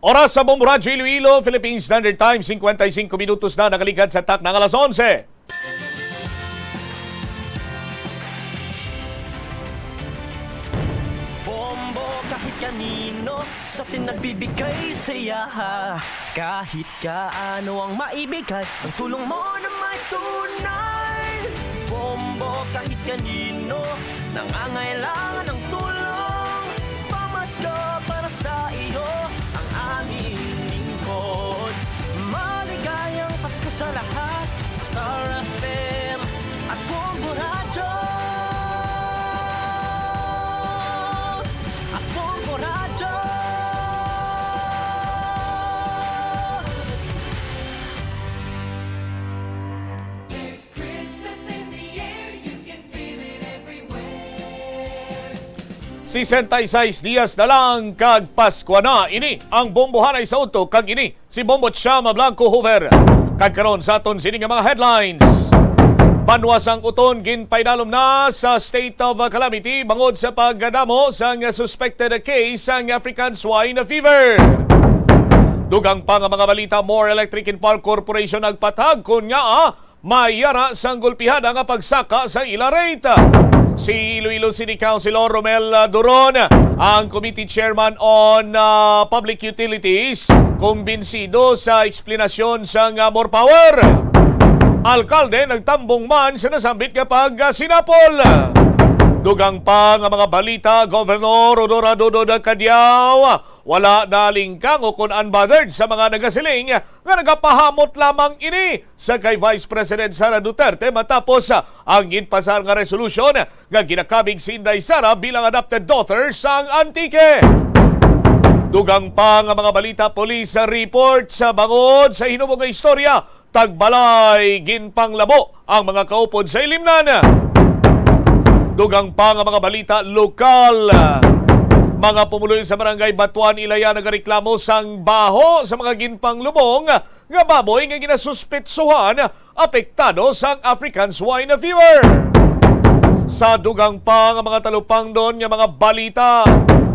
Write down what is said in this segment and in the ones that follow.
Oras sa Bombo Radyo Iloilo, Philippine Standard Time, 55 minutos na nakaligad sa tak ng alas 11. Bombo kahit kanino sa atin nagbibigay saya. Kahit kaano ang maibigay, ang tulong mo na may tunay. Bombo kahit kanino, nangangailangan ng tulong. Pamasko para sa iyo, ang aming lingkod. Maligayang Pasko sa lahat, Star FM at Bombo Radyo. At Bombo Radyo. There's Christmas in the air, you can feel it everywhere. 66 dias na lang kag Pasko na. Ini ang bombohanay sa uto kag ini si Bombo Chama Blanco Hoover. Kag karon sa aton sini nga mga headlines. Banwasang uton ginpaydalom na sa state of calamity bangod sa pagdamo sa suspected case ng African swine fever. Dugang pa nga mga balita, More Electric and Power Corporation nagpatag kun nga mayara sang gulpihada nga pagsaka sa ila rate. Si Iloilo City Councilor Romel Duron, ang Committee Chairman on Public Utilities, kumbinsido sa eksplanasyon sa More Power. Alkalde nagtambong man sa nasambit nga pag-sinapol. Dugang pa nga mga balita, Governor Rodorado Doda Cadiao, wala na lingkang o kung unbothered sa mga nagasiling nga nagapahamot lamang ini sa kay Vice President Sara Duterte matapos ang ginpasar nga resolusyon nga ginakabig si Inday Sara bilang adopted daughter sang Antique. Dugang pa nga mga balita, police report sa bangod sa hinubog nga istorya, tagbalay ginpanglabo ang mga kaupod sa ilimnan. Dugang pa nga mga balita, lokal. Mga pumuloy sa barangay Batuan, Ilaya nagareklamo sang baho sa mga ginpanglubong nga baboy nga ginasuspetsuhan apektado sang African swine fever. Sa dugang pa nga mga talupang doon nga mga balita,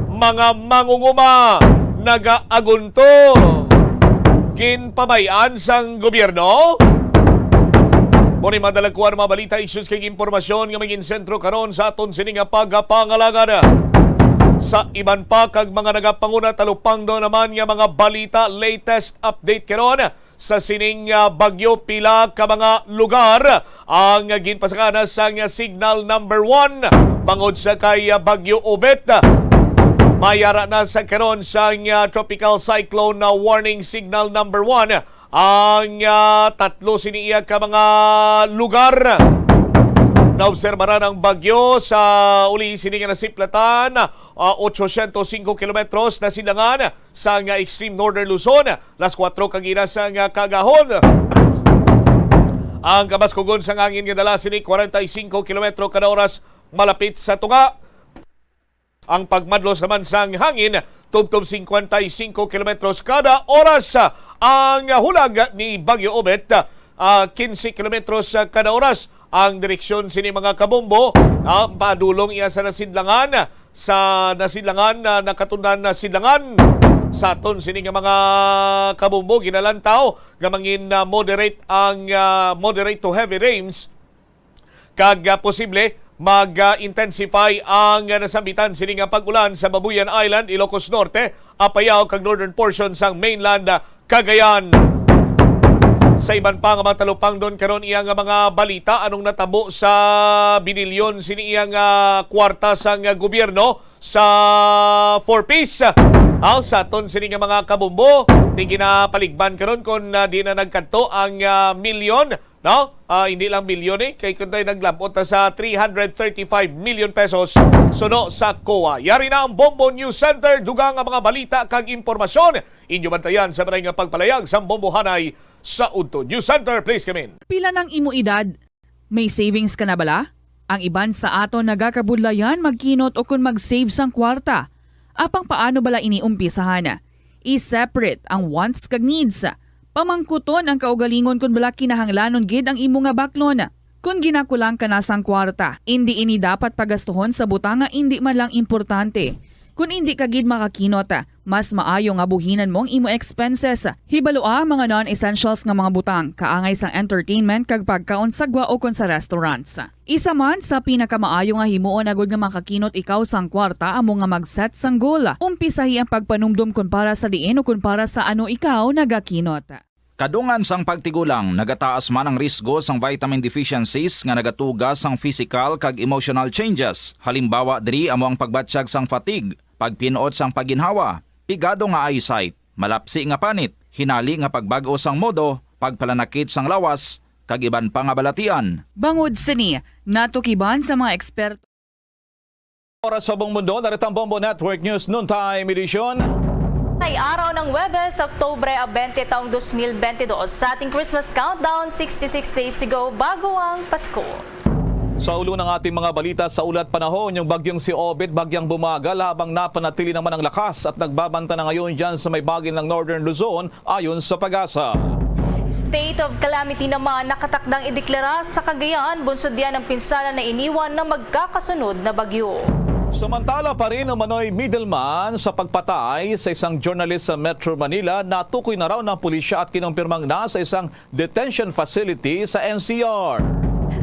mga mangunguma nagaagunto ginpabayan sang gobyerno. Muni madalagkuhan mga balita, issues kay impormasyon nga maging sentro karon sa aton sini nga pagpangalagan. Sa iban pa kag mga nagapanguna talupang do naman nga mga balita, latest update karon sa sining bagyo, pila ka mga lugar ang ginpasakana sa signal number 1 bangod sa kay bagyo Obet. Mayara na sa karon sa tropical cyclone na warning signal number 1 ang tatlo siniya ka mga lugar. Naobserbaran ang bagyo sa uli sininga na siplatan, 805 kilometros na silangan sa extreme northern Luzon, las 4 kagina sa Kagahon. Ang kabaskugon sa hangin nga dala sini 45 kilometro kada oras malapit sa tunga. Ang pagmadlos naman sa hangin, tubtob 55 kilometros kada oras. Ang hulag ni Bagyo Obet, 15 kilometros kada oras. Ang direksyon sini mga kabombo, padulong iya sa nasidlangan, na nakatundan na sidlangan. Sa aton sini nga mga kabombo, ginalantaw, gamangin moderate to heavy rains, kag posible mag-intensify ang nasambitan sini nga pag-ulan sa Babuyan Island, Ilocos Norte, Apayao kag northern portion sang mainland Cagayan. Sa iban pa nga mga talupang doon karon iya nga mga balita, anong natabo sa binilyon sini iya nga kwarta sang gobyerno sa 4-piece. Sa aton sini nga mga kabumbo, di ginapaligban karon kung di na nagkanto ang milyon. No? Hindi lang milyon kay kung tayo naglabot sa 335 million pesos suno sa COA. Yari na ang Bombo News Center, dugang ang mga balita kag impormasyon. Inyo bantayan sa maray nga pagpalayag sa Bombohanay sa Udto News Center. Please come in. Pila ng imo edad? May savings ka na bala? Ang iban sa aton nagakabudlayan magkinot o kung mag-save sang kwarta. Apang paano bala iniumpisahan? I-separate ang wants kag needs. Pamangkuton ang kaugalingon kung bala kinahanglanon gid ang imo nga baklon. Kung ginakulang ka na sang kwarta, hindi ini dapat pagastuhon sa butanga hindi man lang importante. Kung hindi ka gid makakinot, mas maayo nga buhinan mong imo expenses. Hibaloa mga non-essentials nga mga butang, kaangay sang entertainment kag pagkaon sagwa o kon sa restaurants. Isa man sa pinakamaayo nga himuon agud nga makakinot ikaw sang kwarta amo nga mag-set sang goal. Umpisahi ang pagpanumdum kun para sa diin o kun para sa ano ikaw nagakinot. Kadungan sang pagtigulang, nagataas man ang risgo sang vitamin deficiencies nga nagatugas sang physical kag emotional changes. Halimbawa diri amo ang pagbatsyag sang fatigue, pagpinuot sang paginhawa, pigado nga eyesight, malapsi nga panit, hinali nga pagbag-o sang modo, pagpalanakit sang lawas, kag iban pa nga balatian. Bangod sini, natukiban sa mga eksperto. Oras sa buong mundo, narito ang Bombo Network News Noontime Edition. Ay araw ng Webes, Oktubre 20 taong 2022 sa ating Christmas countdown, 66 days to go bago ang Pasko. Sa ulo ng ating mga balita sa ulat panahon, yung bagyong si Obet, bagyang bumagal habang napanatili naman ang lakas at nagbabanta na ngayon dyan sa may bagay ng Northern Luzon ayon sa Pag-asa. State of calamity naman nakatakdang ideklara sa Cagayan, bunsod yan ang pinsala na iniwan na magkakasunod na bagyo. Samantala pa rin umano'y middleman sa pagpatay sa isang journalist sa Metro Manila na tukoy na raw ng pulisya at kinumpirmang nasa isang detention facility sa NCR.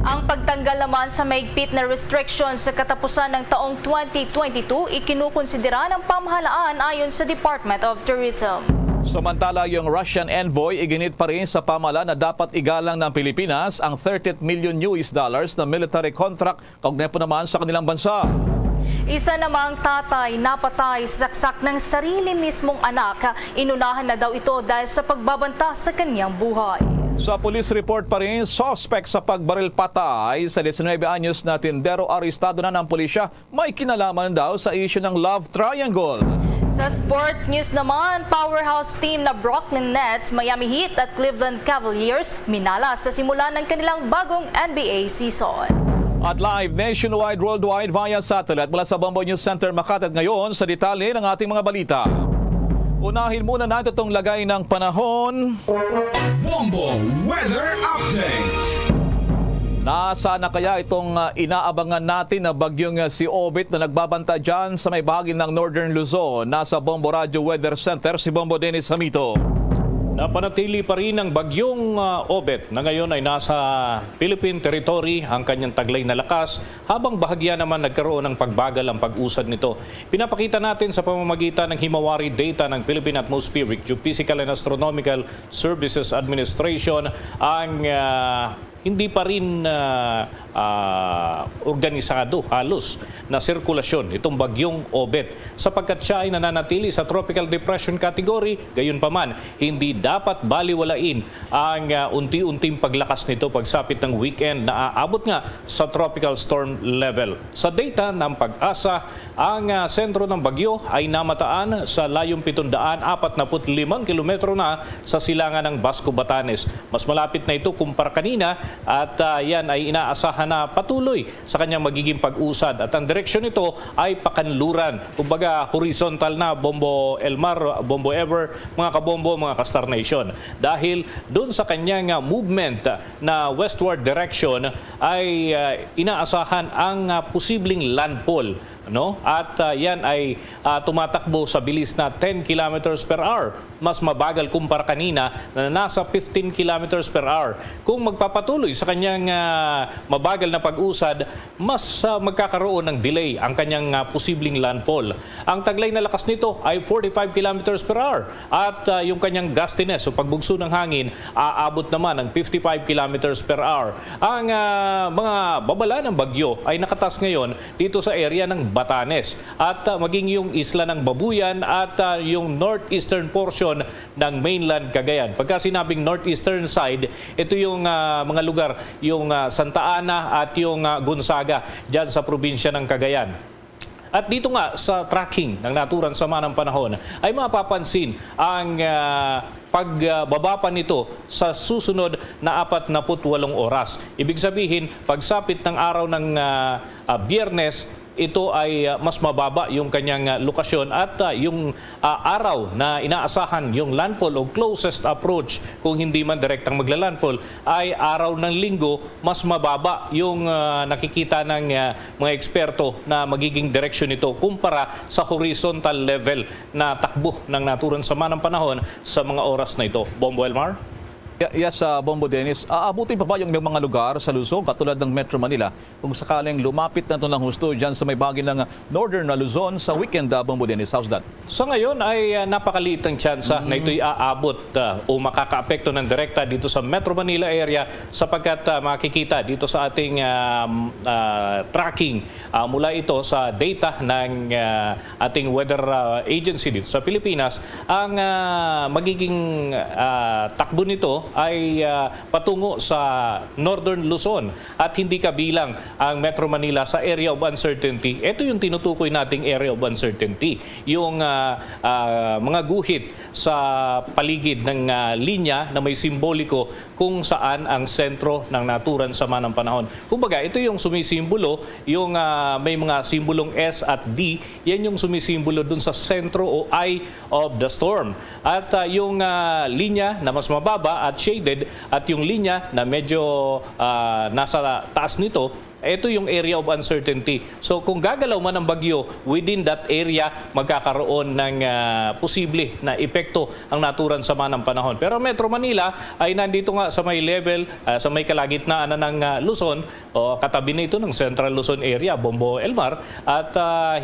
Ang pagtanggal naman sa mahigpit na restrictions sa katapusan ng taong 2022 ikinukonsidera ng pamahalaan ayon sa Department of Tourism. Samantala, yung Russian envoy iginit pa rin sa pamahalaan na dapat igalang ng Pilipinas ang $30 million na military contract kaugnay po naman sa kanilang bansa. Isa namang tatay napatay sa saksak ng sarili mismong anak. Inunahan na daw ito dahil sa pagbabanta sa kanyang buhay. Sa police report pa rin, suspect sa pagbaril patay sa 19 anyos na tindero, arestado na ng pulisya. May kinalaman daw sa issue ng love triangle. Sa sports news naman, powerhouse team na Brooklyn Nets, Miami Heat at Cleveland Cavaliers minalas sa simula ng kanilang bagong NBA season. At live nationwide, worldwide via satellite mula sa Bombo News Center Makati at ngayon sa detalye ng ating mga balita. Unahin muna natin itong lagay ng panahon. Bombo Weather Update. Nasaan na kaya itong inaabangan natin na bagyong si Obet na nagbabanta dyan sa may bahagi ng Northern Luzon? Nasa Bombo Radio Weather Center si Bombo Dennis Hamito. Napanatili pa rin ang bagyong Obet na ngayon ay nasa Philippine territory ang kanyang taglay na lakas habang bahagya naman nagkaroon ng pagbagal ang pag-usad nito. Pinapakita natin sa pamamagitan ng himawari data ng Philippine Atmospheric, Geophysical and Astronomical Services Administration ang hindi pa rin organisado halos na sirkulasyon itong bagyong Obet sapagkat siya ay nananatili sa tropical depression category. Gayunpaman, hindi dapat baliwalain ang unti-unting paglakas nito pagsapit ng weekend na aabot nga sa tropical storm level. Sa data ng Pag-asa, ang sentro ng bagyo ay namataan sa layong 745 kilometro na sa silangan ng Basco, Batanes. Mas malapit na ito kumpara kanina at yan ay inaasahan na patuloy sa kanyang magiging pag-usad at ang direksyon nito ay pakanluran. Kumbaga horizontal na, Bombo Elmar, Bombo Ever, mga kabombo, mga Kastar Nation. Dahil doon sa kanyang movement na westward direction ay inaasahan ang posibleng landfall. At yan ay tumatakbo sa bilis na 10 kilometers per hour. Mas mabagal kumpara kanina na nasa 15 kilometers per hour. Kung magpapatuloy sa kanyang mabagal na pag-usad, mas magkakaroon ng delay ang kanyang posibleng landfall. Ang taglay na lakas nito ay 45 kilometers per hour. At yung kanyang gustiness o pagbugso ng hangin, aabot naman ng 55 kilometers per hour. Ang mga babala ng bagyo ay nakatas ngayon dito sa area ng Batanes at maging yung isla ng Babuyan at yung northeastern portion ng mainland Cagayan. Pagka sinabing northeastern side, ito yung mga lugar, yung Santa Ana at yung Gonzaga dyan sa probinsya ng Cagayan. At dito nga sa tracking ng naturang sama ng panahon ay mapapansin ang pagbaba pa nito sa susunod na 48 oras. Ibig sabihin, pagsapit ng araw ng Biyernes, ito ay mas mababa yung kanyang lokasyon at yung araw na inaasahan yung landfall o closest approach kung hindi man direktang magla-landfall ay araw ng linggo, mas mababa yung nakikita ng mga eksperto na magiging direksyon nito kumpara sa horizontal level na takbo ng naturang sama ng panahon sa mga oras na ito. Bombo Elmar? Yes, Bombo Dennis. Aabutin pa ba yung mga lugar sa Luzon, katulad ng Metro Manila, kung sakaling lumapit na ito ng husto dyan sa may bahagi ng Northern na Luzon sa weekend, Bombo Dennis? How's that? Sa ngayon ay napakaliit ang tsansa na ito'y aabot o makakaapekto ng direkta dito sa Metro Manila area sapagkat makikita dito sa ating tracking mula ito sa data ng ating weather agency dito sa Pilipinas, ang magiging takbo nito ay patungo sa Northern Luzon at hindi kabilang ang Metro Manila sa area of uncertainty. Ito yung tinutukoy nating area of uncertainty. Yung mga guhit sa paligid ng linya na may simboliko kung saan ang sentro ng naturan sama ng panahon. Kumbaga, ito yung sumisimbolo, yung may mga simbolong S at D, yan yung sumisimbolo dun sa sentro o eye of the storm. At yung linya na mas mababa at shaded at yung linya na medyo nasa taas nito, ito yung area of uncertainty. So kung gagalaw man ang bagyo within that area, magkakaroon ng posible na epekto ang naturan sama ng panahon. Pero Metro Manila ay nandito nga sa may level, sa may kalagitnaan ng Luzon, o katabi na ito ng Central Luzon area, Bombo Elmar, at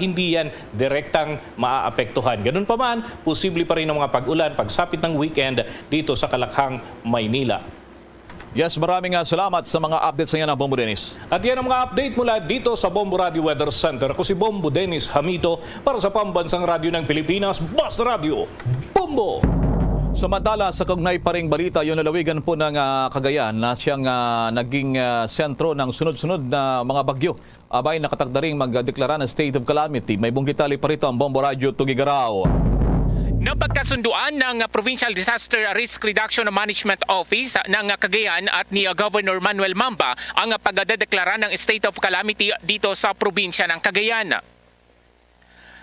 hindi yan direktang maaapektuhan. Ganun pa man, posible pa rin ang mga pag-ulan pagsapit ng weekend dito sa Kalakhang, Maynila. Yes, maraming salamat sa mga updates na yan, Bombo Dennis. At yan ang mga update mula dito sa Bombo Radio Weather Center. Ako si Bombo Dennis Hamito para sa Pambansang Radyo ng Pilipinas, Basta Radio, Bombo! Samantala, sa kaugnay pa ring balita, yung lalawigan po ng Cagayan na siyang naging sentro ng sunod-sunod na mga bagyo. Abay, nakatakda ring magdeklara ng state of calamity. May buong detalye pa rito ang Bombo Radio Tugigaraw. Napagkasunduan ng Provincial Disaster Risk Reduction Management Office ng Cagayan at ni Governor Manuel Mamba ang pagdedeklara ng state of calamity dito sa probinsya ng Cagayan.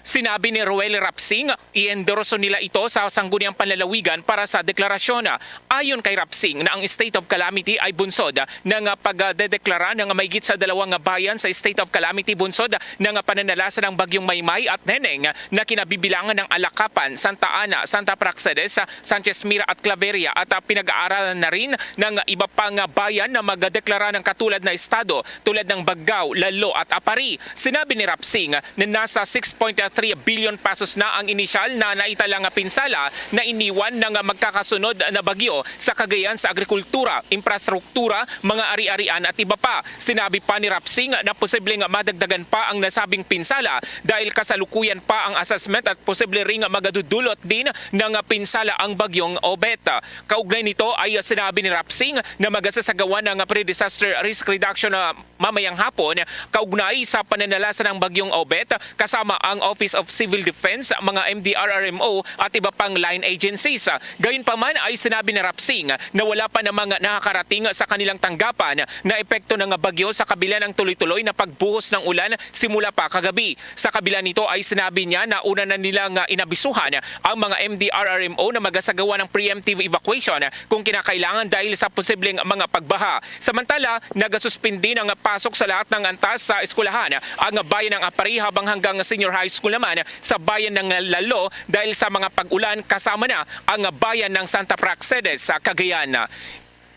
Sinabi ni Roel Rapsing, i-endorso nila ito sa sangguniang panlalawigan para sa deklarasyon. Ayon kay Rapsing na ang state of calamity ay bunsod ng pagdedeklara ng mahigit sa 2 bayan sa state of calamity, bunsod ng pananalasa ng bagyong Maymay at Neneng na kinabibilangan ng Alakapan, Santa Ana, Santa Praxedes, Sanchez Mira at Claveria, at pinag-aaralan na rin ng iba pang bayan na magdeklara ng katulad na estado tulad ng Baggao, Lalo at Apari. Sinabi ni Rapsing na nasa 6.3 billion pesos na ang inisyal na naitalang pinsala na iniwan ng magkakasunod na bagyo sa Cagayan sa agrikultura, infrastruktura, mga ari-arian at iba pa. Sinabi pa ni Rapsing na posibleng madagdagan pa ang nasabing pinsala dahil kasalukuyan pa ang assessment at posible ring magadudulot din ng pinsala ang bagyong Obet. Kaugnay nito ay sinabi ni Rapsing na magsasagawa ng pre-disaster risk reduction mamayang hapon kaugnay sa pananalasa ng bagyong Obet kasama ang Office of Civil Defense, mga MDRRMO at iba pang line agencies. Gayunpaman ay sinabi ni Rapsing na wala pa namang nakakarating sa kanilang tanggapan na epekto ng bagyo sa kabila ng tuloy-tuloy na pagbuhos ng ulan simula pa kagabi. Sa kabila nito ay sinabi niya na una na nilang inabisuhan ang mga MDRRMO na magsasagawa ng preemptive evacuation kung kinakailangan dahil sa posibleng mga pagbaha. Samantala, nagasuspindi ng pasok sa lahat ng antas sa eskwelahan ang bayan ng Apari habang hanggang senior high school naman sa bayan ng Lalo dahil sa mga pag-ulan, kasama na ang bayan ng Santa Praxedes sa Cagayan.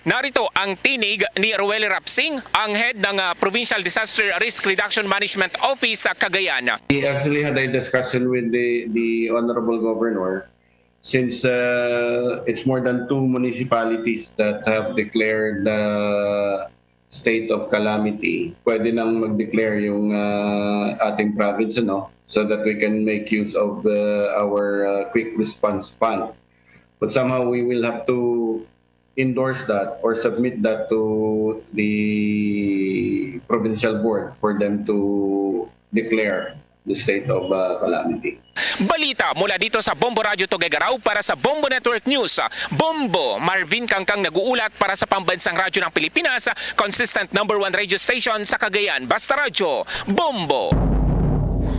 Narito ang tinig ni Roel Rapsing, ang head ng Provincial Disaster Risk Reduction Management Office sa Cagayan. We actually had a discussion with the Honorable Governor since it's more than 2 municipalities that have declared the state of calamity. Pwede nang mag-declare yung ating province, so that we can make use of our quick response fund. But somehow we will have to endorse that or submit that to the provincial board for them to declare the state of calamity. Balita mula dito sa Bombo Radio Tugigaraw para sa Bombo Network News. Bombo, Marvin Kangkang nag-uulat para sa Pambansang Radyo ng Pilipinas, consistent #1 radio station sa Cagayan. Basta Radio, Bombo!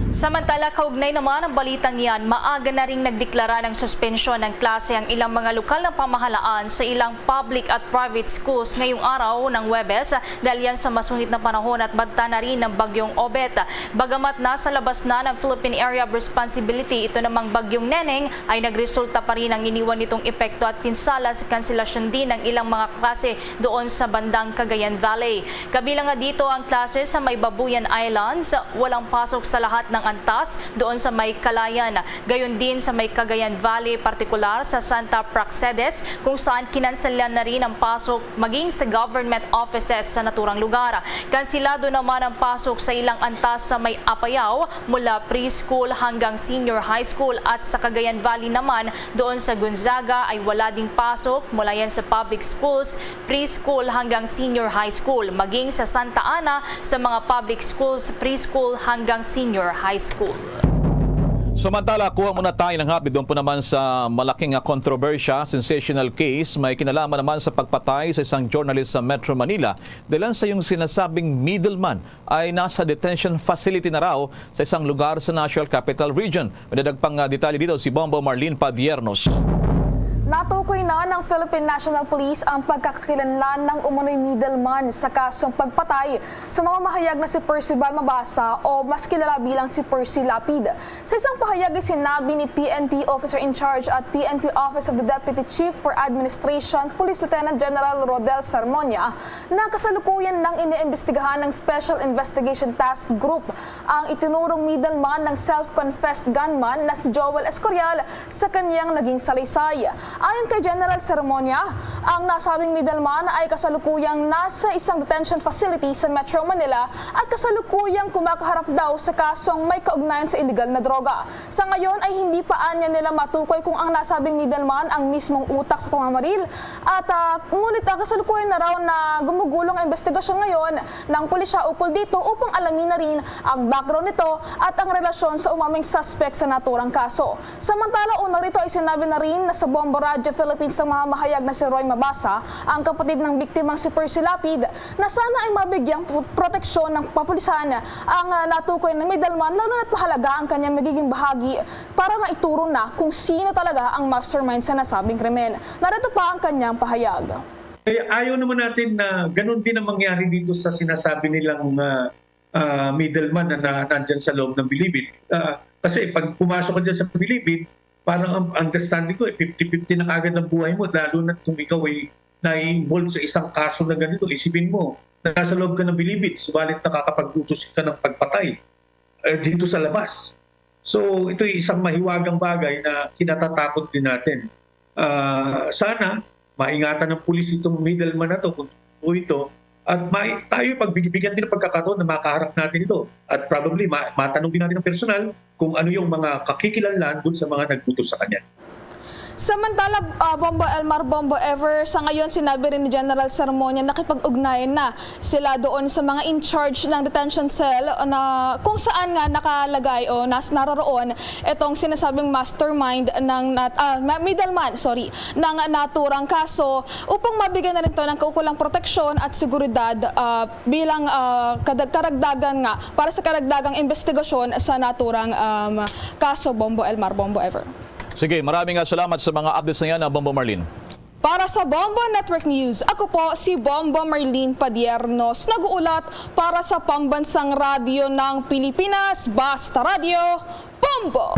Samantala, kaugnay naman ang balitang yan, maaga na ring nagdeklara ng suspensyon ng klase ang ilang mga lokal na pamahalaan sa ilang public at private schools ngayong araw ng Huwebes dahil yan sa masunit na panahon at banta na rin ng bagyong Obet. Bagamat nasa labas na ng Philippine Area of Responsibility, ito namang bagyong Neneng ay nagresulta pa rin ang iniwan nitong epekto at pinsala sa kanselasyon din ng ilang mga klase doon sa bandang Cagayan Valley. Kabilang nga dito ang klase sa may Babuyan Islands, walang pasok sa lahat ng antas doon sa may Kalayan. Gayon din sa may Cagayan Valley, partikular sa Santa Praxedes kung saan kinanselan na rin ang pasok maging sa government offices sa naturang lugar. Kansilado naman ang pasok sa ilang antas sa may Apayao mula preschool hanggang senior high school at sa Cagayan Valley naman doon sa Gonzaga ay wala ding pasok mula yan sa public schools, preschool hanggang senior high school, maging sa Santa Ana sa mga public schools, preschool hanggang senior high school. Samantala, kuha muna tayo ng hapid doon po naman sa malaking kontrobersya, sensational case. May kinalaman naman sa pagpatay sa isang journalist sa Metro Manila dahil sa yung sinasabing middleman ay nasa detention facility na raw sa isang lugar sa National Capital Region. May dadagpang detalye dito si Bombo Marlene Padiernos. Natukoy na ng Philippine National Police ang pagkakakilanlan ng umano'y middleman sa kasong pagpatay sa mamamahayag na si Percival Mabasa o mas kilala bilang si Percy Lapid. Sa isang pahayag ay sinabi ni PNP Officer in Charge at PNP Office of the Deputy Chief for Administration, Police Lieutenant General Rodel Sarmonia, na kasalukuyan nang iniimbestigahan ng Special Investigation Task Group ang itinurong middleman ng self-confessed gunman na si Joel Escorial sa kanyang naging salaysay. Ayon kay General Ceremonia, ang nasabing middleman ay kasalukuyang nasa isang detention facility sa Metro Manila at kasalukuyang kumakaharap daw sa kasong may kaugnayan sa illegal na droga. Sa ngayon ay hindi pa anya nila matukoy kung ang nasabing middleman ang mismong utak sa pamamaril at ngunit kasalukuyan na raw na gumugulong ang investigasyon ngayon ng pulisya ukol dito upang alamin na rin ang background nito at ang relasyon sa umaming suspect sa naturang kaso. Samantala, una rito ay sinabi na rin na sa Bombo Radio Philippines ng mamamahayag na si Roy Mabasa, ang kapatid ng biktimang si Percy Lapid, na sana ay mabigyang proteksyon ng kapulisan ang natukoy ng middleman, lalo na't mahalaga ang kanyang magiging bahagi para maituro na kung sino talaga ang mastermind sa nasabing krimen. Narito pa ang kanyang pahayag. Kaya ayaw naman natin na ganun din ang mangyari dito sa sinasabi nilang middleman na nandyan sa loob ng bilibid. Kasi pag pumasok ka dyan sa bilibid, parang ang understanding ko, 50-50 na agad ng buhay mo, lalo na kung ikaw ay na-involved sa isang kaso na ganito. Isipin mo, nasa loob ka ng bilibid, subalit nakakapag-utos ka ng pagpatay dito sa labas. So ito ay isang mahiwagang bagay na kinatatakot din natin. Sana maingatan ng pulis itong middleman na to, kung ito, at tayo pagbibigyan din ng pagkakataon na makaharap natin ito. At probably matanong din natin ng personal kung ano yung mga kakikilanlan dun sa mga nagputos sa kanya. Samantala, Bombo Elmar, Bombo Ever, sa ngayon sinabi rin ni General Sarmonia nakipag-ugnayan na sila doon sa mga in charge ng detention cell na kung saan nga nakalagay o naroroon itong sinasabing mastermind ng middleman, ng naturang kaso upang mabigyan na rin ito ng kaukulang proteksyon at seguridad bilang karagdagan nga para sa karagdagang investigasyon sa naturang kaso, Bombo Elmar, Bombo Ever. Sige, maraming salamat sa mga updates na yan, Bombo Marlene. Para sa Bombo Network News, ako po si Bombo Marlene Padiernos, nag-uulat para sa Pambansang Radyo ng Pilipinas, Basta Radio, Bombo!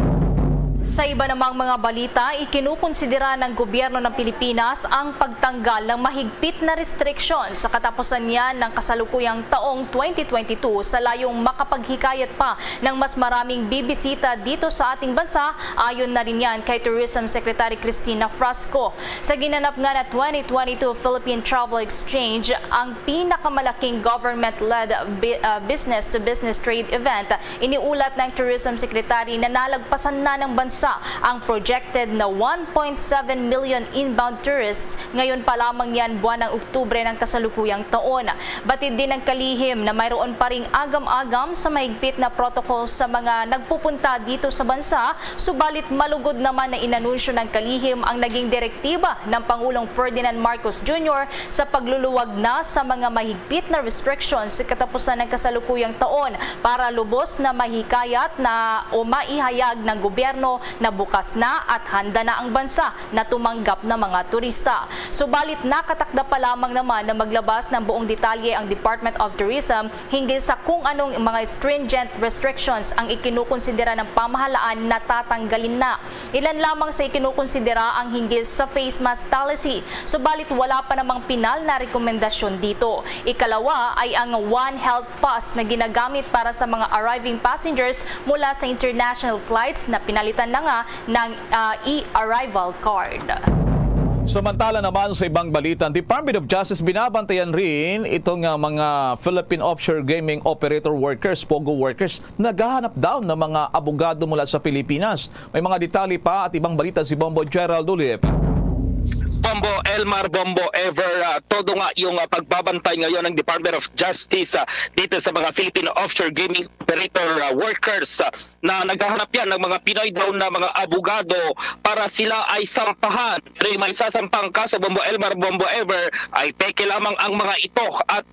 Sa iba namang mga balita, ikinukonsidera ng gobyerno ng Pilipinas ang pagtanggal ng mahigpit na restriction sa katapusan niyan ng kasalukuyang taong 2022 sa layong makapaghikayat pa ng mas maraming bibisita dito sa ating bansa, ayon na rin yan kay Tourism Secretary Cristina Frasco. Sa ginanap nga na 2022 Philippine Travel Exchange, ang pinakamalaking government-led business-to-business trade event, iniulat ng Tourism Secretary na nalagpasan na ng bansa bansa ang projected na 1.7 million inbound tourists ngayon pa lamang yan buwan ng Oktubre ng kasalukuyang taon. Batid din ng kalihim na mayroon pa ring agam-agam sa mahigpit na protocol sa mga nagpupunta dito sa bansa, subalit malugod naman na inanunsyo ng kalihim ang naging direktiba ng Pangulong Ferdinand Marcos Jr. sa pagluluwag na sa mga mahigpit na restrictions sa katapusan ng kasalukuyang taon para lubos na mahikayat na o maihayag ng gobyerno na bukas na at handa na ang bansa na tumanggap ng mga turista. Subalit nakatakda pa lamang naman na maglabas ng buong detalye ang Department of Tourism hinggil sa kung anong mga stringent restrictions ang ikinukonsidera ng pamahalaan na tatanggalin na. Ilan lamang sa ikinukonsidera ang hinggil sa face mask policy. Subalit wala pa namang pinal na rekomendasyon dito. Ikalawa ay ang One Health Pass na ginagamit para sa mga arriving passengers mula sa international flights na pinalitan na nga ng e-arrival card. Samantala naman sa ibang balita, ang Department of Justice binabantayan rin itong mga Philippine Offshore Gaming Operator Workers, POGO workers, naghahanap daw ng mga abogado mula sa Pilipinas. May mga detalye pa at ibang balita si Bombo Gerald Ulip. Bombo Elmar, Bombo Ever, todo nga yung pagbabantay ngayon ng Department of Justice dito sa mga Philippine Offshore Gaming Operator workers na naghahanap yan ng mga Pinoy daw na mga abogado para sila ay sampahan. Pero may sasampang kaso, Bombo Elmar, Bombo Ever, ay peke lamang ang mga ito at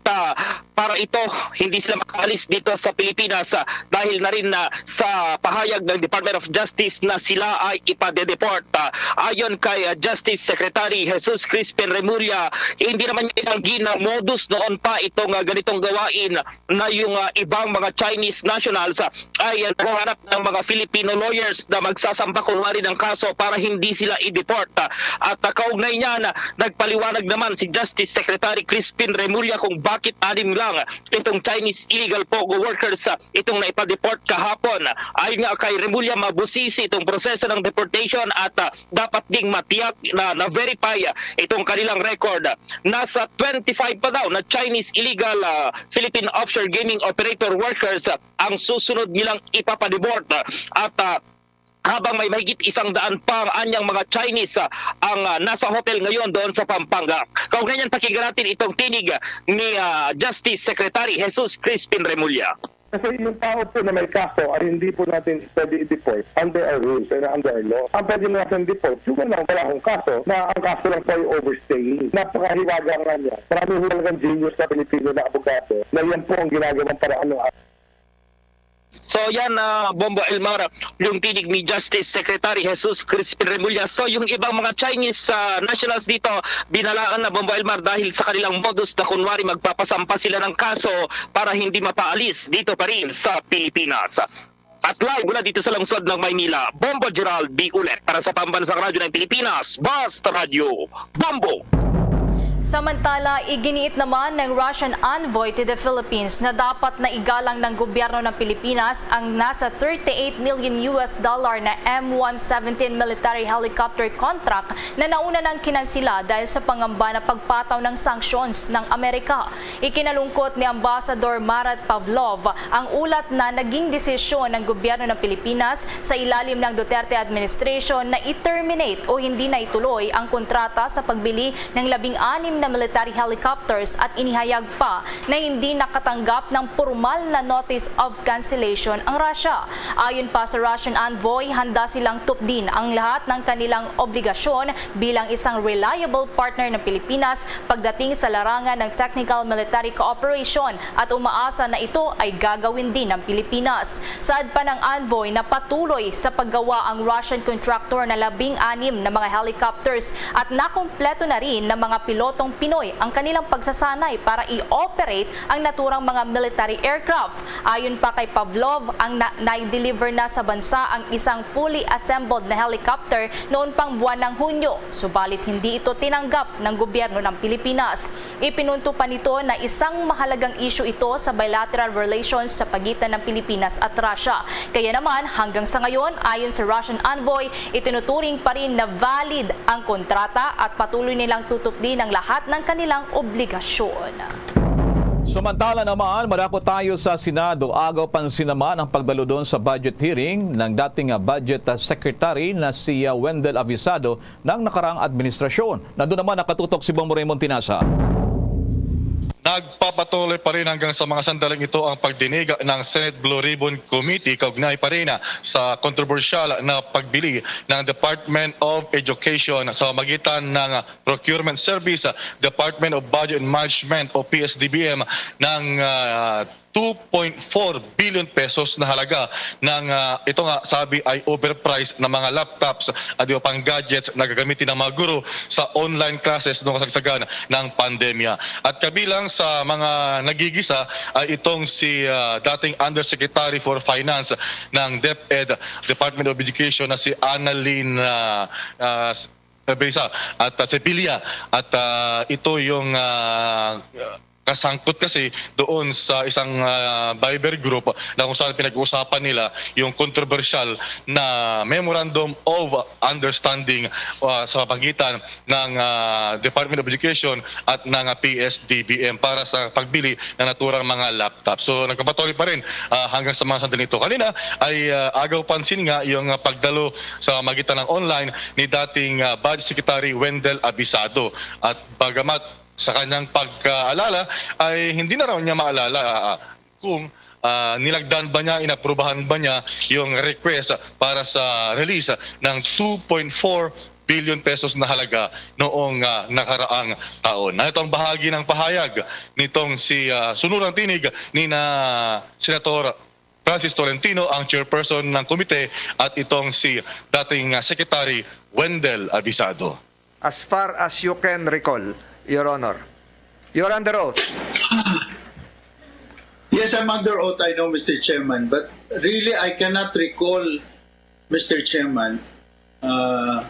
para ito hindi sila makaalis dito sa Pilipinas dahil na rin sa pahayag ng Department of Justice na sila ay ipadedeport. Ayon kay Justice Secretary Jesus Crispin Remulla, hindi naman inanggi na modus noon pa itong ganitong gawain na yung ibang mga Chinese nationals ay naghahanap ng mga Filipino lawyers na magsasampa kunwari ng kaso para hindi sila i-deport. At kaugnay niya na nagpaliwanag naman si Justice Secretary Crispin Remulla kung bakit 6 lang itong Chinese illegal POGO workers itong naipa-deport kahapon. Ayon nga kay Remulla, mabusisi itong proseso ng deportation at dapat ding matiyak na verify itong kanilang record. Nasa 25 pa daw na Chinese illegal Philippine Offshore Gaming Operator workers ang susunod nilang ipapadeport at habang may mahigit 100 pa ang anyang mga Chinese ang nasa hotel ngayon doon sa Pampanga. Kaugnay niyan, pakinggan natin itong tinig ni Justice Secretary Jesus Crispin Remulla. Kasi yung tao po na may kaso ay hindi po natin pwede i-deport under our rules and under our law. Ang pwede natin deport, yung lang wala akong kaso, na ang kaso lang po ay overstaying. Napakahiwaga nga niya. Marami hulagang genius na Pilipino na abogado na yan po ang ginagawang paraan ng So yan, Bombo Elmar, yung tinig ni Justice Secretary Jesus Crispin Remulla. So yung ibang mga Chinese nationals dito, binalaan na, Bombo Elmar, dahil sa kanilang modus na kunwari magpapasampa sila ng kaso para hindi mapaalis dito pa rin sa Pilipinas. At live mula dito sa lungsod ng Maynila, Bombo Gerald B. Ulet para sa Pambansang Radyo ng Pilipinas, Basta Radio, Bombo! Samantala, iginiit naman ng Russian envoy to the Philippines na dapat na igalang ng gobyerno ng Pilipinas ang nasa $38 million na M117 military helicopter contract na nauna ng kinansila dahil sa pangamba na pagpataw ng sanctions ng Amerika. Ikinalungkot ni Ambassador Marat Pavlov ang ulat na naging desisyon ng gobyerno ng Pilipinas sa ilalim ng Duterte administration na i-terminate o hindi na ituloy ang kontrata sa pagbili ng 16 na military helicopters at inihayag pa na hindi nakatanggap ng formal na notice of cancellation ang Russia. Ayon pa sa Russian envoy, handa silang tupdin ang lahat ng kanilang obligasyon bilang isang reliable partner ng Pilipinas pagdating sa larangan ng technical military cooperation at umaasa na ito ay gagawin din ng Pilipinas. Saad pa ng envoy na patuloy sa paggawa ang Russian contractor na 16 na mga helicopters at nakumpleto na rin ng mga pilotong Pinoy ang kanilang pagsasanay para i-operate ang naturang mga military aircraft. Ayon pa kay Pavlov, ang na-deliver na sa bansa ang isang fully assembled na helicopter noon pang buwan ng Hunyo, subalit hindi ito tinanggap ng gobyerno ng Pilipinas. Ipinunto pa nito na isang mahalagang issue ito sa bilateral relations sa pagitan ng Pilipinas at Russia. Kaya naman, hanggang sa ngayon, ayon sa Russian envoy, itinuturing pa rin na valid ang kontrata at patuloy nilang tutupdi ng lahat ng kanilang obligasyon. Samantala naman, marako tayo sa Senado. Agaw pansin naman ang pagdalo doon sa budget hearing ng dating budget secretary na si Wendell Avisado ng nakaraang administrasyon. Nandun naman nakatutok si Bong Raymond Tinasa. Nagpapatuloy pa rin hanggang sa mga sandaling ito ang pagdinig ng Senate Blue Ribbon Committee kaugnay pa rin sa kontrobersyal na pagbili ng Department of Education sa magitan ng Procurement Service, Department of Budget and Management o PSDBM ng 2.4 billion pesos na halaga ng ito nga sabi ay overpriced na mga laptops at iba pang gadgets na gagamitin ng mga guro sa online classes noong kasagsagan ng pandemya. At kabilang sa mga nagigisa ay itong si dating Undersecretary for Finance ng DepEd, Department of Education na si Annalyn Berisa at Sevilla at ito yung kasangkot kasi doon sa isang Viber group na kung saan pinag-uusapan nila yung controversial na Memorandum of Understanding sa pagitan ng Department of Education at ng PSDBM para sa pagbili ng naturang mga laptop. So nagpapatuloy pa rin hanggang sa mga sandali ito. Kanina ay agaw pansin nga yung pagdalo sa magitan ng online ni dating Budget Secretary Wendell Avisado at bagamat sa kanyang pagkaalala ay hindi na raw niya maalala kung nilagdan ba niya, inaprubahan ba niya yung request para sa release ng 2.4 billion pesos na halaga noong nakaraang taon. Na ito ang bahagi ng pahayag nitong si sunurang tinig ni Senator Francis Tolentino, ang chairperson ng komite, at itong si dating Secretary Wendell Avisado. As far as you can recall, Your Honor. You're under oath. Yes, I'm under oath, I know, Mr. Chairman. But really, I cannot recall, Mr. Chairman. I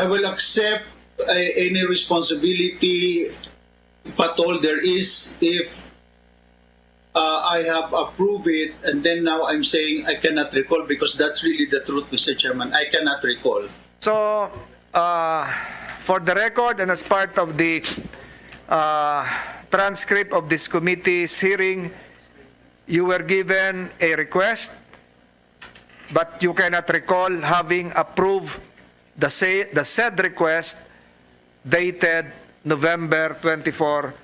will accept any responsibility, if at all there is, if I have approved it, and then now I'm saying I cannot recall because that's really the truth, Mr. Chairman. I cannot recall. So, for the record and as part of the transcript of this committee's hearing, you were given a request, but you cannot recall having approved the said request dated November 24,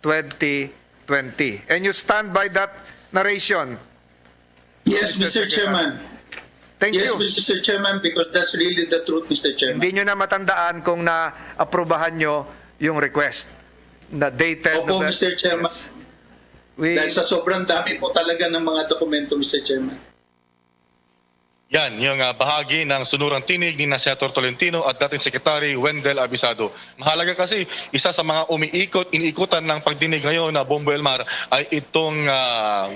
2020. And you stand by that narration? Yes, Mr. Chairman. Thank yes, you. Mr. Chairman, because that's really the truth, Mr. Chairman. Hindi nyo na matandaan kung na-aprobahan nyo yung request na dated... Opo, Mr. Chairman. Dahil sa sobrang dami po talaga ng mga dokumento, Mr. Chairman. Yan, yung bahagi ng sunurang tinig ni Senator Tolentino at dating Secretary Wendell Avisado. Mahalaga kasi isa sa mga iniikutan ng pagdinig ngayon na Bombo Elmar ay itong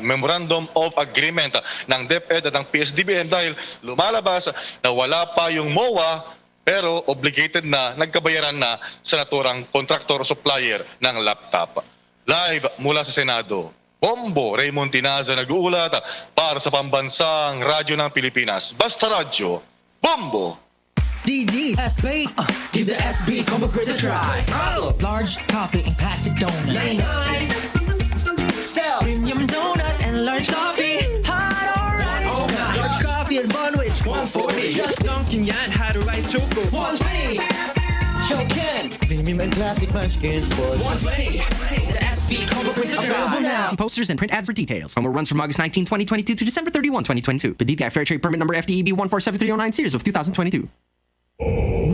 Memorandum of Agreement ng DepEd at ng PSDBM dahil lumalabas na wala pa yung MOA pero obligated na, nagkabayaran na sa naturang contractor o supplier ng laptop. Live mula sa Senado, Bombo Raymond Tinaza nag-uulat para sa Pambansang Radyo ng Pilipinas. Basta Radyo, Bombo! DG, SB, give the SB combo quiz a try. Large coffee and classic donut. 99. Still, premium donut and large coffee. Hot or rice? Oh, large coffee and bunwich. 140. Just Dunkin' Yan had a rice choco. 120. Shokin. Premium and classic munchkins for 120. The SB combo quiz a try. Available now. See posters and print ads for details. Promo runs from August 19, 2022 to December 31, 2022. The DTI Fair Trade Permit number FTEB 147309 series of 2022.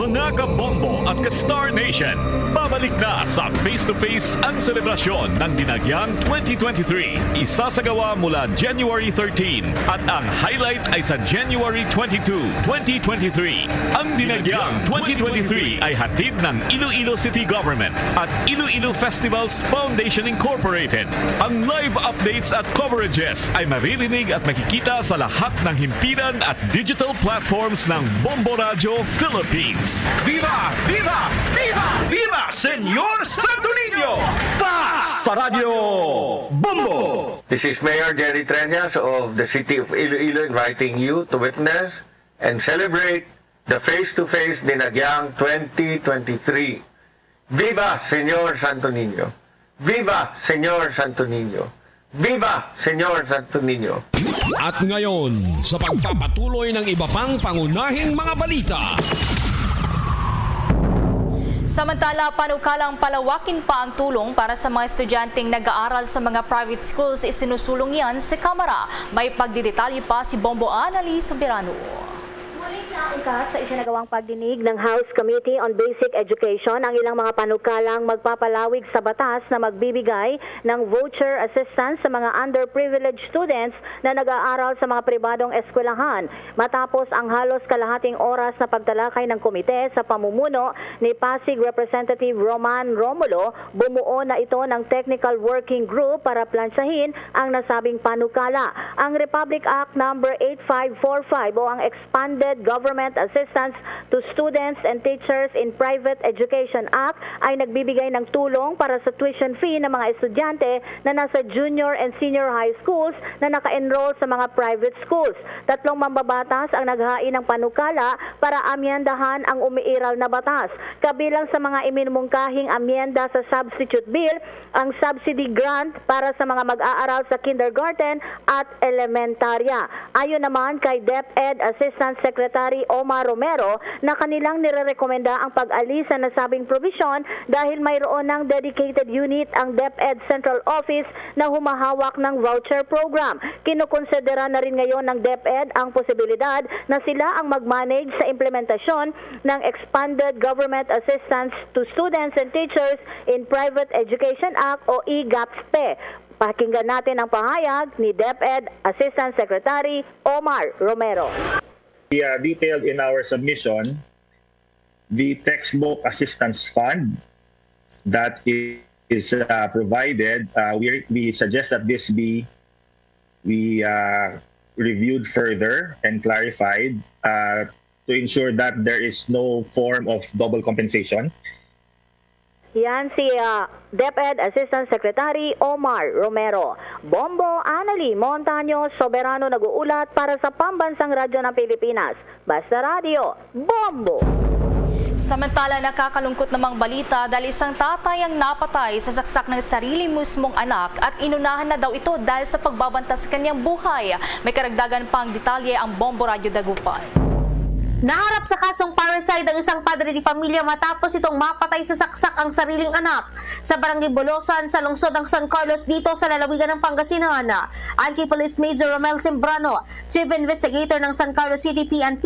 Mga kabombo at ka-Star Nation, babalik na sa face-to-face ang selebrasyon ng Dinagyang 2023. Isasagawa mula January 13 at ang highlight ay sa January 22, 2023. Ang Dinagyang 2023 ay hatid ng Iloilo City Government at Iloilo Festivals Foundation Incorporated. Ang live updates at coverages ay maririnig at makikita sa lahat ng himpilan at digital platforms ng Bombo Radio Philippines. Viva! Viva! Viva! Viva! Senyor Santo Niño! Basta Radio Bombo! This is Mayor Jerry Treñas of the City of Iloilo inviting you to witness and celebrate the face-to-face Dinagyang 2023. Viva Senyor Santo Niño! Viva Señor Santo Niño! Viva Señor Santo Niño! At ngayon, sa pagpapatuloy ng iba pang pangunahing mga balita. Samantala, panukalang palawakin pa ang tulong para sa mga estudyanteng nag-aaral sa mga private schools. Isinusulong yan sa Kamara. May pagdidetalye pa si Bombo Anali Soberano. Sa isinagawang pagdinig ng House Committee on Basic Education, ang ilang mga panukalang magpapalawig sa batas na magbibigay ng voucher assistance sa mga underprivileged students na nag-aaral sa mga pribadong eskwelahan. Matapos ang halos kalahating oras na pagtalakay ng komite sa pamumuno ni Pasig Representative Roman Romulo, bumuo na ito ng Technical Working Group para plansahin ang nasabing panukala. Ang Republic Act No. 8545 o ang Expanded Government Assistance to Students and Teachers in Private Education Act ay nagbibigay ng tulong para sa tuition fee ng mga estudyante na nasa junior and senior high schools na naka-enroll sa mga private schools. 3 mambabatas ang naghain ng panukala para amyendahan ang umiiral na batas. Kabilang sa mga iminumungkahing amyenda sa substitute bill, ang subsidy grant para sa mga mag-aaral sa kindergarten at elementarya. Ayon naman kay DepEd Assistant Secretary Omar Romero na kanilang nirerekomenda ang pag-alis sa nasabing provision dahil mayroon ng dedicated unit ang DepEd Central Office na humahawak ng voucher program. Kinukonsidera na rin ngayon ng DepEd ang posibilidad na sila ang mag-manage sa implementasyon ng Expanded Government Assistance to Students and Teachers in Private Education Act o EGAPSPE. Pakinggan natin ang pahayag ni DepEd Assistant Secretary Omar Romero. Detailed in our submission, the textbook assistance fund that is provided, we suggest that this be reviewed further and clarified to ensure that there is no form of double compensation. Yan si DepEd Assistant Secretary Omar Romero. Bombo Anali Montaño Soberano nag-uulat para sa Pambansang Radyo ng Pilipinas. Basta Radio, Bombo! Samantala, nakakalungkot namang balita dahil isang tatay ang napatay sa saksak ng sarili mismong anak at inunahan na daw ito dahil sa pagbabanta sa kanyang buhay. May karagdagan pang detalye ang Bombo Radio Dagupan. Naharap sa kasong parricide ang isang padre di pamilya matapos itong mapatay sa saksak ang sariling anak sa Barangay Bolosan sa lungsod ng San Carlos dito sa lalawigan ng Pangasinan. Ayon kay Police Major Romel Sembrano, Chief Investigator ng San Carlos City PNP,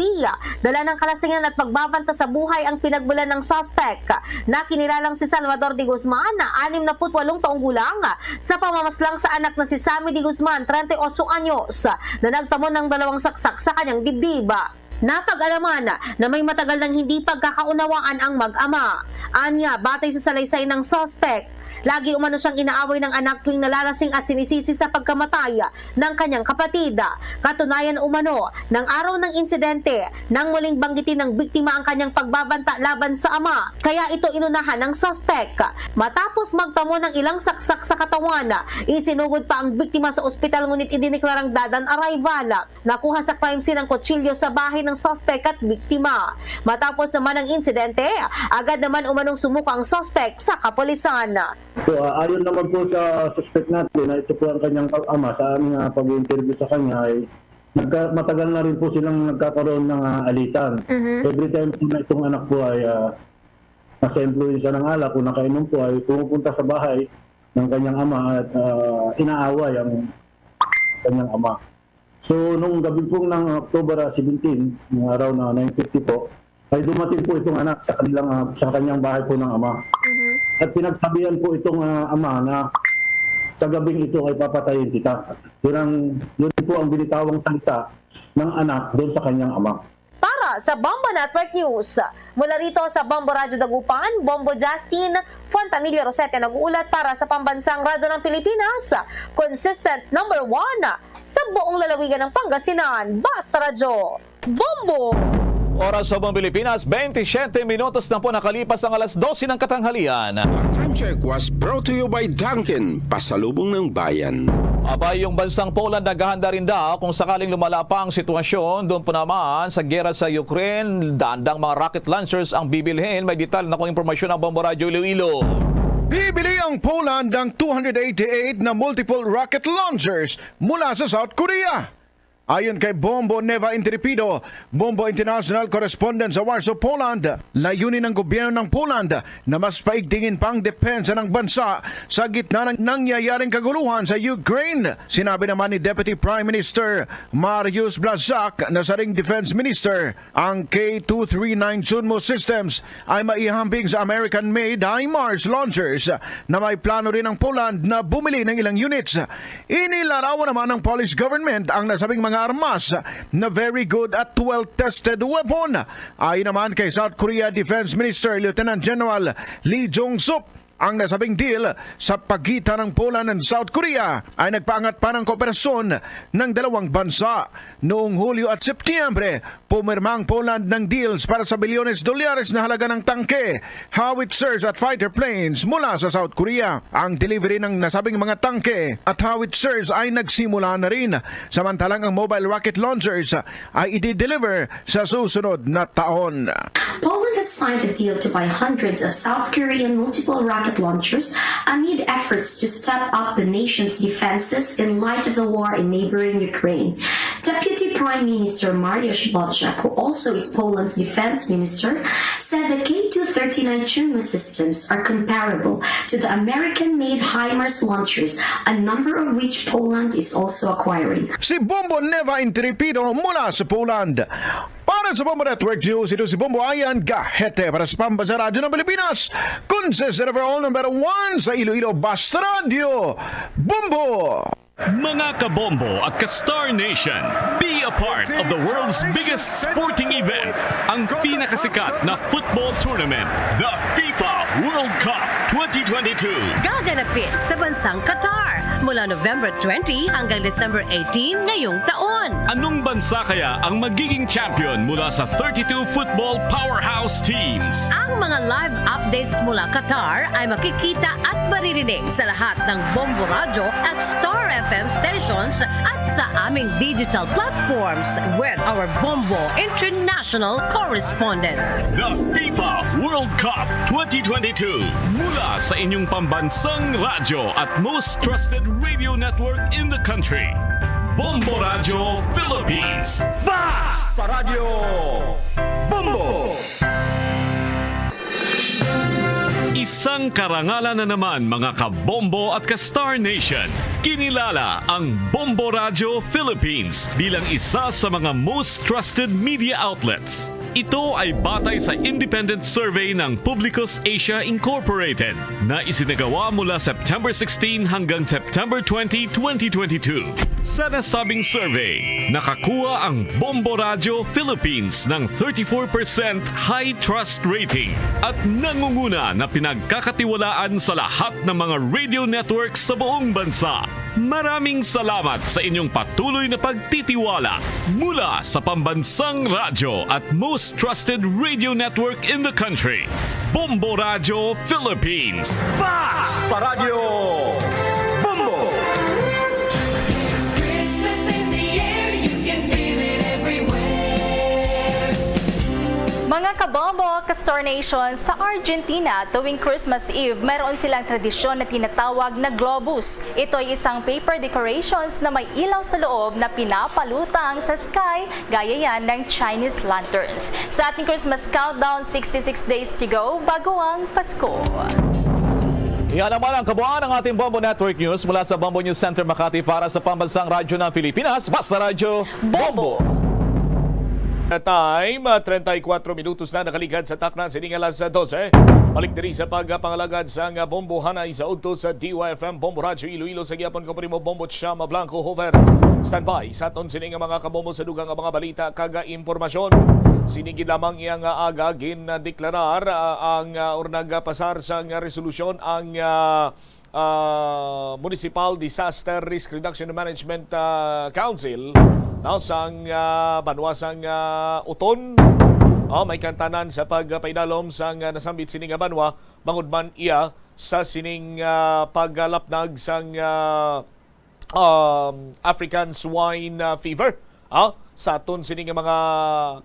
dala ng kalasingan at pagbabanta sa buhay ang pinagbulan ng suspect na kinilalang si Salvador de Guzman na 68 taong gulang sa pamamaslang sa anak na si Sammy de Guzman, 38 anyos, na nagtamo ng 2 saksak sa kanyang dibdib. Napag-alaman na may matagal nang hindi pagkakaunawaan ang mag-ama. Anya, batay sa salaysay ng suspect, lagi umano siyang inaaway ng anak tuwing nalalasing at sinisisi sa pagkamatay ng kanyang kapatid. Katunayan umano, ng araw ng insidente, nang muling banggitin ng biktima ang kanyang pagbabanta laban sa ama, kaya ito inunahan ng suspect. Matapos magtamo ng ilang saksak sa katawan, isinugod pa ang biktima sa ospital ngunit idineklarang dead on arrival. Nakuha sa crime scene ang kutsilyo sa bahay ng suspect at biktima. Matapos naman ang insidente, agad naman umanong sumuko ang suspect sa kapulisan. So, ayon naman po sa suspect natin na ito po ang kanyang ama sa aming pag-interview sa kanya ay matagal na rin po silang nagkakaroon ng alitan. Every time po na itong anak po ay nasa influensya ng alak o nakainom po ay pumupunta sa bahay ng kanyang ama at inaaway ang kanyang ama. So, nung gabi po ng October 17, ng araw na 9:50 po, ay dumating po itong anak sa kanyang bahay po ng ama. At pinagsabihan po itong ama na sa gabing ito ay papatayin kita. Yun po ang binitawang salita ng anak doon sa kanyang ama. Para sa Bombo Network News, mula rito sa Bombo Radio Dagupan, Bombo Justin Fontanilla Rosete nag-uulat para sa Pambansang Radyo ng Pilipinas, consistent number 1 sa buong lalawigan ng Pangasinan. Basta Radyo, Bombo! Oras sa buong Pilipinas, 27 minutos na po nakalipas ang alas 12 ng katanghalian. Time check was brought to you by Dunkin, pasalubong ng bayan. Abay, yung bansang Poland naghahanda rin daw kung sakaling lumala pa ang sitwasyon. Doon po naman sa gera sa Ukraine, daandang mga rocket launchers ang bibilhin. May detalye na kong impormasyon ng Bombo Radio Iloilo. Bibili ang Poland ng 288 na multiple rocket launchers mula sa South Korea. Ayon kay Bombo Neva Intrepido, Bombo International Correspondent sa Warsaw, Poland, layunin ng gobyerno ng Poland na mas paigtingin pang depensa ng bansa sa gitna ng nangyayaring kaguluhan sa Ukraine. Sinabi naman ni Deputy Prime Minister Mariusz Blaszczak na sa ring Defense Minister, ang K239 Chunmo systems ay maihambing sa American-made HIMARS launchers na may plano rin ang Poland na bumili ng ilang units. Inilarawan naman ng Polish government ang nasabing mga armas na very good at well-tested weapon. Ayon naman kay South Korea Defense Minister Lieutenant General Lee Jong-sup, ang nasabing deal sa pagitan ng Poland at South Korea ay nagpaangat pa ng kooperasyon ng dalawang bansa. Noong Hulyo at Setyembre, pumirma ang Poland ng deals para sa bilyones dolyares na halaga ng tangke, howitzers at fighter planes mula sa South Korea. Ang delivery ng nasabing mga tangke at howitzers ay nagsimula na rin, samantalang ang mobile rocket launchers ay i-deliver sa susunod na taon. Poland has signed a deal to buy hundreds of South Korean multiple rocket launchers amid efforts to step up the nation's defenses in light of the war in neighboring Ukraine. Deputy Prime Minister Mariusz Blaszczak, who also is Poland's defense minister, said the K239 Chunmo systems are comparable to the American-made HIMARS launchers, a number of which Poland is also acquiring. Si Bombo Neva Intrepido mula sa Poland. Para sa Bombo Network News, ito si Bombo Ayan Gahete para sa Pambansa Radyo ng Pilipinas. Consistent overall number 1 sa Iloilo Basta Radio. Bombo! Mga kabombo at ka-Star Nation, be a part of the world's biggest sporting event, ang pinakasikat na football tournament, the FIFA World Cup 2022. Gaganapin sa bansang Qatar mula November 20 hanggang December 18 ngayong taon. Anong bansa kaya ang magiging champion mula sa 32 football powerhouse teams? Ang mga live updates mula Qatar ay makikita at maririnig sa lahat ng Bombo Radio at Star FM stations at sa aming digital platforms with our Bombo International correspondents. The FIFA World Cup 2022 mula sa inyong pambansang radyo at most trusted radio network in the country. Bombo Radio Philippines. Basta Radio Bombo! Isang karangalan na naman mga kabombo at ka-Star Nation. Kinilala ang Bombo Radio Philippines bilang isa sa mga most trusted media outlets. Ito ay batay sa independent survey ng Publicus Asia Incorporated na isinagawa mula September 16 hanggang September 20, 2022. Sa nasabing survey, nakakuha ang Bombo Radio Philippines ng 34% high trust rating at nangunguna na pinagkakatiwalaan sa lahat ng mga radio networks sa buong bansa. Maraming salamat sa inyong patuloy na pagtitiwala mula sa pambansang radyo at most trusted radio network in the country, Bombo Radio Philippines. Basta Radio Bombo! Mga kabombo, ka-Star Nation, sa Argentina, tuwing Christmas Eve, meron silang tradisyon na tinatawag na globus. Ito ay isang paper decorations na may ilaw sa loob na pinapalutang sa sky, gaya yan ng Chinese lanterns. Sa ating Christmas countdown, 66 days to go bago ang Pasko. Yan naman ang kabuuan ng ating Bombo Network News mula sa Bombo News Center Makati para sa Pambansang Radyo ng Pilipinas. Basta Radio Bombo! Time, 34 minutos na nakaligad sa takna sining alas 12. Balik diri sa pagpangalagad sa Bombo Hanay sa udto sa DYFM Bombo Radyo Iloilo sa gyapon ko primo Bombo Chama Blanco Hover. Standby sa aton sining mga kabombo sa dugang mga balita kaga impormasyon. Sinigid lamang iyang aga deklarar ang nagpasar sa resolusyon ang Municipal Disaster Risk Reduction and Management Council now sang banwasang uton may kantanan sa pagpaidalom sang nasambit sining banwa bangod man iya sa sining paggalapnag sang African swine fever sa aton sining mga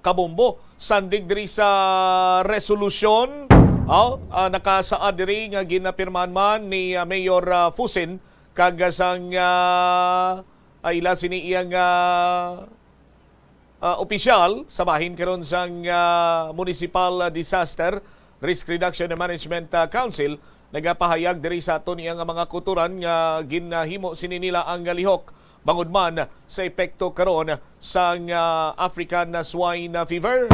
kabombo sandig diri sa resolusyon nakasaad diri nga ginapirmahan man ni Mayor Fusin kag sang ila sini iyang opisyal sa bahin karon sang Municipal Disaster Risk Reduction and Management Council nagapahayag diri sa aton iyang mga kuturan nga ginahimo sini nila ang lihok bangod man sa epekto karon sang African swine fever.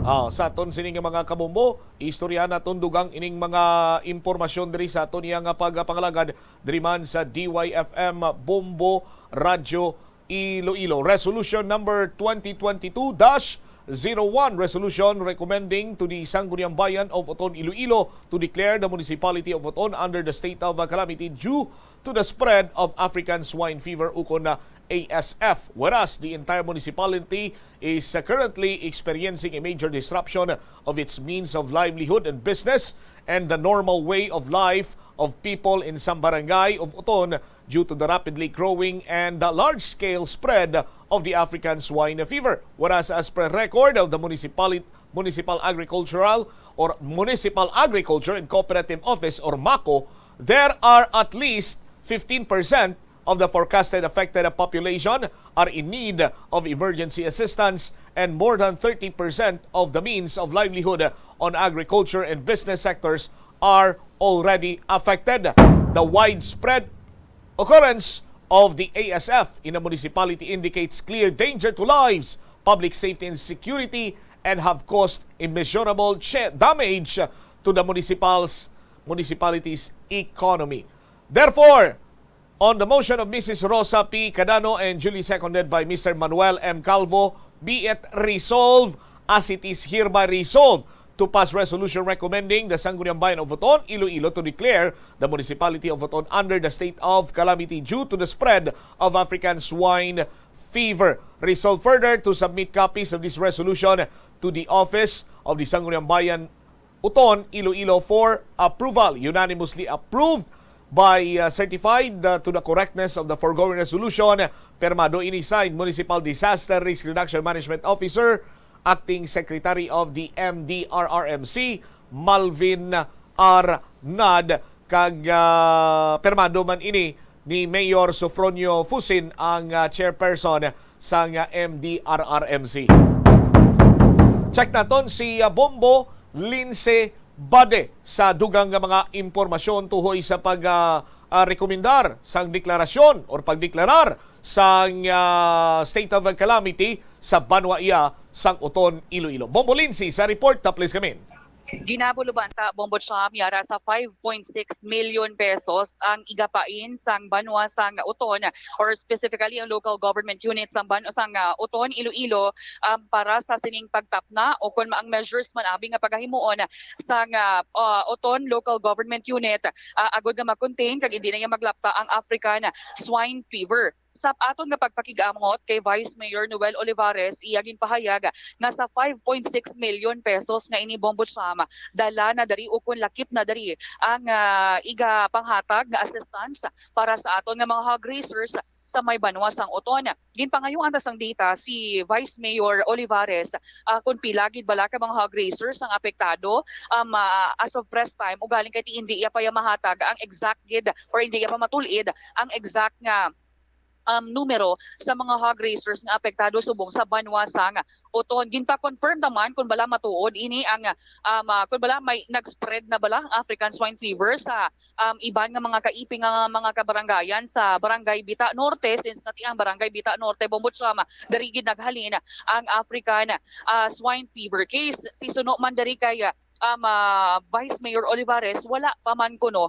Sa aton sini nga mga kabombo, istorya naton dugang ining mga impormasyon diri sa aton iyang pagpangalagad diri man sa DYFM Bombo Radio Iloilo. Resolution number 2022-01, resolution recommending to the Sangguniang Bayan of Oton, Iloilo to declare the municipality of Oton under the state of calamity due to the spread of African swine fever ukon na ASF, whereas the entire municipality is currently experiencing a major disruption of its means of livelihood and business and the normal way of life of people in some barangay of Oton due to the rapidly growing and large-scale spread of the African swine fever. Whereas as per record of the Municipal Agriculture and Cooperative Office or MACO, there are at least 15% of the forecasted affected population are in need of emergency assistance and more than 30% of the means of livelihood on agriculture and business sectors are already affected. The widespread occurrence of the ASF in a municipality indicates clear danger to lives, public safety and security, and have caused immeasurable damage to the municipality's economy. Therefore, on the motion of Mrs. Rosa P. Cadano and duly seconded by Mr. Manuel M. Calvo, be it resolved as it is hereby resolved to pass resolution recommending the Sangguniang Bayan of Oton, Iloilo to declare the municipality of Oton under the state of calamity due to the spread of African swine fever. Resolved further to submit copies of this resolution to the office of the Sangguniang Bayan Oton, Iloilo for approval. Unanimously approved by certified to the correctness of the foregoing resolution. Permado ini signed Municipal Disaster Risk Reduction Management Officer, Acting Secretary of the MDRRMC, Malvin R. Nad, kag permado man ini ni Mayor Sofronio Fusin, ang chairperson sa MDRRMC. Check naton si Bombo Lince Bade sa dugang nga mga impormasyon tuhoy sa pag-rekomendar sang deklarasyon or pagdeklarar sang state of calamity sa Banwa Iya sang Oton, Iloilo. Bombo Lindsay sa report, please come in. Ginabulubanta Bombo Cham yara sa 5.6 million pesos ang igapain sang Banwa sang Oton or specifically ang local government unit sang sang Oton, Iloilo para sa sining pagtapna o kung maang measures man abi nga pagahimuon sang Oton local government unit agod nga ma-contain kag hindi na nga maglapta ang African swine fever. Sa aton nga pagpakigamot kay Vice Mayor Noel Olivares, iyagin pahayag nga sa 5.6 million pesos nga ini Bombo Cham dala na dari ukon lakip na dari ang iga panghatag nga assistance para sa aton nga mga hog raisers sa may Banwa sang Oton. Ginpangayong antas ang data si Vice Mayor Olivares kung pilagid bala ka mga hog raisers ang apektado as of press time ugaling kay hindi iya pa mahatag ang exact gid or hindi iya pa matulid ang exact nga numero sa mga hog raisers nga apektado subong sa Banwa sang Oton. Ginpa-confirm naman kung bala matuod ini ang kung bala may nag-spread na bala ang African swine fever sa iban nga mga kaiping nga mga kabarangayan sa Barangay Bita Norte, since nati ang Barangay Bita Norte Bombo Cham darigid naghalin ang African swine fever case. Tisuno man dari kay Vice Mayor Olivares, wala pa man kuno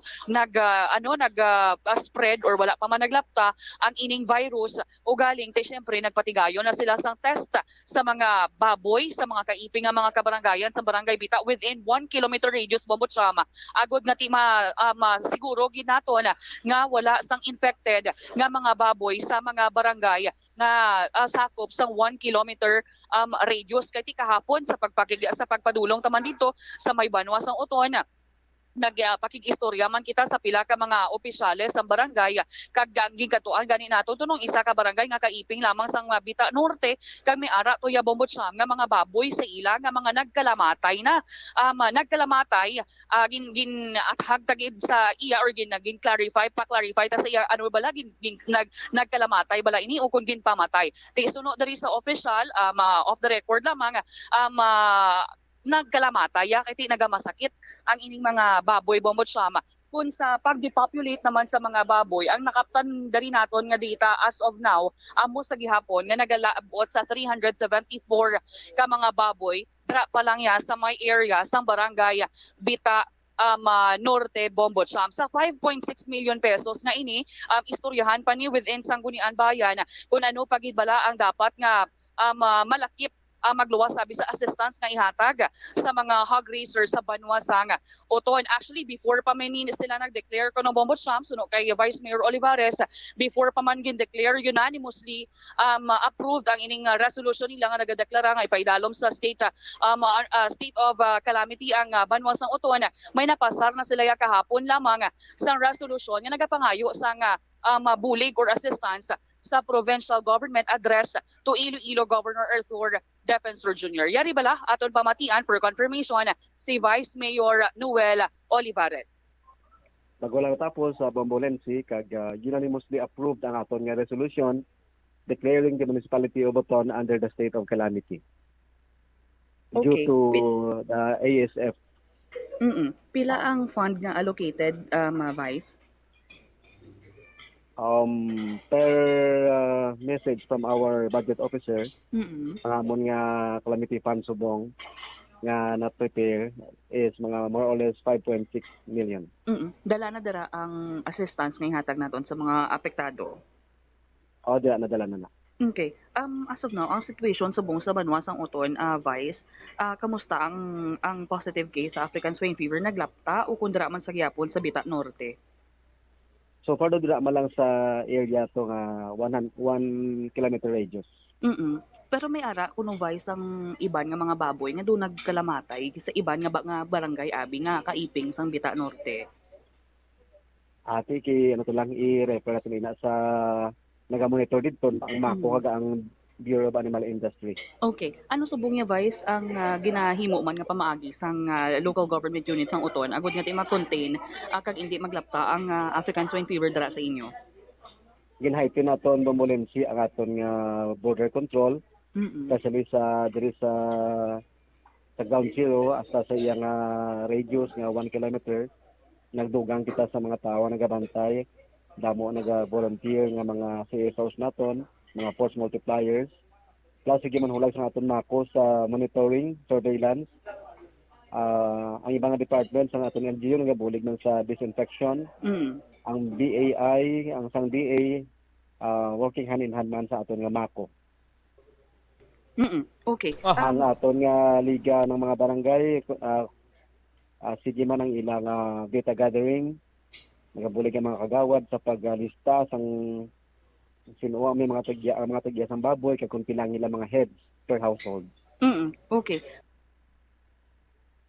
spread or wala pa man naglapta ang ining virus o galing te syempre nagpatigayon na sila sang test sa mga baboy sa mga kaiping nga mga kabarangayan sa Barangay Bita within 1 kilometer radius Bombo Cham. Agod nga ti siguro ginaton nga wala sang infected nga mga baboy sa mga barangay nga sakop sang 1 kilometer radius kay ti kahapon sa pagpadulong taman dito sa may Banwa sang Oton. nagpakig-istorya man kita sa pila ka mga opisyales sa barangay kag gikatuan gani nato tunong isa ka barangay nga kaiping lamang sang Bita Norte kag may ara tuya Bombot Siam nga mga baboy sa ila nga mga nagkalamatay na nagkalamatay gin at hagtagid sa iya or gin clarify ta sa iya ano bala nagkalamatay bala ini o kung gin pamatay ti suno diri sa official off the record lamang nagkalamatay kay nagamasakit ang ining mga baboy Bombot Siam. Kung sa pag-depopulate naman sa mga baboy, ang nakaptan dari naton nga data as of now, amo sa gihapon nga nagalaabot sa 374 ka mga baboy, dra pa lang ya sa may area sa barangay Bita Norte, Bombot Siam. Sa 5.6 million pesos na ini, istoryahan pa ni within Sangguniang Bayan kung ano pagibala ang dapat nga malakip magluwas sabi sa assistance nga ihatag sa mga hog raisers sa Banwa sang Oton. Actually, before pa man sila nag-declare ko ng Bombot Siam, suno kay Vice Mayor Olivares, before pa man gin-declare unanimously approved ang ining resolution nila nga nagadeklara nga ipaidalom sa state of calamity ang Banwa sang Oton. May napasar na sila kahapon lamang sang resolution nga nagapangayo sang bulig or assistance sa provincial government address to Iloilo Governor Arthur Defensor Jr. Yari bala aton pamatian for confirmation si Vice Mayor Noel Olivares. Bago lang tapos sa Bombolensi kag unanimously approved ang aton nga resolution declaring the municipality of Oton under the state of calamity. Due to the ASF. Pila ang fund nga allocated, Vice? Per message from our budget officer, ang amon nga calamity fund subong nga na-prepare is mga more or less 5.6 million. Dala na dara ang assistance nga ihatag naton sa mga apektado? O, nadala na. Okay. As of now, ang situation sa buong sa Banwa sang Oton, Vice, kamusta ang positive case sa African swine fever? Naglapta o kung dara man sa gyapon sa Bita Norte? So far, dira man lang sa area to nga 1 kilometer radius. Pero may ara kuno Vice ang iban nga mga baboy nga doon nagkalamatay sa iban nga barangay abi nga kaiping sang Bita Norte. Ati ano to lang i-refer natin na sa naga-monitor dito ang MACO kaga ang Bureau of Animal Industry. Okay. Ano subong niya Vice ang ginahimo man nga pamaagi sang local government unit sang Oton agud nga ma-contain kag hindi maglapta ang African swine fever dara sa inyo? Ginhaypin naton Bombolensi ang aton nga border control. Especially sa diri sa ground zero hasta sa iyang radius nga 1 kilometer. Nagdugang kita sa mga tao nagabantay. Damo naga-volunteer nga mga CSOs naton, mga force multipliers. Plus, sige man hulay sa aton MACO sa monitoring, surveillance. Ang ibang departments sa aton LGU nagabulig man sa disinfection. Ang BAI, ang sang DA, working hand in hand man sa aton nga MACO. Okay. Ang aton nga liga ng mga barangay, sige man ang ilang data gathering, nagabulig ang mga kagawad sa paglista sang sinuwa may mga tagya sang baboy kay kung pilang nila mga heads per household. Okay.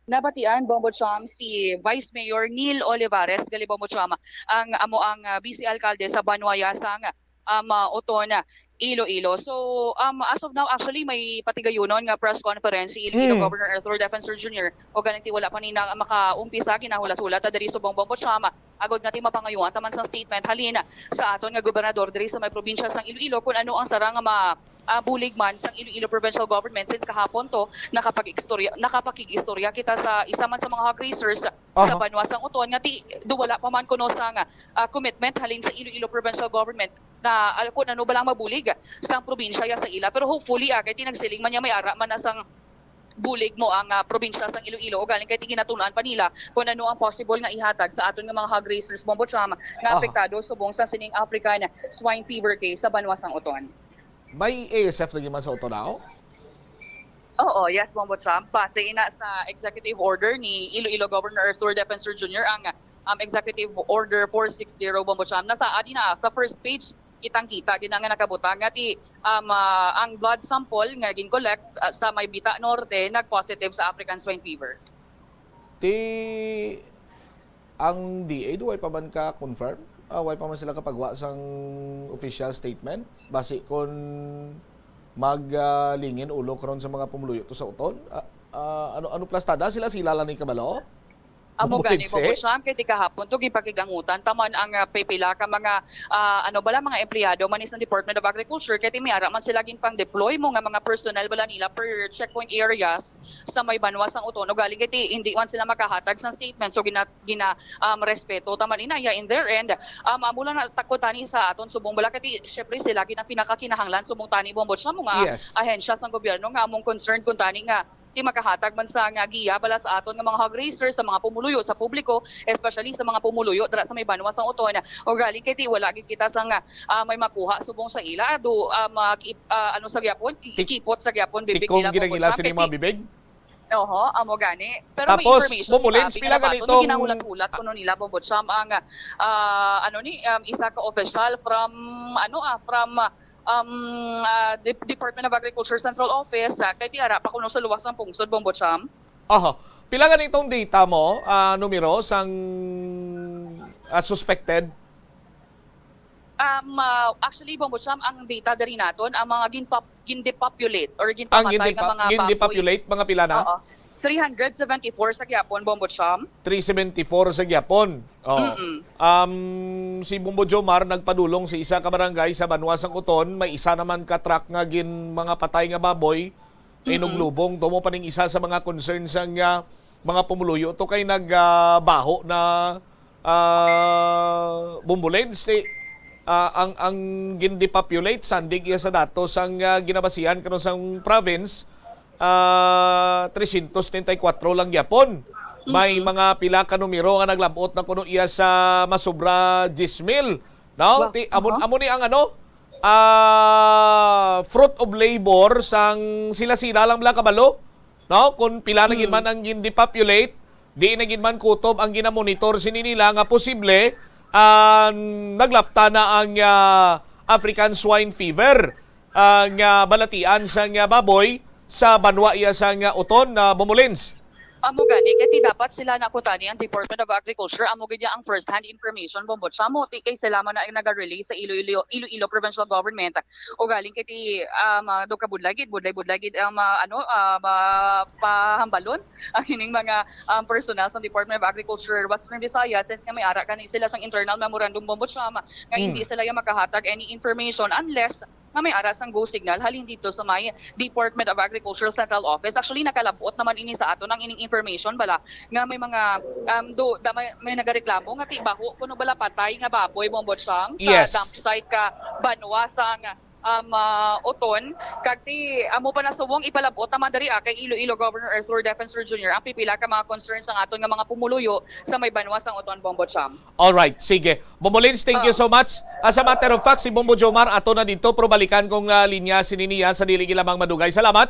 Nabatian Bombot Siam si Vice Mayor Neil Olivares gali Bombot Siam ang vice alcalde sa Banwaya sang Oton Iloilo. So as of now actually may patigayunon nga press conference si Iloilo Governor Arthur Defensor Jr. o ganiti wala pa ni na makaumpisa kinahulat-hulat diri subong Bombot Siam agod natin mapangayuan taman sa statement halina sa aton nga gobernador diri sa may probinsya sang Iloilo kung ano ang sarang bulig man sang Iloilo Provincial Government since kahapon to nakapakig-istorya kita sa isa man sa mga hog raisers sa Banwa sang Oton nga duwala pa man kuno sang commitment halin sa Iloilo Provincial Government na kung ano ba lang mabulig sang probinsya sa ila pero hopefully kay tinagsiling man niya may ara man na sang bulig mo ang probinsya sang Iloilo o galing kay ginatunan pa nila kung ano ang possible nga ihatag sa aton nga mga hog raisers Bombot Siam nga apektado subong sa sining African swine fever case sa Banwa sang Oton. May ASF lagi man sa Otonao? Oo, yes, Bombot Siam. Base ina sa executive order ni Iloilo Governor Arthur Defensor Jr. ang executive order 460 Bombot Siam. Nasa na sa first page kitang-kita ginanga nakabutang nga ang blood sample nga gin-collect sa may Bita Norte nag-positive sa African swine fever. ang DA do way pa man ka confirm? Way pa man sila kapagwa sang official statement base kon maglingin ulo karon sa mga pumuluyo to sa uton. Ano plastada sila lang ni kabalo? Amo gani po Sam kay kahapon to gipakigangutan taman ang pipila ka mga mga empleyado manis ng Department of Agriculture kay may ara man sila gin pang deploy mo nga mga personnel bala nila per checkpoint areas sa may banwa sang uton ug galing kay hindi man sila makahatag sang statement so gina respeto taman inaya in their end amo lang takotani sa aton subong bala kay syempre sila gina pinakakinahanglan subong tani bombot sa mga ahensya sang gobyerno nga among concerned kun tani nga di makahatag man sa nga giya bala sa aton nga mga hog raisers sa mga pumuluyo sa publiko especially sa mga pumuluyo dira sa may banwa sang uton o gali kay ti wala gid kita sa nga may makuha subong sa ila do ano sa gyapon ikipot sa gyapon bibig nila ginagila sa mga bibig. Oho, amo gani. Pero tapos, may information bumulins pila ganitong ginahulat-hulat kuno nila bombot sam ang isa ka official from Department of Agriculture Central Office kay tiara pa kuno sa luwas ng pungsod bombot sam. Aha. Pila ganitong data mo, numero sang suspected? Actually bombot sam ang data diri naton ang mga gin-depopulate or ginpamatay nga mga gin-depopulate mga pila na? Oo. 374 sa gyapon bombot sam. 374 sa gyapon. Si Bombo Jomar nagpadulong sa isa ka barangay sa Banwa sang Uton, may isa naman ka truck nga gin mga patay nga baboy. Inuglubong tumo pa ning isa sa mga concerns sang mga pumuluyo to kay nagbaho na bumbulens ang gin-depopulate sandig iya sa datos sang ginabasihan karon sang province 334 lang gyapon. May mga pila ka numero nga naglabot na kuno iya sa masobra 10,000. No? Amo ni ang fruit of labor sang sila lang bala kabalo. No? Kung pila na gid man ang gin-depopulate, di na gid man kutob ang ginamonitor sini nila nga posible naglapta na ang African swine fever nga balatian sang baboy sa banwa iya sang uton na bumulins. Amo gani kay dapat sila nakutani ang Department of Agriculture amo gid ang first hand information bombot sa mo ti kay sila man na naga-release sa Iloilo Provincial Government o galing kay ti do ka budlay gid pahambalon ang kining mga personnel sa Department of Agriculture Western Visayas since nga may ara kani sila sang internal memorandum bombot sa nga hindi sila makahatag any information unless nga may aras ang go signal halin dito sa may Department of Agriculture Central Office. Actually nakalabot naman ini sa ato ng ining information bala nga may mga may nagareklamo nga ti baho kuno bala patay nga baboy bombot sang sa dump site ka banwa sang uton kag ti amo pa nasubong ipalabot naman diri kay Iloilo Governor Arthur Defensor Jr. ang pipila ka mga concerns ang aton nga mga pumuluyo sa may banwa sang uton bombot sam. All right, sige. Bombolins, thank you so much. As a matter of fact, si Bombo Jomar ato na dito pero balikan kong linya sininiya sa dili lamang madugay. Salamat.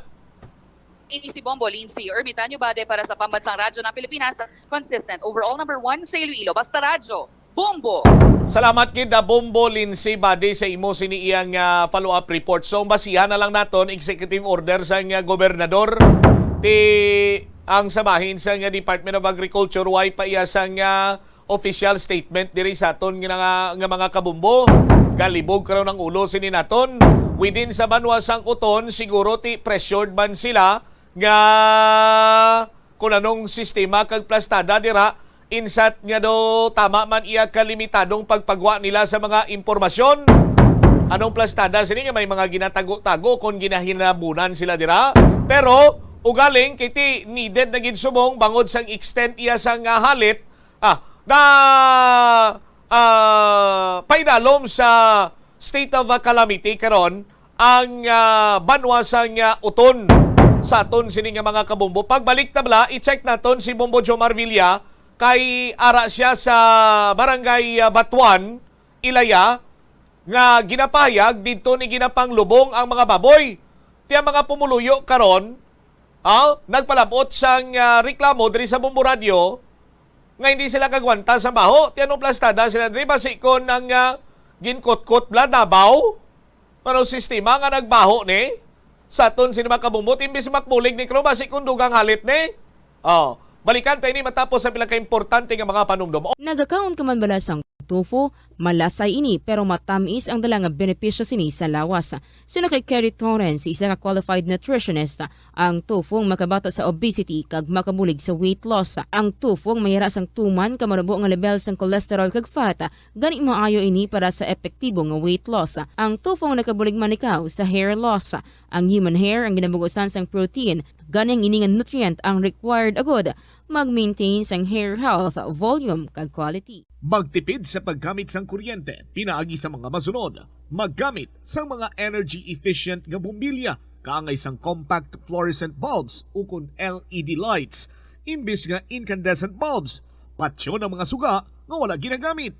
Ini si Bombo Lindsay Ermitanyo Bade para sa Pambansang Radyo ng Pilipinas, consistent overall number 1 sa Iloilo. Basta radyo, Bombo! Salamat gid Bombo Lindsay Bade sa imo sini iyang follow-up report. So basihan na lang naton executive order sa gobernador ti ang samahin sa Department of Agriculture why pa iya sang official statement diri sa aton nga mga kabumbo. Galibog karon ang ulo sini naton within sa banwa sang uton siguro ti pressured man sila nga kung anong sistema kag plastada dira insat nga do tama man iya kalimitadong pagpagwa nila sa mga impormasyon. Anong plastada sini nga may mga ginatago-tago kung ginahinabunan sila dira. Pero ugaling kiti needed na gid sumong bangod sang extent iya sang halit na paidalom sa state of calamity karon ang banwa sang uton sa aton sini nga mga kabumbo. Pagbalik tabla i-check naton si Bombo Jomar Villa kay ara siya sa barangay Batuan, Ilaya, nga ginapayag dito ni ginapang lubong ang mga baboy. Tiya mga pumuluyo karon, nagpalabot sang reklamo diri sa Bombo Radio nga hindi sila kagwanta sa baho. Tiya nung plastada sila diri basi kon ang ginkot-kot bla nabaw. Pero sistema nga nagbaho ni sa aton sinima kabumbot imbis makbulig ni kro basi kun dugang halit ni. Balikan tayo ni matapos sa pinaka-importante nga mga panumdum. Nagakaon ka man bala sang tofu, malasay ini pero matamis ang dalang benepisyo sini sa lawas. Sina kay Kerry Torrens, isa ka qualified nutritionist, ang tofu ang makabato sa obesity kag makabulig sa weight loss. Ang tofu ang mahira sang tuman ka manubo nga level sang cholesterol kag fat, gani maayo ini para sa epektibo nga weight loss. Ang tofu ang nakabulig man ikaw sa hair loss. Ang human hair ang ginabugusan sang protein, ganing ini nga nutrient ang required agod mag-maintain sang hair health, volume kag quality. Magtipid sa paggamit sang kuryente, pinaagi sa mga masunod. Maggamit sa mga energy-efficient nga bumbilya, kaangay sang compact fluorescent bulbs ukon LED lights, imbis nga incandescent bulbs. Patsyo ng mga suga nga wala ginagamit.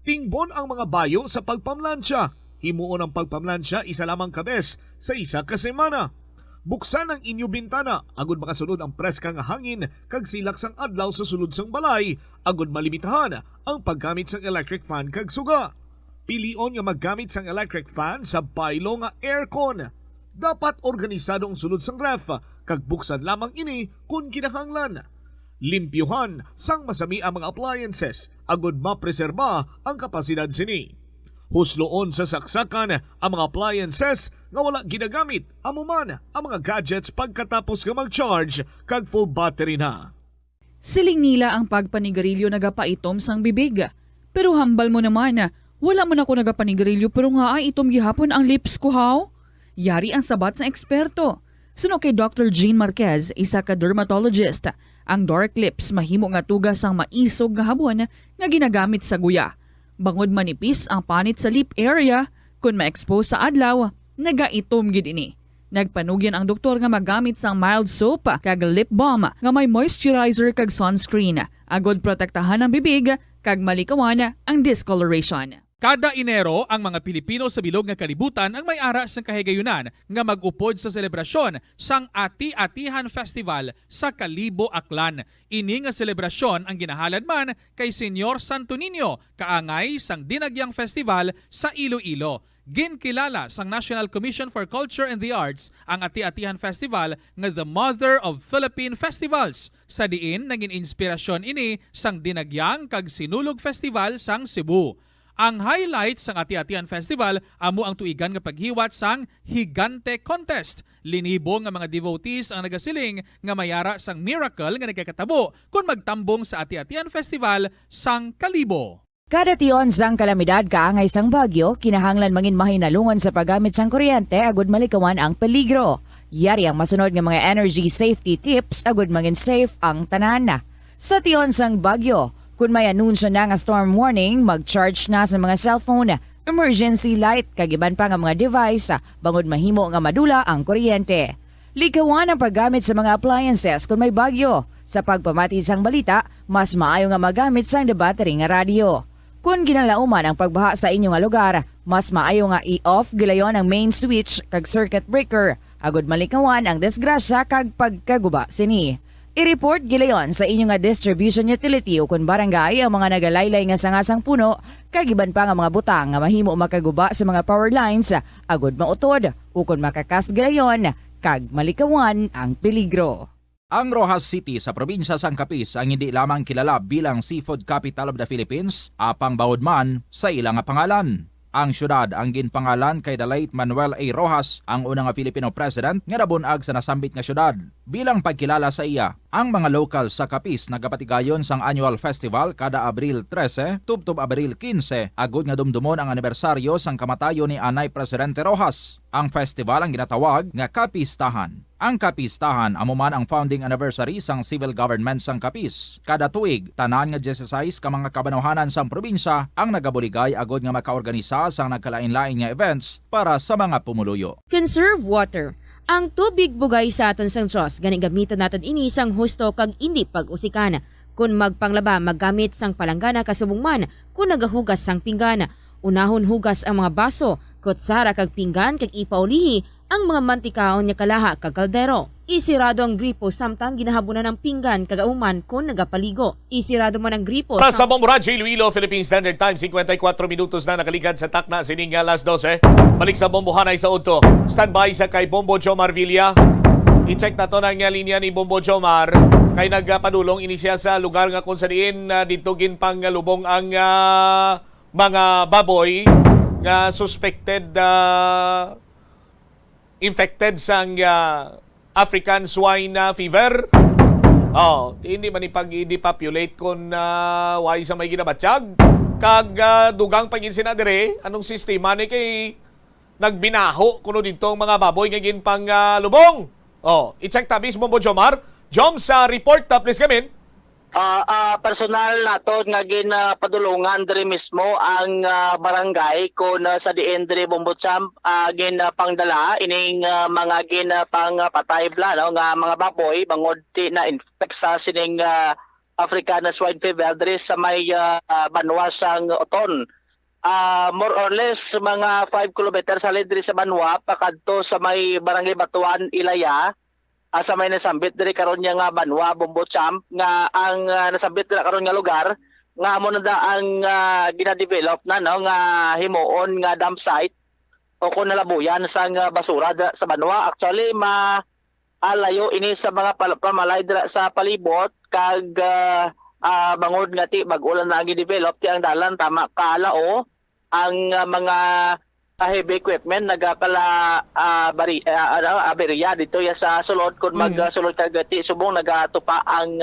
Tingbon ang mga bayo sa pagpamlansya. Himuon ang pagpamlansya isa lamang kabes sa isa ka semana. Buksan ang inyo bintana, agud makasunod ang preska nga hangin kag silak sang adlaw sa sulod sang balay, agud malimitahan ang paggamit sang electric fan kag suga. Pilion nga maggamit sang electric fan sa baylo nga aircon. Dapat organisado ang sulod sang ref kag buksan lamang ini kung kinahanglan. Limpyuhan sang masami ang mga appliances, agud mapreserba ang kapasidad sini. Husloon sa saksakan ang mga appliances nga wala ginagamit amuman ang mga gadgets pagkatapos nga mag-charge kag full battery na. Siling nila ang pagpanigarilyo nagapaitom sang bibig. Pero hambal mo naman, wala mo na ko nagapanigarilyo pero nga ay itom gihapon ang lips ko how? Yari ang sabat sa eksperto. Suno kay Dr. Jean Marquez, isa ka dermatologist, ang dark lips mahimo nga tugas ang maisog nga habon nga ginagamit sa guya. Bangod manipis ang panit sa lip area, kung ma-expose sa adlaw, nagaitom gid ini. Nagpanugyan ang doktor nga magamit sang mild soap kag lip balm nga may moisturizer kag sunscreen, agod protektahan ang bibig kag malikawan ang discoloration. Kada Enero, ang mga Pilipino sa bilog nga kalibutan ang may ara sang kahigayunan nga mag-upod sa selebrasyon sang Ati-Atihan Festival sa Kalibo, Aklan. Ini nga selebrasyon ang ginahalad man kay Senyor Santo Niño, kaangay sang Dinagyang Festival sa Iloilo. Ginkilala sang National Commission for Culture and the Arts ang Ati-Atihan Festival nga the Mother of Philippine Festivals. Sa diin naging inspirasyon ini sang Dinagyang kag Sinulog Festival sang Cebu. Ang highlight sang Ati-Atihan Festival amo ang tuigan nga paghiwat sang Higante Contest. Linibo nga mga devotees ang nagasiling nga mayara sang miracle nga nagkakatabo kung magtambong sa Ati-Atihan Festival sang Kalibo. Kada tion sang kalamidad kaangay sang bagyo, kinahanglan mangin mahinalungan sa paggamit sang kuryente agud malikawan ang peligro. Yari ang masunod nga mga energy safety tips agud mangin safe ang tanan. Sa tion sang bagyo, kung may anunsyo na nga storm warning, mag-charge na sa mga cellphone, emergency light, kagiban pa nga mga device, bangod mahimo nga madula ang kuryente. Likawan ang paggamit sa mga appliances kung may bagyo. Sa pagpamati sang balita, mas maayo nga magamit sang battery nga radio. Kung ginalauman ang pagbaha sa inyong lugar, mas maayo nga i-off gilayon ang main switch kag circuit breaker, agud malikawan ang disgrasya kag pagkaguba sini. I-report gilayon sa inyong distribution utility o kung barangay ang mga nagalaylay nga sangasang puno, kagiban pa nga mga butang nga mahimo makaguba sa mga power lines, agud mautod o kung makakas gilayon, kag malikawan ang peligro. Ang Rojas City sa probinsya sang Capiz ang hindi lamang kilala bilang seafood capital of the Philippines, apang bawod man sa ilang pangalan. Ang syudad ang ginpangalan kay the late Manuel A. Rojas, ang unang Filipino president nga nabunag sa nasambit nga syudad. Bilang pagkilala sa iya, ang mga local sa Capiz nagapatigayon sang annual festival kada Abril 13 tubtob Abril 15, agud nga dumdumon ang anibersaryo sang kamatayon ni Anay Presidente Rojas. Ang festival ang ginatawag nga Capistahan. Ang Capistahan amo man ang founding anniversary sang civil government sang Capiz. Kada tuig, tanan nga 16 ka mga kabanuhanan sang probinsya ang nagabuligay agod nga makaorganisa sang nagkalain-lain nga events para sa mga pumuluyo. Conserve water. Ang tubig bugay sa aton sang Diyos, gani gamitan natin ini sang husto kag indi pag-usikan. Kung magpanglaba, maggamit sang palanggana kasubong man, kung nagahugas sang pinggana. Unahon hugas ang mga baso, kutsara kag pinggan kag ipaulihi ang mga mantikaon niya kalaha kag kaldero. Isirado ang gripo samtang ginahabunan ng pinggan kag auman kung nagapaligo. Isirado man ang gripo. Para sa Bombo Radio Iloilo, Philippine Standard Time, 54 minutos na nakaligad sa takna sining alas 12. Balik sa Bombo Hanay sa Udto. Standby sa kay Bombo Joe Marvilla. I-check na to ng linya ni Bombo Jomar kay nagpadulong ini siya sa lugar nga kung saan dito ginpang lubong ang mga baboy nga suspected infected sang African swine fever. Oh, hindi man ipag-depopulate kung why sa may ginabatsyag. Kag dugang pagin sinadire, anong sistema ni kay nagbinaho kuno dito ang mga baboy nga ginpang lubong. Oh, i-check tabis mo Jomar. Jom sa report please come in. Personal nato nga ginpadulungan diri mismo ang barangay kon sa diin diri Bombotsam ginpangdala ining mga ginpangpatay bla no nga mga baboy bangod ti na infect sa sining African swine fever diri sa may banwa sang Oton. More or less mga 5 kilometers sa diri sa banwa pakadto sa may barangay Batuan Ilaya. Sa may nasambit diri karon nga banwa Bombotsam nga ang nasambit diri karon nga lugar nga amo na da ang gina-develop na no nga himuon nga dump site o kun nalabuyan sang basura sa banwa. Actually alayo ini sa mga pamalay dira sa palibot kag bangod nga ti bag-ulan na gi-develop ti ang dalan tama kalao ang mga heavy equipment nagakala aberya dito ya sa sulod kun magsulod kag ti subong nagatupa ang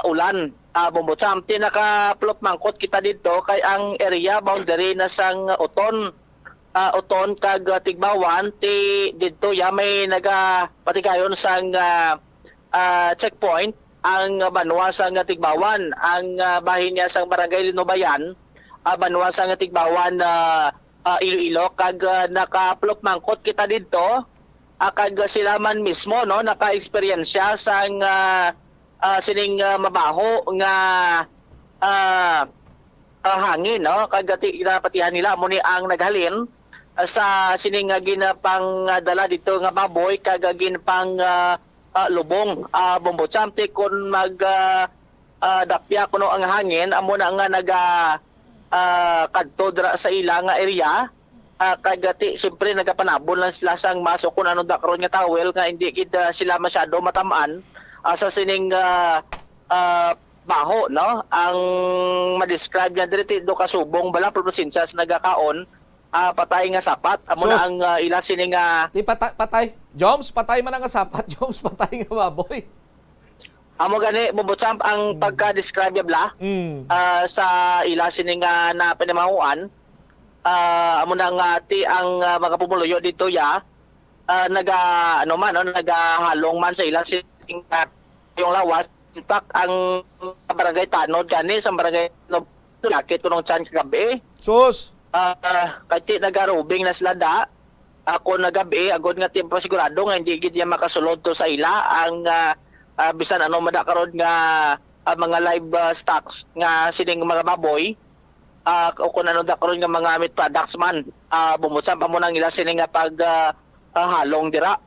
ulan. Bombotsam ti nakaplot mangkot kita dito kay ang area boundary na sang Oton kag Tigbawan ti dito ya may nagapatigayon sang checkpoint ang banwa sang Tigbawan ang bahin niya sang barangay Linobayan banwa sang Tigbawan Iloilo kag nakaplop mangkot kita dito kag sila man mismo no naka-experience sang sining mabaho nga hangin no kag napatihan nila mo ni ang naghalin sa sining ginapang dala dito nga baboy kag ginpang lubong. Bombotsam ti kun mag dapya kuno ang hangin amo na nga naga kadto dra sa ila nga area kagati siyempre nagapanabon lang sila sang maso kung ano da karon nga towel nga hindi gid sila masyado matamaan sa sining baho no ang ma-describe niya diri do kasubong bala probinsya nagakaon patay nga sapat amo na ang ila sining patay Joms patay man nga sapat Joms patay nga baboy. Amo gani Bombotsam ang pagka-describe bla sa ila sining na pinamahuan amo na nga ti ang mga pumuluyo dito ya nagahalong man sa ila sining yung lawas. In fact ang barangay Tanod gani sa barangay lakit kunong chan kagabi sus kati nagarubing na sila da ako nagabi agod nga tempo sigurado nga hindi gid ya makasulod to sa ila ang bisan ano madakaron nga mga live stocks nga sining mga baboy o kung ano dakaron nga mga meat products man Bombotsam pa mo nang ila sining nga pag halong dira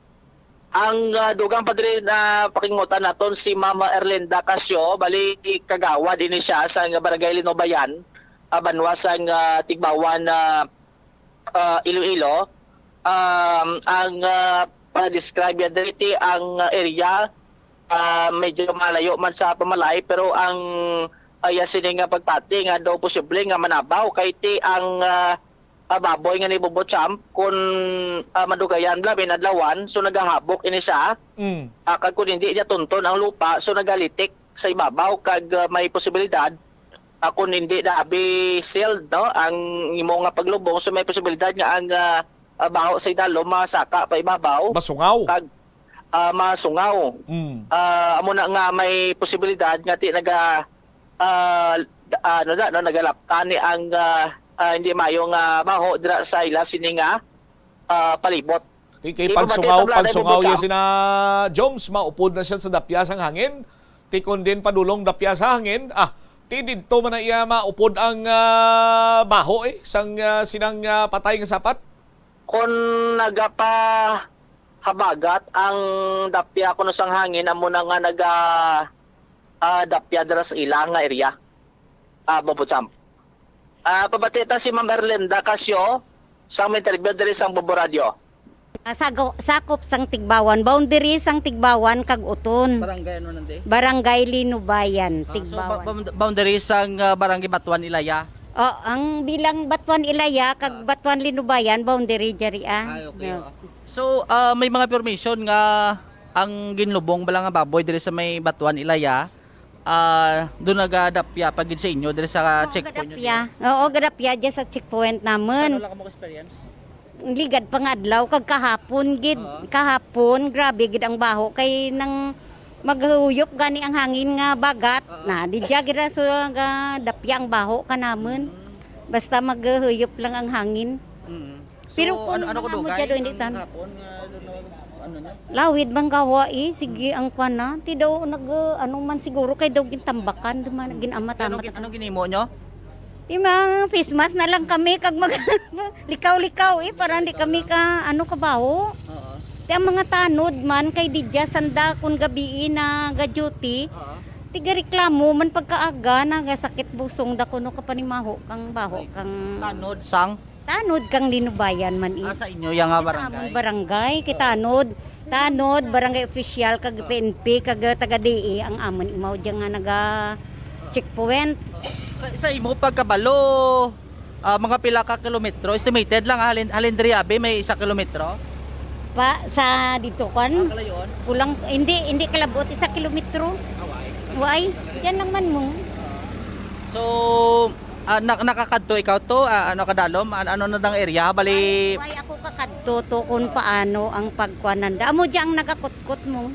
ang dugang padre na pakingutan naton si Mama Erlinda Casio bali kagawa din siya sa barangay Linobayan banwa sang Tigbawan Iloilo ang pa-describe ya dito ang area medyo malayo man sa pamalay pero ang sining nga pagpati nga daw posible nga manabaw kay ti ang baboy nga ni Bombotsam kun madugayan bla binadlawan so nagahabok ini siya kag kun hindi niya tunton ang lupa so nagalitik sa ibabaw kag may posibilidad kung hindi na abi sealed no ang imo nga paglubong so may posibilidad nga ang baho sa idalo masaka pa ibabaw masungaw kag masungaw amo na nga may posibilidad nga ti naga nagalaptan ni ang hindi mayong baho dira sa ila sininga palibot. Kay pagsungaw ya sina Joms maupod na siya sa dapya sang hangin. Tikon din padulong dapya sa hangin. Ti didto man na iya maupod ang baho sang sinang patay nga sapat. Kung nagapa habagat ang dapya kuno sang hangin amo na nga naga dapya dira sa ila nga area. Bombotsam. Pabatita si Ma'am Erlinda Casio sa interview diri sa Bombo Radio. Sakop sang Tigbawan, boundary sang Tigbawan kag Uton. Barangay ano nande? Barangay Linubayan, Tigbawan. Boundary sang Barangay Batuan Ilaya. Oh, ang bilang Batuan Ilaya kag Batuan Linubayan boundary jari Okay. So may mga permission nga ang ginlubong bala nga baboy diri sa may Batuan Ilaya. Doon nagadapya pag sa inyo diri sa checkpoint nyo. Oo, gadapya dyan sa checkpoint naman. Ano lang mo experience? Ligad pang adlaw kag kahapon gid. Kahapon grabe gid ang baho kay nang maghuyop gani ang hangin nga bagat. Na di gid so ga dapya ang baho kanamon. Basta maghuyop lang ang hangin. Pero kung ano ko dugay hindi tan. Lawid bang gawa sige ang kwana ti daw nag ano man siguro kay daw gintambakan duman ginamatamat. Ano ginimo nyo? Mga face mask na lang kami kag mag likaw-likaw para hindi kami ka ano kabaho. Ti ang mga tanod man kay didya sanda kun gabi na ga duty. Tiga reklamo man pagkaaga na sakit busong da kuno ka panimaho kang baho kang tanod kang Linubayan man sa inyo yang barangay. Barangay kita tanod barangay official kag PNP kag taga DE ang amon imaw diyan nga naga checkpoint. Sa imo pagkabalo, mga pila ka kilometro, estimated lang halin diri abi may 1 kilometro. Pa sa dito kan? Kulang hindi kalabot 1 kilometro. Why? Diyan lang man mo. So nakakadto ikaw to ano kadalom ano na dang area bali Why ako kakadto to kung paano ang pagkuananda. Amo diyan nagakutkot mo.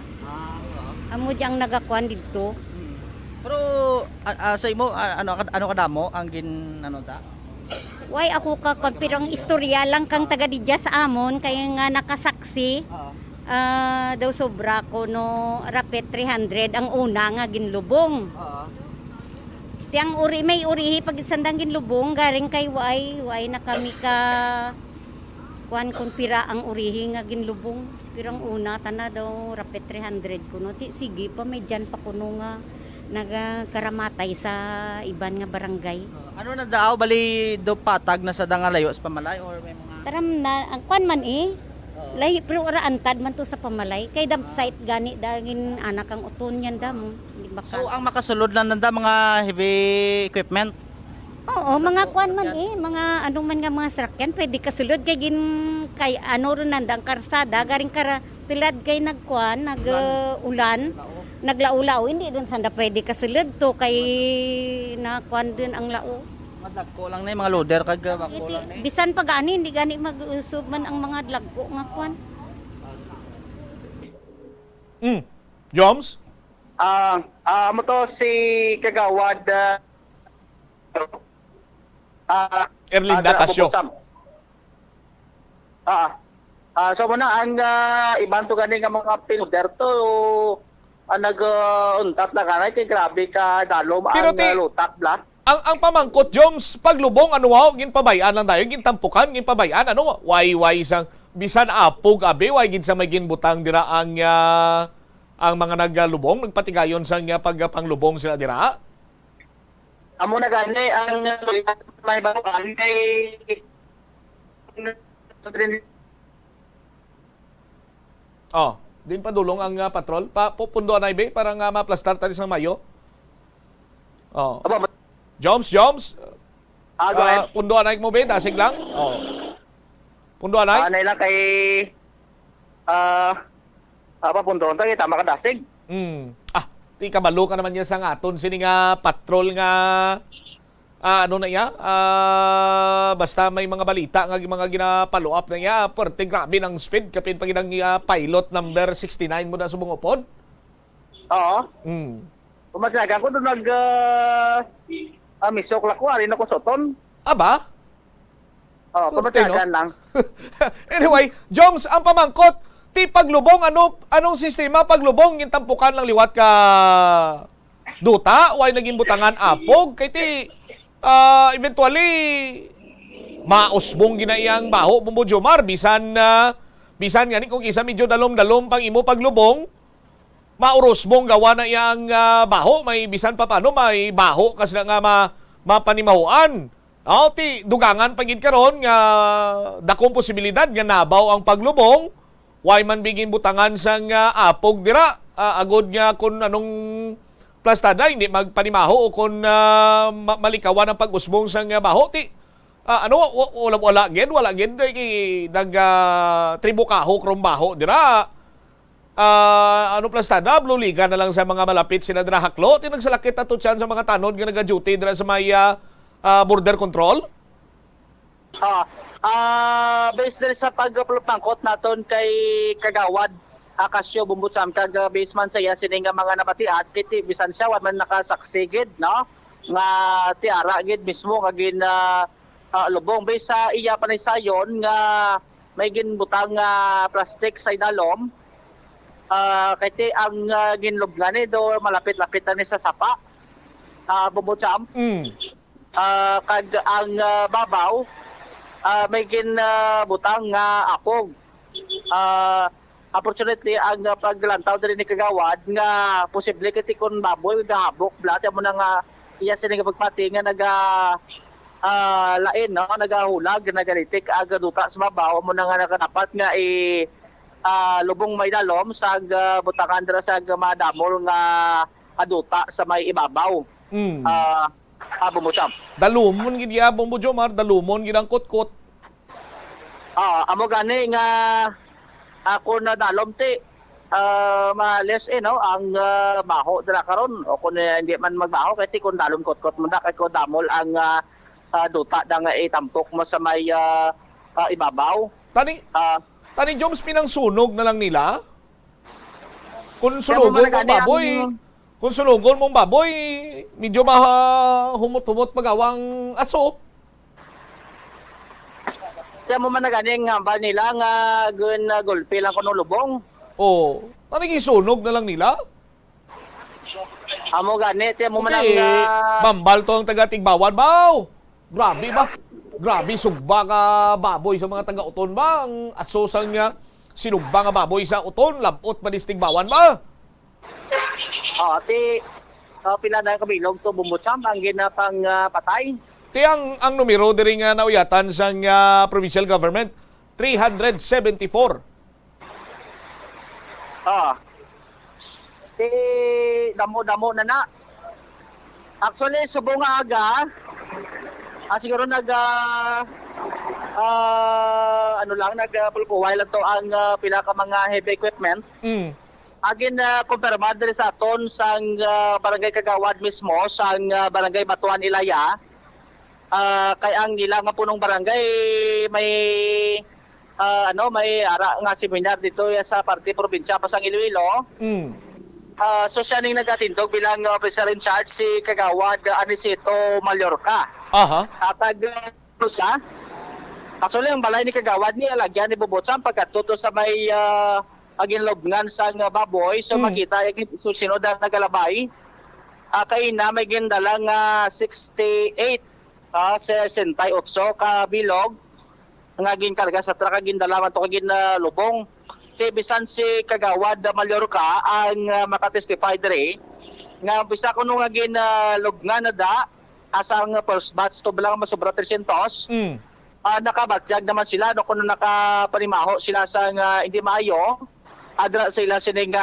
Amo diyan nagakuan dito. Pero sa imo ano kadamo ang gin ano ta? Why ako ka pero ang istorya lang kang taga didya sa amon kay nga nakasaksi. Daw sobra ko no rapid 300 ang una nga ginlubong. Tiyang may urihi pag sandang ginlubong garing kay way na kami ka kuan kun pira ang urihi nga ginlubong. Pirang una tana daw rapid 300 kuno ti sige pa may dyan pa kuno nga nagakaramatay sa iban nga barangay. Ano na daw bali do patag na sa dangalayo sa pamalay or may mga taram na ang kwan man lahi pero ora antad man to sa pamalay kay dump site gani dagin anak ang uton yan damo. So ang makasulod lang nanda mga heavy equipment. Oo, mga kwan man mga ano man nga mga sakyan pwede kasulod kay gin kay ano ron nandang karsada garing kara tulad kay nagkuan ulan naglaulaw hindi doon sanda pwede kasulod to kay na kuan din ang lao. Madagko lang na mga loader kag bako lang na. Bisan pag ani hindi gani mag-usub man ang mga lagko nga kuan. Joms? Mo to si Kagawad Erlinda Casio. So muna ang iban to gani nga mga pinuder to nag-untat na kanay kay grabe ka dalom ang lutak bla. Ang pamangkot Joms paglubong ano gin pabayan lang tayo gin tampukan gin pabayan ano way sang bisan apog abe way gid sa may ginbutang dira ang mga naggalubong nagpatigayon sa pagpanglubong sila dira. Amo na gani ang may baruan kay din padulong ang patrol pupundo na ibe para nga maplastar tali sa Mayo. Joms pundo anay mo be dasig lang. Pundo anay. Anay lang kay papundo ta kay tama ka dasig. Ti kabalo ka naman niya sa aton sini nga patrol nga ano na iya basta may mga balita nga mga ginapalo up na iya perting grabe ng speed kapin pag inang pilot number 69 mo na subong upod. Oo. Pumasyagan ko doon misok lako alin ako soton. Aba? Pumasyagan lang. Anyway, Joms ang pamangkot ti paglubong anong sistema paglubong gintampukan lang liwat ka duta way naging butangan apog kay ti eventually mausbong ginayang baho Bumbo Jomar bisan gani kung isa medyo dalom-dalom pang imo paglubong maurusbong gawa na iyang baho may bisan pa paano may baho kasi nga mapanimahuan. Ti dugangan pagid karon nga dakong posibilidad nga nabaw ang paglubong why man bigin butangan sang apog dira agod nga kun anong plastada hindi magpanimaho o kun malikawan ang pag-usbong sang baho ti wala gid nag tribukaho krom baho dira plastada bluligan na lang sa mga malapit sina dira haklo ti nagsalakit ato siyan sa mga tanod nga naga-duty dira sa may border control. Based din sa pagpangkot naton kay Kagawad Akasyo Bumbutsam kag baseman saya sini nga mga nabatiat kiti bisan siya wa man nakasaksi gid no nga tiara gid mismo kagin lubong based sa iya panaysayon nga may ginbutang plastic sa idalom kay ang ginlubngan ni do malapit-lapit ni sa sapa Bumbutsam kag ang babaw may ginbutang nga apog. Unfortunately, ang paglantaw din ni Kagawad nga posible kiti kun baboy gahabok blat mo na nga iya sini nga pagpati nga lain no nagahulag nagalitik aga duta sa babaw mo na nga nakadapat nga lubong may dalom sa butangan dira sa madamol nga aduta sa may ibabaw. Bumbutsam. Dalumon gid ya Bombo Jomar, dalumon gid ang kutkot. Amo gani nga ako na dalom ti maales no ang baho dira karon o kun hindi man magbaho kay ti kun dalom kotkot mo da kay ko damol ang duta da nga itampok mo sa may ibabaw. Tani Joms pinang sunog na lang nila. Kung sunugon mong baboy, kung sunugon mong baboy, medyo humot-humot magawang aso. Kaya mo man naganing nga ba nila nga gulpi lang kuno lubong. Anong isunog na lang nila? Amo gani, tiyan mo man ang bambal to ang taga-Tigbawan baw. Grabe ba? Grabe sugba nga baboy sa mga taga-uton ba? Ang aso sang sinugba nga baboy sa uton, labot pa dis Tigbawan ba? Pila na yung kabilog to Bumbutsam ang ginapang patay. Ang numero diri nga nauyatan sa provincial government 374. Damo na. Actually subong aga siguro nagpulpuway lang to ang pila ka mga heavy equipment. Agin kumpirma diri sa aton sang barangay Kagawad mismo sang barangay Batuan Ilaya. Kay ang ila nga punong barangay may may ara nga seminar dito sa parte probinsya pa sang Iloilo. So siya ning nagatindog bilang officer in charge si Kagawad Anisito Mallorca. Atag siya. Actually ang balay ni Kagawad ni alagyan ni Bumbutsam pagkatuto sa may aginlobngan sa baboy so makita yung susunod na nagalabay. Kay na may gindalang 68 68 ka bilog nga ginkarga sa truck gindalaman to kagin lubong. Kay bisan si Kagawad Mallorca ang makatestify diri nga bisa kuno nga ginlobngan na da asang first batch to bilang masobra 300. Nakabatyag naman sila no kuno nakapanimaho sila sa hindi maayo adra sila sining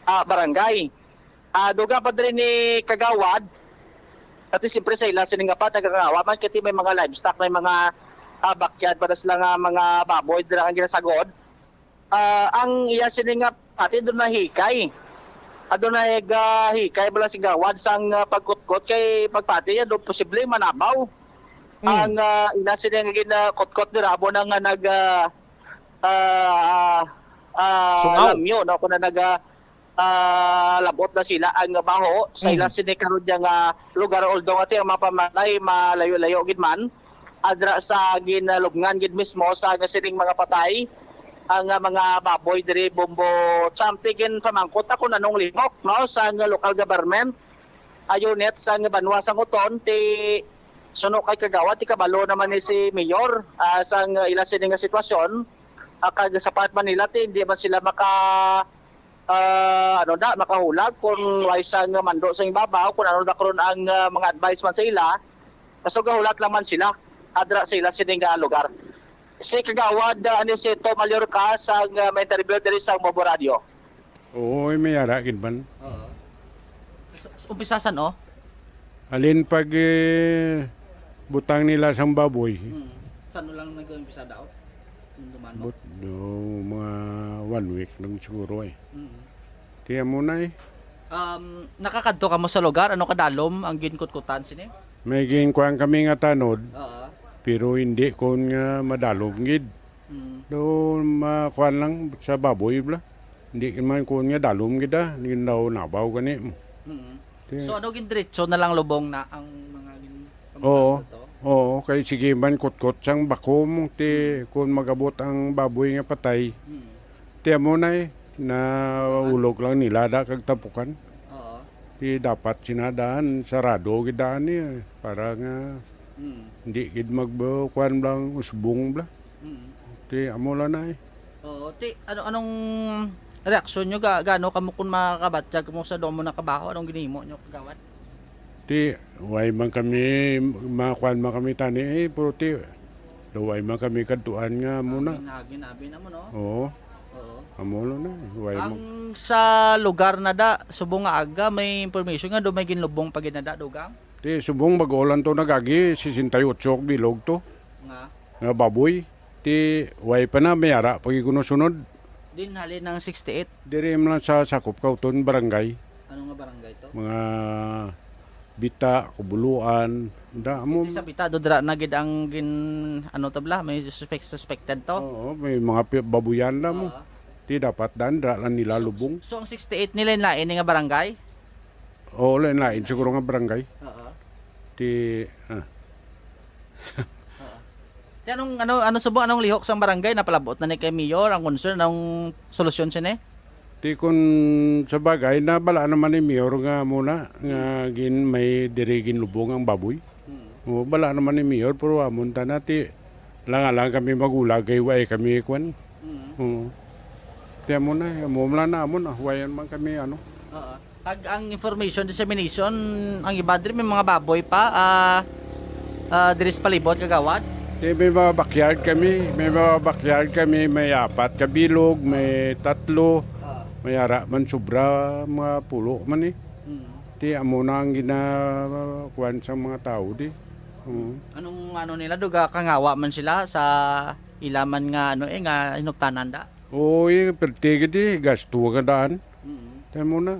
barangay. Duga pa diri ni Kagawad at siyempre sa ila sining apat nagagawa man kiti may mga livestock may mga backyard para sila nga mga baboy dira ang ginasagod. Ang iya sining pati doon na hikay. Adon na hikay bala si Gawad sang pagkutkot kay pagpati ya do posible manabaw. Ang ila sining ginakotkot dira abo nang nag lamyo no kuno labot na sila ang baho sa ila sinikaron nga lugar although ati ang mapamalay malayo-layo gid man adra sa ginalubngan gid mismo sa sining mga patay ang mga baboy diri Bumbutsam tigin pamangkot ako nanong limok no sa local government unit sa Banwa sang Uton ti suno kay Kagawad ti kabalo naman ni si mayor sa ila sining sitwasyon kag sapat man nila ti hindi man sila makahulag kung why sang mando sa ibabaw kung ano da karon ang mga advice man sa ila kaso gahulat lang man sila adra sa ila sining lugar. si Kagawad Anisito Mallorca sa may interview diri sa Bombo Radio. Oo, may ara gid man. Umpisasan oh. Alin pag butang nila sang baboy. Saan lang nag-umpisa daw? But mga 1 week lang siguro eh. Tiya mo na eh. Nakakadto ka mo sa lugar, ano kadalom ang ginkutkutan sini? May ginkuhan kami nga tanod. Pero hindi ko nga madalom gid. Do makuan lang sa baboy bla. Hindi man ko nga dalom gid ah. Hindi daw nabaw gani. So ano gindiretso na lang lubong na ang mga Oo. Oo, kay sige man kutkot sang bako mo ti kung magabot ang baboy nga patay. Tiya mo na eh, na ulog lang nila da kag tapukan. Ti dapat sinadaan sarado gidaan ni para nga hindi gid magbukuan lang usbong bla. Ti amo lang na eh. Oo, ti anong reaksyon nyo gaano kamo kun makabatjag mo sa domo na kabaho anong ginhimo nyo kagawad? Ti way man kami makuan man kami tani eh pero ti way man kami kadtuan nga muna. Ginabi na mo no. Oo. Amo lang na. Way Ang sa lugar na da subong nga aga may information nga do may ginlubong pag ginada dugang. Ti subong mag-ulan to nagagi 68 bilog to. Nga baboy. Ti way pa na may ara pag ikuno-sunod. Din halin ng 68. Diri man sa sakop kauton barangay. Ano nga barangay to? Mga Bita, Kubuluan, da mo. Sa Bita do dra na gid ang ano tabla may suspected to. Oo, may mga babuyan na mo. Ti dapat dan dra lang nila lubong. So ang 68 nila lain nga barangay? Oo, lain siguro nga barangay. Ti Anong subo anong lihok sang barangay napalabot na ni kay mayor ang concern anong solusyon sini? Ti kun sa bagay na bala naman ni mayor nga muna nga gin may dirigin lubong ang baboy. O bala naman ni mayor pero amon ta na ti lang kami magulagay way kami kwan. Ti amo na na amon wayan man kami ano. Pag ang information dissemination ang iba diri may mga baboy pa diri sa palibot kagawad. May mga backyard kami, may 4 kabilog, may 3, may ara man sobra mga pulo man eh. Ti amo na ang ginakuan sa mga tao di. Anong nila duga kangawa man sila sa ilaman nga nga hinuptanan da. Oo, pertige di gasto ka daan. Ti amo na.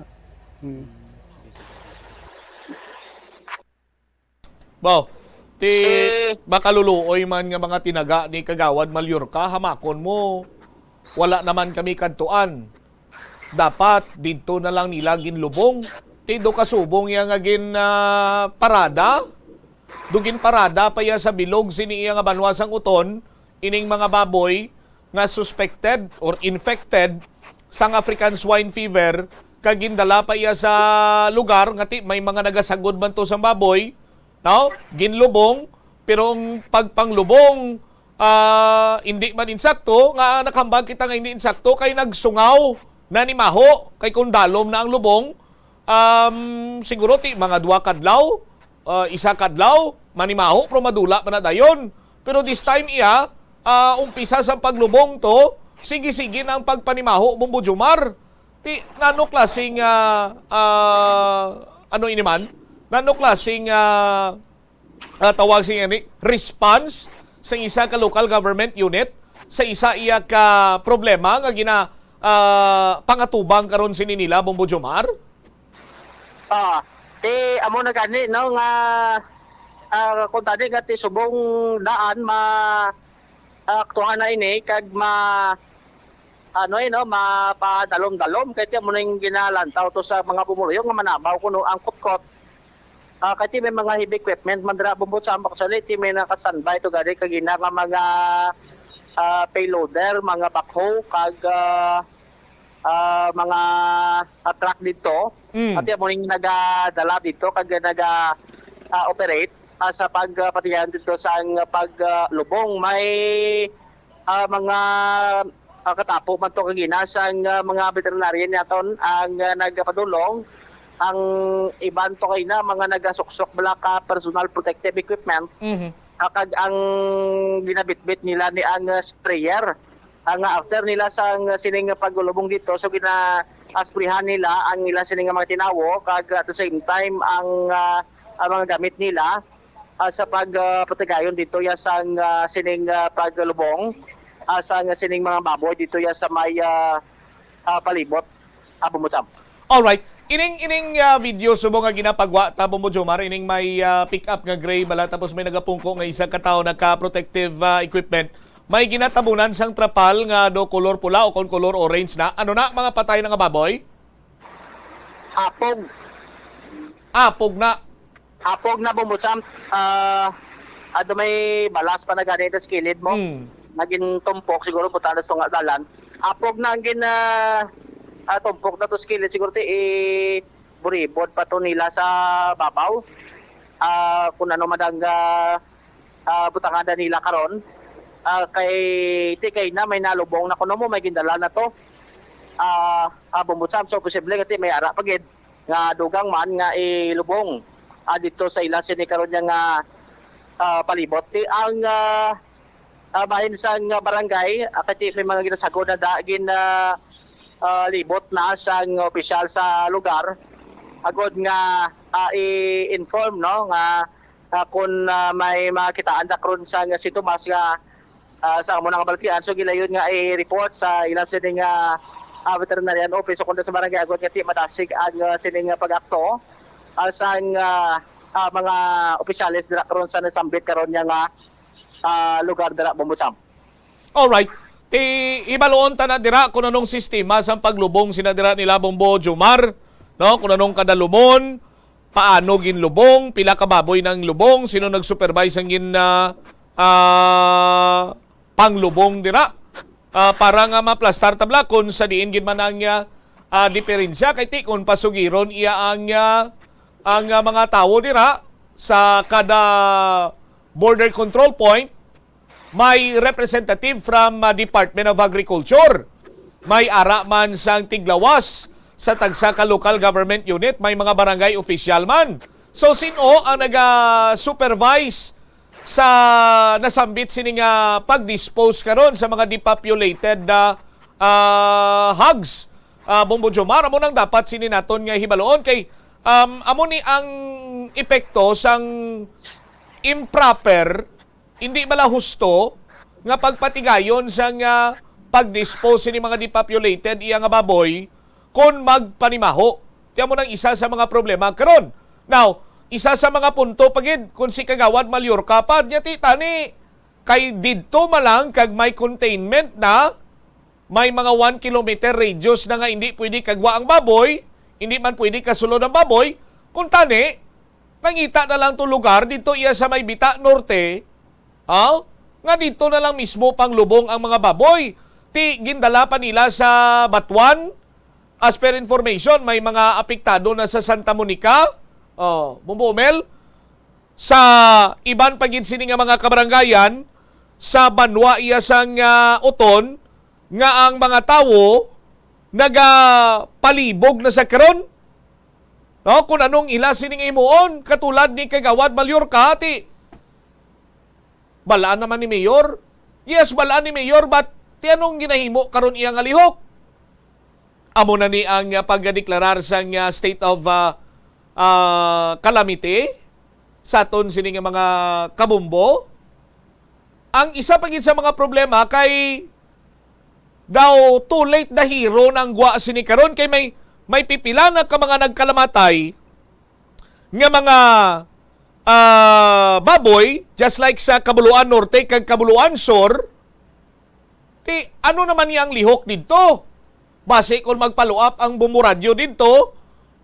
Wow. Ti makaluluoy man nga mga tinaga ni Kagawad Mallorca, hamakon mo. Wala naman kami kantuan. Dapat dito na lang nila ginlubong. Ti do kasubong yang nga parada. Dugin parada pa ya sa bilog sini iya nga banwasang uton ining mga baboy nga suspected or infected sang African swine fever kagindala pa iya sa lugar nga may mga nagasagod man to sa baboy. No? Ginlubong, pero ang pagpanglubong hindi man insakto, nga nakambag kita nga hindi insakto, kay nagsungaw na ni Maho, kay kung dalom na ang lubong, siguro mga 2 kadlaw, 1 kadlaw, manimaho, pero madula pa na dayon. Pero this time iya, umpisa sa paglubong to, sige-sige na ang pagpanimaho, Bombo Jomar. Nano klaseng, nano klaseng tawag siya ni response sa isa ka local government unit sa isa iya ka problema nga pangatubang karon sini nila Bombo Jomar? Amo na gani no nga kung tadi nga ti subong daan aktuhan na ini kag mapadalom-dalom kay ti amo ning ginalantaw to sa mga bumuluyo nga manabaw kuno ang kutkot. Kati may mga heavy equipment mandra bumbot sa facility may nakasanbay to gari kagina nga mga payloader, mga backhoe kag mga truck dito. At mo ning nagadala dito kag naga-operate sa pagpatiyan dito sa paglubong. May mga katapo man to kagina sa mga veterinarian naton ang nagpadulong. Ang iban to kay na mga nagasuksok bala ka personal protective equipment kag ang ginabitbit nila ni ang sprayer. Ang after nila sa sining paglubong dito, so asprihan nila ang nila sining mga tinawo, kag at the same time ang mga gamit nila sa pagpatigayon dito ya sa sining paglubong, sa sining mga baboy dito ya sa may palibot Bumbudsam. Alright, ining video subo nga ginapagwa ta Bombo Jomar, ining may pick up nga gray bala tapos may nagapungko nga isang katao naka-protective equipment. May ginatabunan sang trapal nga do color pula o kon color orange na. Ano na mga patay na nga baboy? Apog. Apog na. Apog na Bumbudsam. Ado may balas pa na ganito sa kilid mo. Naging tumpok siguro putanas to nga dalan. Apog na ang tumpok na to sa kilid siguro buribod pa to nila sa babaw. Kung ano madang butangada nila karon. Kay na may nalubong na kuno mo may gindala na to Bumbudsam, so posible kasi may ara pagid nga dugang man nga ilubong dito sa ilasin ni karon nga palibot ang bahin sa barangay kati may mga ginasagod na dagin libot na sa opisyal sa lugar agod nga i-inform no nga kung may makitaan da karon sa si Tomas nga sa amo nga balkian, so gilayon nga i-report sa ilang sining veterinarian office o kung sa barangay agad nga madasig ang sining pag-akto sa mga opisyalis dira karon sa nasambit karon nga lugar dira Bumbudsam. Alright, ibaloon ta na dira kung anong sistema sa paglubong sinadira nila Bombo Jomar, no? Kung anong kadalumon, paano ginlubong, pila ka baboy ng lubong, sino nag-supervise ang panglubong dira para nga maplastar tabla kung sa diin gid man ang diferensya kay tikon pasugiron iya ang mga tawo dira sa kada border control point may representative from Department of Agriculture, may ara man sang tiglawas sa tagsa ka local government unit, may mga barangay official man. So sino ang naga-supervise sa nasambit sining pag-dispose karon sa mga depopulated hogs? Bombo Jomar, amo nang dapat sini naton nga hibaloon kay amo ni ang epekto sang improper, hindi bala husto nga pagpatigayon sa pag-dispose ni mga depopulated iya nga baboy kon magpanimaho. Tiyan mo nang isa sa mga problema karon. Now, isa sa mga punto pagid kung si Kagawad Mallorca pa nya tani kay didto malang kag may containment na may mga 1 kilometer radius na nga hindi pwede kagwa ang baboy, hindi man pwede kasulod ang baboy, kung tani nangita na lang to lugar dito iya sa may Bita Norte, nga dito na lang mismo panglubong ang mga baboy. Ti gindala pa nila sa Batuan. As per information, may mga apektado na sa Santa Monica, Bumbuomel, sa iban pagid sini nga mga kabarangayan, sa Banwa iya sang Uton, nga ang mga tawo nagapalibog na sa karon. Kung anong ila sining imuon, katulad ni Kagawad Mallorca, balaan naman ni Mayor. Yes, balaan ni Mayor, but anong ginahimo karon iya nga lihok? Amo na ni ang pagdeklarar sa state of calamity sa aton sining mga kabumbo. Ang isa pagid sa mga problema kay daw too late na hero ng gwa sini karon kay may pipila na ka mga nagkalamatay nga mga baboy just like sa Kabuluan Norte kag Kabuluan Sur. Ano naman yang lihok dito? Base kung magpaluap ang bumuradyo dito,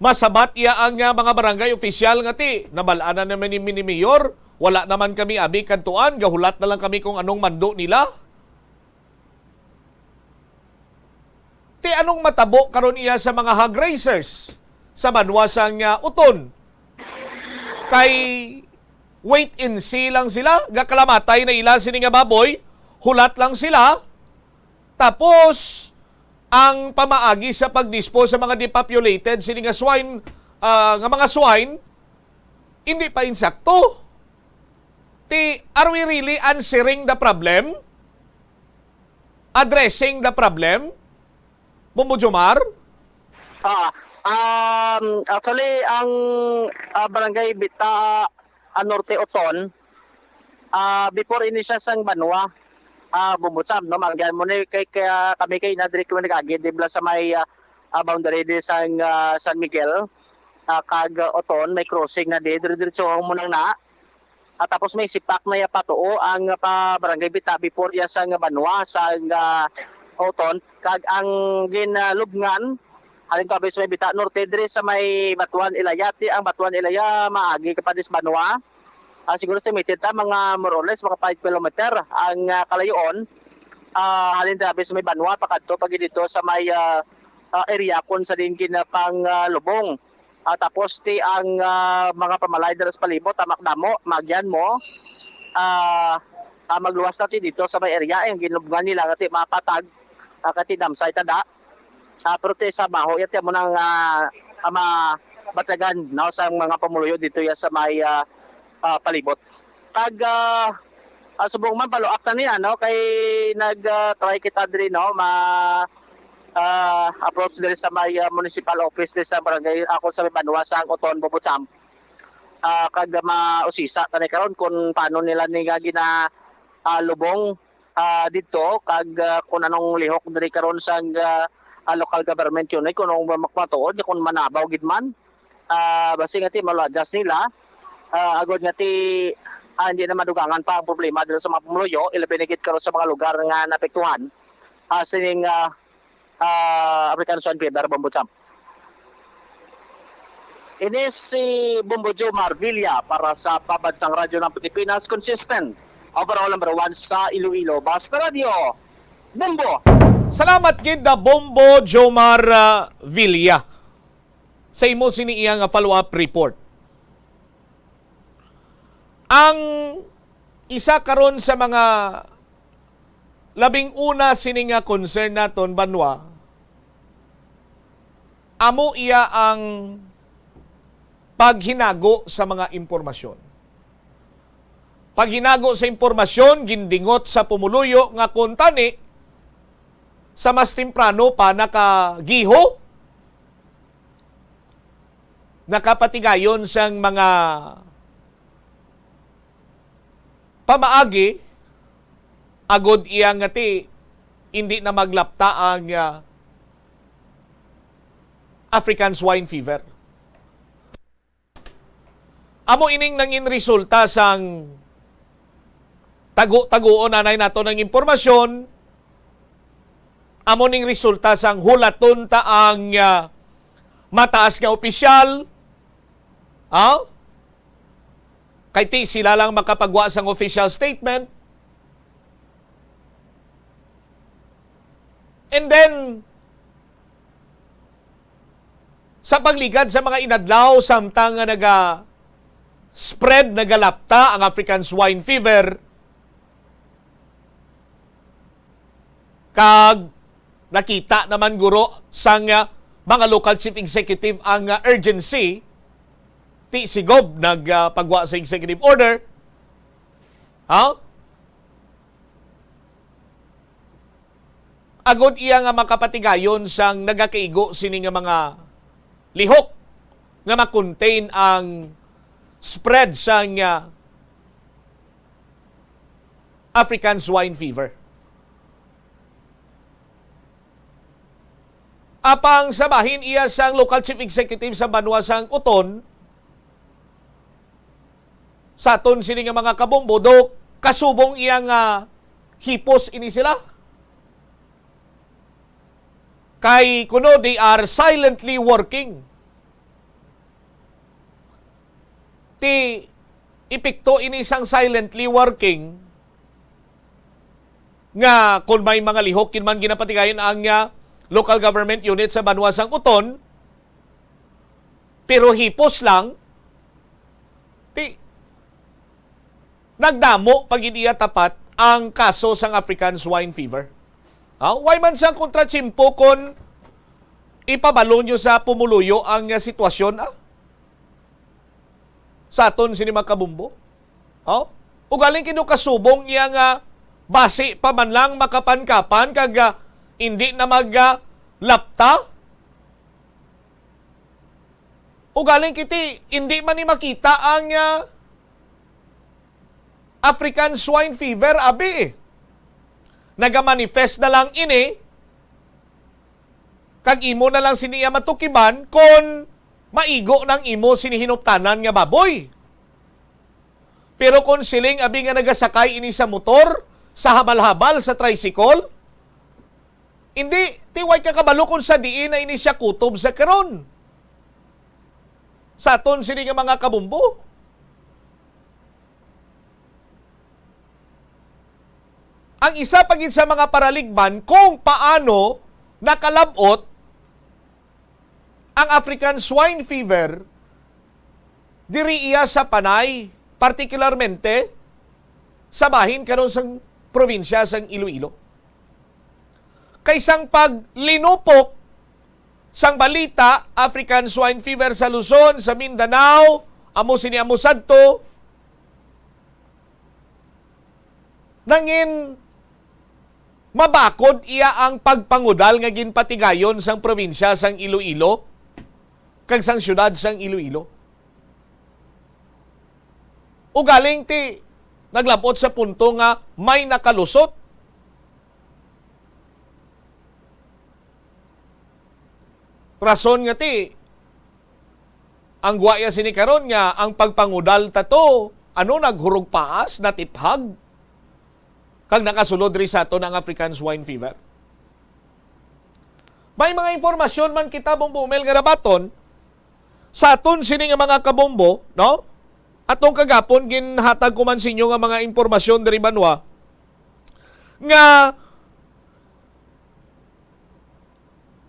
masabat iya ang mga barangay official nga nabalaan na naman ni Mayor, wala naman kami abi kantuan, gahulat na lang kami kung anong mando nila. Anong matabo karon iya sa mga hog raisers sa banwasang Uton? Kay wait and see lang sila, gakalamatay na ila sini nga baboy, hulat lang sila, tapos ang pamaagi sa pag-dispose sa mga depopulated sini nga swine, nga mga swine, hindi pa insakto. Are we really answering the problem? Addressing the problem? Bombo Jomar? Actually, ang barangay Bita Norte Oton, before ini siya sang Banwa, bumutsam, no? Magyan mo na kami kay Nadrik ko nag-agi, di ba sa may boundary di sang San Miguel, kag Oton, may crossing na di, diretso mo nang na. At tapos may sipak na yapatoo ang barangay Bita before ya sang Banwa, sang Oton, kag ang ginlubngan, alin ko abis may Bita Norte dire sa may Batuan Ilaya, ang Batuan Ilaya maagi kapadis Banwa. Siguro sa estimated mga more or less mga 5 kilometer ang kalayoon. Halin tabi sa may Banwa pakadto pag dito sa may area kon sa din pang lubong. Tapos ti ang mga pamalay dira sa palibot tamakdamo magyan mo. Magluwas na ti dito sa may area ang ginubngan nila ngati mapatag kati damsay tada. Pero ti sa baho yat mo nang batsagan no sa mga pamuluyo dito ya sa may palibot. Pag subong man paluak na niya no kay nag-try kita diri no approach diri sa may municipal office diri sa barangay ako sa may Banwa sa Oton Bobotsam. Kag mausisa tani karon kung paano nila ni gina lubong dito kag kung anong lihok diri karon sa local government yun kung anong makmatuod kung manabaw gid man basi nga ti malo-adjust nila. Agod nga ti hindi na madugangan pa ang problema dito sa mga pamuluyo, ilabinigit karon sa mga lugar nga napektuhan sining African Swine Fever Bombotsam. Ini si Bombo Jomar Villa para sa Pabansang Radyo ng Pilipinas, consistent overall number 1 sa Iloilo. Basta Radio, Bombo! Salamat gid na Bombo Jomar Villa sa imo siniiyang follow-up report. Ang isa karon sa mga labing una sining concern naton Banwa, amo iya ang paghinago sa mga impormasyon. Paghinago sa impormasyon, gindingot sa pumuluyo nga kuntani sa mas temprano pa nakagiho, nakapatigayon sang mga pamaagi agod iyang ngati hindi na maglapta ang African Swine Fever. Amo ining nangin resulta sang tago-tagoon anay nato ng impormasyon. Amo ning resulta sang hulaton ta ang mataas nga opisyal. Kay ti sila lang makapagwa sang official statement. And then, sa pagligad sa mga inadlaw samtang naga-spread, nagalapta ang African Swine Fever, kag nakita naman guro sang mga local chief executive ang urgency, ti sigob nagpagwa sa executive order. Agod iya nga makapatigayon sang nagakaigo sini nga mga lihok nga makontain ang spread sang African Swine Fever. Apang sabahin iya sang local chief executive sa Banwa sang Oton, saton sini nga mga kabombo do kasubong iyang hipos ini sila. Kay kuno they are silently working. Ti ipikto ini sang silently working nga kung may mga lihok kin man ginapatigayon ang local government unit sa Banwa sang Uton, pero hipos lang, ti nagdamo pag iya tapat ang kaso sang African Swine Fever. Why man siyang kontratsimpo kung ipabalo nyo sa pumuluyo ang sitwasyon? Sa aton sini makabumbo? Ugaling kinukasubong iya nga basi pa man lang makapankapan kag hindi na lapta. Ugaling kiti hindi man ni makita ang African swine fever abi. Nagamanifest na lang ini kag imo na lang siniya matukiban kon maigo ng imo sinihinuptanan nga baboy. Pero kung siling abi nga nagasakay ini sa motor, sa habal-habal, sa tricycle, hindi, tiway ka kabalo kung sa diin na ini siya kutob sa karon. Sa aton sini nga mga kabumbo. Ang isa pagid sa mga paraligban kung paano nakalabot ang African swine fever diri iya sa Panay, partikularmente sa bahin karon sang probinsya sang Iloilo. Kaysang paglinupok sang balita African swine fever sa Luzon, sa Mindanao, amo sini amo sadto, nangin mabakod iya ang pagpangudal nga ginpatigayon sang probinsya sang Iloilo kag sang syudad sang Iloilo. Ugaling ti naglabot sa punto nga may nakalusot. Rason nga ti ang guwaya sini karon nga ang pagpangudal tato naghurog paas, natiphag kag nakasulod ri sa ato ng African swine fever. May mga informasyon man kita bumbumel nga rabaton sa aton sini nga mga kabombo, no? Atong kagapon ginhatag ko man sa inyo nga mga impormasyon diri banwa nga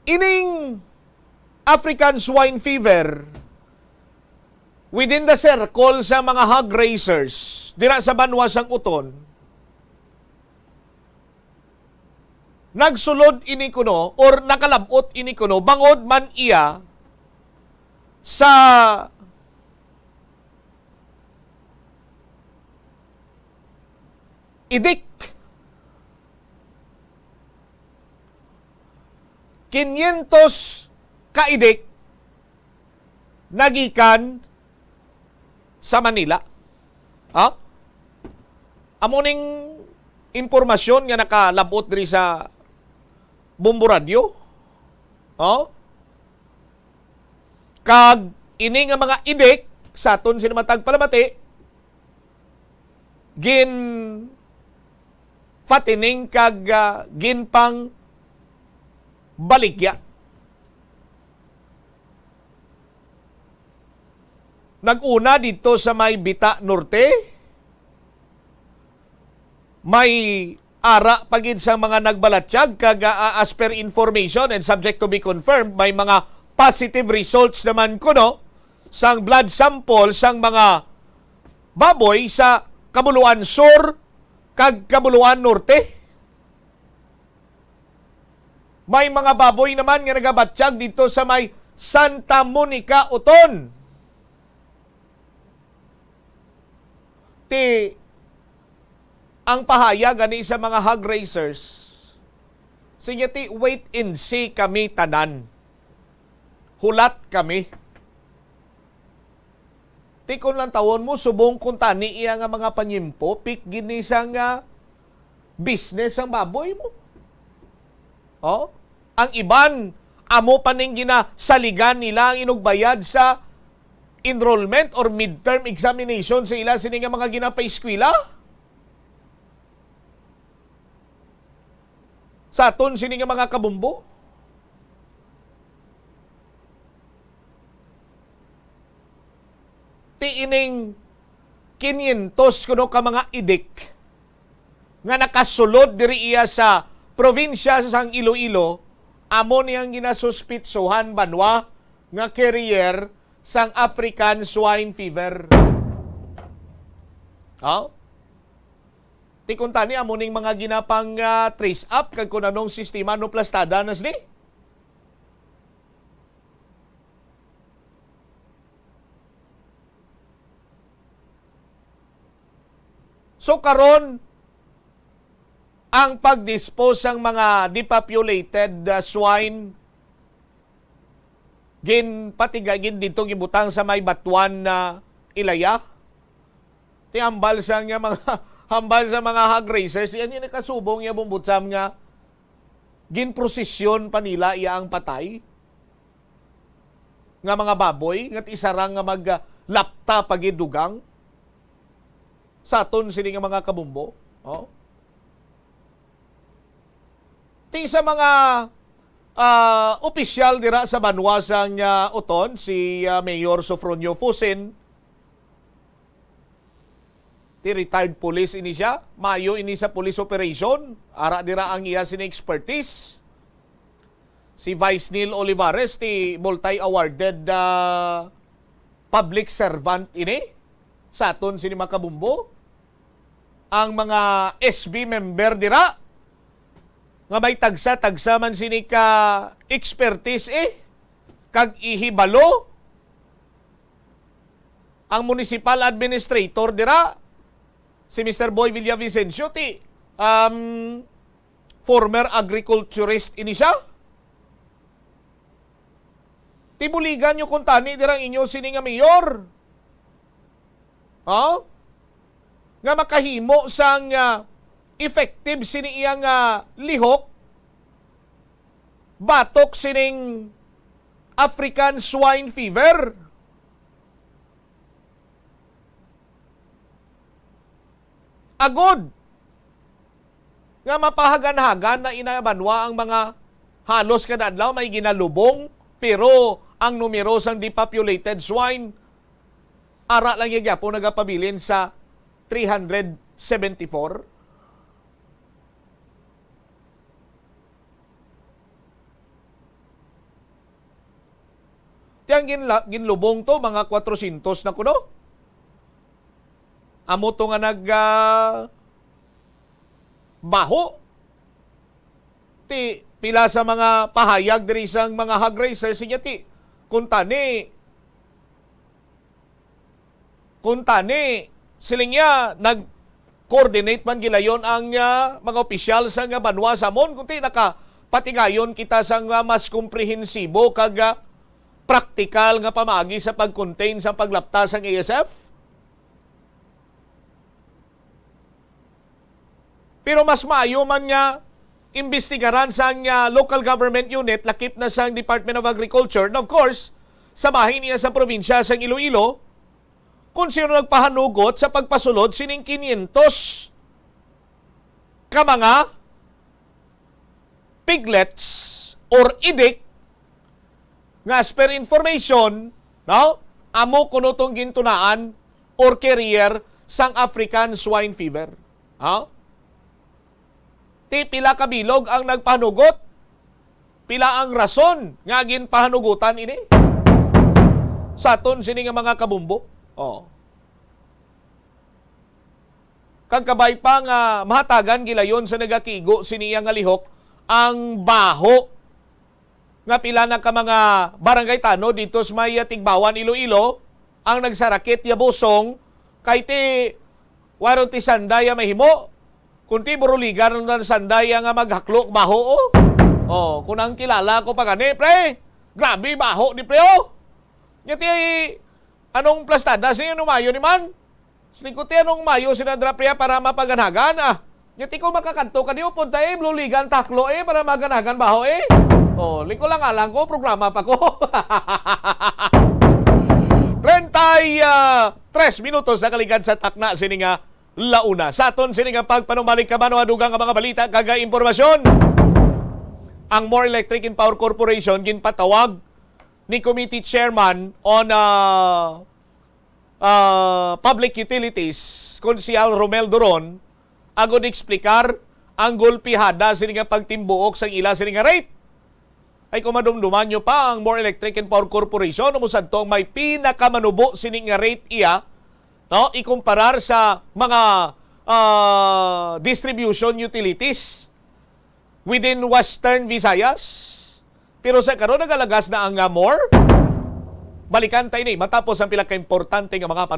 ining African swine fever within the circle sa mga hog raisers dira sa banwa sang Uton, nagsulod ini kuno or nakalabot ini kuno bangod man iya sa idik. 500 kaidik nagikan sa Manila. Ha? Amuning impormasyon nga nakalabot diri sa Bombo Radio. Oh? Kag ini nga mga idik sa aton sinamatag palamati gin fatining kag ginpang baligya. Naguna dito sa may Bita Norte, may ara pagid sa mga nagbalatsyag kag as per information and subject to be confirmed, may mga positive results naman kuno sang blood sample sang mga baboy sa Kabuluan Sur kag Kabuluan Norte. May mga baboy naman nga nagabatsyag dito sa may Santa Monica, Uton. Ang pahayag ani sa mga hog raisers, sige ti wait and see kami tanan. Hulat kami. Tikon lang tawon mo, subong kung tani iya nga mga panyimpo, pik ginisang business ang baboy mo. Oh? Ang iban, amo paning ginasaligan nila ang inugbayad sa enrollment or midterm examination sa ila sini nga mga ginapa-eskwela. Sa aton sini nga mga kabumbo. Tiining 500 kuno ka mga idik nga nakasulod diri iya sa probinsya sang Iloilo, amo niyang ginasuspitsohan banwa nga carrier sang African swine fever. Ti kun tani amo ning mga ginapang trace up kag kun anong sistema no plastada nas ni. So karon ang pag-dispose ng mga depopulated swine patigagin dito gibutang sa may batuan na ilaya. Ti hambal sa nga mga hambal sa mga hog raisers, yan yung nakasubong yung bumbutsam nga ginprosesyon pa nila iya ang patay nga mga baboy nga isarang nga maglapta pagidugang sa aton sini nga mga kabumbo. Oh. Ti sa mga opisyal dira sa banwasang Uton, si Mayor Sofronio Fusin, ti retired police ini siya, mayo ini sa police operation, ara dira ang iya sini expertise. Si Vice Neil Olivares, ti multi-awarded public servant ini, sa aton sini makabumbo. Ang mga SB member dira, nga may tagsa-tagsa man sini ka expertise kag ihibalo. Ang municipal administrator dira, si Mr. Boy Villavicencio, ti former agriculturist ini siya. Tibuligan nyo kung tani dirang inyo sini nga mayor. Nga makahimo sang effective sini iyang lihok batok sining African swine fever. Agod nga mapahagan-hagan na inabanwa ang mga halos kada adlaw may ginalubong, pero ang numero sang depopulated swine ara lang yung po nagapabilin sa 374. Tiyang ginlubong to, mga 400 na kuno. Amo to nga baho. Ti pila sa mga pahayag diri sang mga hog raisers siya ti kung tani siling niya nag-coordinate man gilayon ang mga opisyal sa nga banwa sa mon kunti nakapatigayon kita sa mas komprehensibo kag praktikal nga pamagi sa pag-contain sa paglapta sang ASF. Pero mas maayo man nga imbestigaran sang local government unit lakip na sang Department of Agriculture, and of course sa bahin niya sa probinsya sang Iloilo, kung sino nagpahanugot sa pagpasulod sining 500 ka mga piglets or idik nga as per information, no, amo kuno tong gintunaan or carrier sang African swine fever. Ti pila ka bilog ang nagpahanugot, pila ang rason nga ginpahanugutan ini sa aton sini nga mga kabumbo. Kagkabay pa nga mahatagan gilayon sa nagakigo siniya nga lihok ang baho nga pila na ka mga barangay tano dito sa may Tigbawan, Iloilo, ang nagsarakit ya busong kay ti waron ti sandaya mahimo kunti buruligan ng sandaya nga maghaklok baho kung ang kilala ko pa gani pre, grabe baho ni pre Yati anong plastada siya numayo ni man? Sikuti anong mayo sinadra priya para mapaganagan Yati ko makakanto ka niyo punta bluligan taklo para maganagan baho liko lang alang ko programa pa ko. 33 minutos na kaligad sa takna sininga launa. Sa aton sininga pagpanumalik ka mano adugang mga balita kaga impormasyon. Ang More Electric and Power Corporation ginpatawag ni Committee Chairman on Public Utilities, Konsyal Romel Doron, agod eksplikar ang gulpihada sininga pagtimbuok sang ila sininga rate. Ay kumadumduman nyo pa ang More Electric and Power Corporation umusad tong may pinakamanubo sininga rate iya, no, ikumparar sa mga distribution utilities within Western Visayas. Pero sa karon nagalagas na ang More. Balikan tayo ni matapos ang pila ka importante nga mga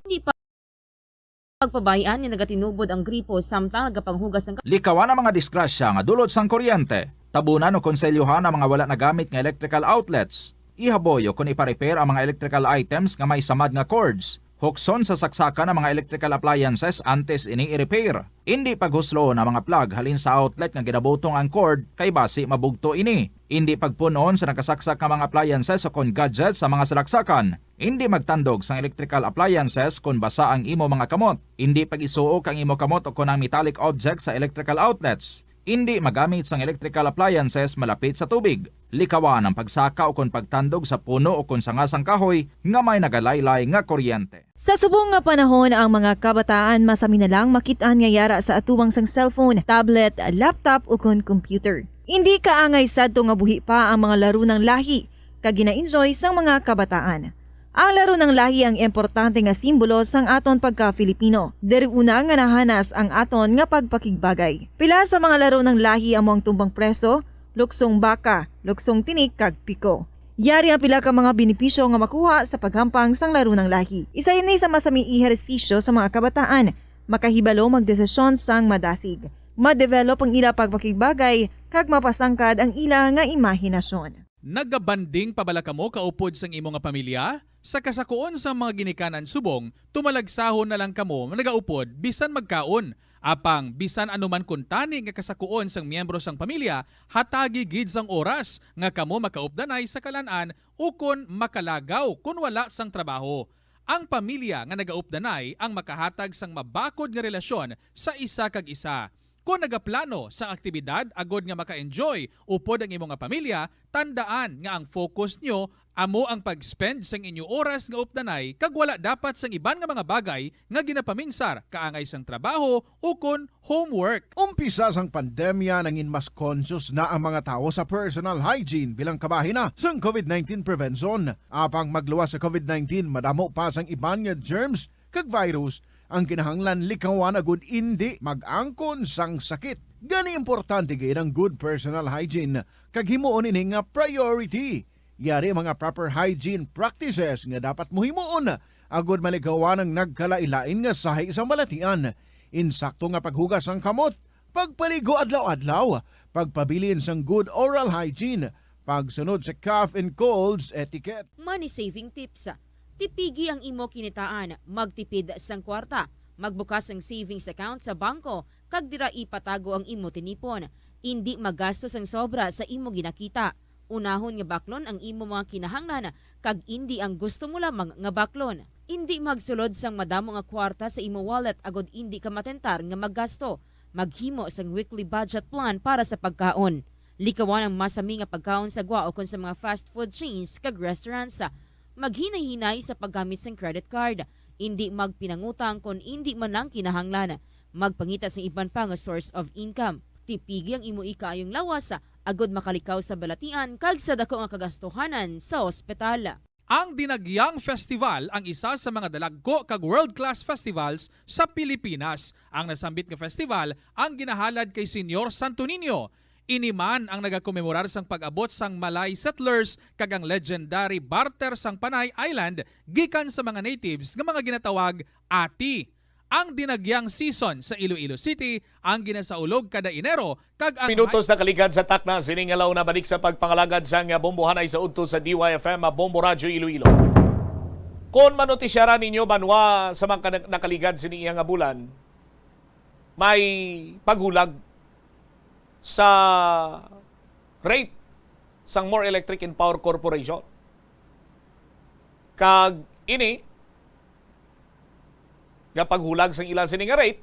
Pagpabayaan nga nagatinubod ang gripo samtang nagapanghugas ng Likawan ang mga disgrasya nga dulot sang kuryente. Tabunan o konselyuhan ang mga wala nagamit nga electrical outlets. Ihaboyo kung ipa-repair ang mga electrical items nga may samad nga cords. Hukson sa saksakan ang mga electrical appliances antes ini i-repair. Hindi paghuslo na mga plug halin sa outlet nga ginabutong ang cord kay basi mabugto ini. Hindi pagpunon sa nakasaksak nga mga appliances o kon gadgets sa mga salaksakan. Hindi magtandog sa electrical appliances kung basa ang imo mga kamot. Hindi pag-isuok ang imo kamot o kung ang metallic objects sa electrical outlets. Hindi magamit sang electrical appliances malapit sa tubig. Likawan ang pagsaka o kung pagtandog sa puno o kung sangasang kahoy nga may nagalaylay nga kuryente. Sa subong nga panahon, ang mga kabataan masami na lang makitaan nga yara sa atuwang sang cellphone, tablet, laptop o kung computer. Hindi kaangay sadto nga buhi pa ang mga laro ng lahi kag gina-enjoy sang mga kabataan. Ang laro ng lahi ang importante nga simbolo sang aton pagka-Filipino. Diri una nga nahanas ang aton nga pagpakigbagay. Pila sa mga laro ng lahi among tumbang preso, luksong baka, luksong tinik kag piko. Yari ang pila ka mga benepisyo nga makuha sa paghampang sang laro ng lahi. Isa ini sa masami ehersisyo sa mga kabataan, makahibalo magdesisyon sang madasig. Ma-develop ang ila pagpakigbagay kag mapasangkad ang ila nga imahinasyon. Nagabanding pabalakamo kaupod sang imo nga pamilya? Sa kasakuon sa mga ginikanan subong, tumalagsahon na lang kamo nagaupod bisan magkaon. Apang bisan anuman kuntani nga kasakuon sang miyembro sang pamilya, hatagi gid sang oras nga kamo makaupdanay sa kalanan ukon makalagaw kun wala sang trabaho. Ang pamilya nga nagaupdanay ang makahatag sang mabakod nga relasyon sa isa kag isa. Kung nagaplano sa aktibidad agod nga maka-enjoy upod ang imong nga pamilya, tandaan nga ang focus nyo amo ang pag-spend sang inyo oras nga updanay kag wala dapat sang iban nga mga bagay nga ginapaminsar kaangay sang trabaho o kon homework. Umpisa sang pandemya nangin mas conscious na ang mga tao sa personal hygiene bilang kabahina sang COVID-19 prevention. Apang magluwas sa COVID-19, madamo pa sang iban nga germs kag virus ang kinahanglan likawan agud indi mag-angkon sang sakit. Gani importante gid ang good personal hygiene kag himuon ini nga priority. Yari mga proper hygiene practices nga dapat mohimuon agud maligawan ang nagkalailain nga sahi sa malatian. Insakto nga paghugas sang kamot, pagpaligo adlaw-adlaw, pagpabilin sang good oral hygiene, pagsunod sa cough and colds etiquette. money saving tips. Tipigi ang imo kinitaan, magtipid sang kwarta, magbukas ang savings account sa bangko, kag dira ipatago ang imo tinipon. Indi magastos ang sobra sa imo ginakita. Unahon nga baklon ang imo mga kinahanglan, kag indi ang gusto mo lamang nga baklon. Indi magsulod sang madamo nga kwarta sa imo wallet agod indi ka matentar nga maggasto. Maghimo sang weekly budget plan para sa pagkaon. Likawan ang masami nga pagkaon sa gwa o kon sa mga fast food chains kag restaurants. Maghinay-hinay sa paggamit ng credit card. Hindi magpinangutang kung hindi man lang kinahanglan. Magpangita sa iban pa nga source of income. Tipigi ang imo ikaayong lawas agod makalikaw sa balatian kag sa dako nga kagastuhanan sa ospital. Ang Dinagyang Festival ang isa sa mga dalagko kag world-class festivals sa Pilipinas. Ang nasambit nga festival ang ginahalad kay Senyor Santo Niño. Iniman ang nagakomemorar sang pag-abot sang Malay settlers kag ang legendary barter sang Panay Island gikan sa mga natives nga mga ginatawag Ati. Ang dinagyang season sa Iloilo City ang ginasaulog kada Enero kag ang minutos na kaligad sa takna siningalaw na balik sa pagpangalagad sang bombohan ay sa udto sa DYFM Bombo Radyo Iloilo. Kung manotisyaran ninyo banwa sa mga nakaligad siniyang nga bulan, may paghulag sa rate sang More Electric and Power Corporation. Kag ini nga paghulag sang ilang sini nga rate,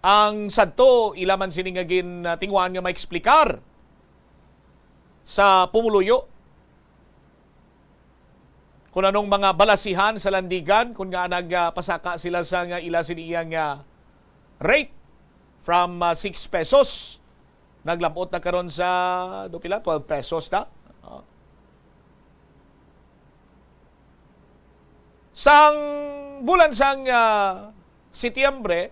ang sadto ilaman sini nga tingwan nga maexplikar sa pumuluyo kung anong mga balasihan sa landigan kung nga nagpasaka sila sa nga ila siniyang rate from 6 pesos naglabot na karon sa 12 pesos na. Sang bulan sang Setyembre,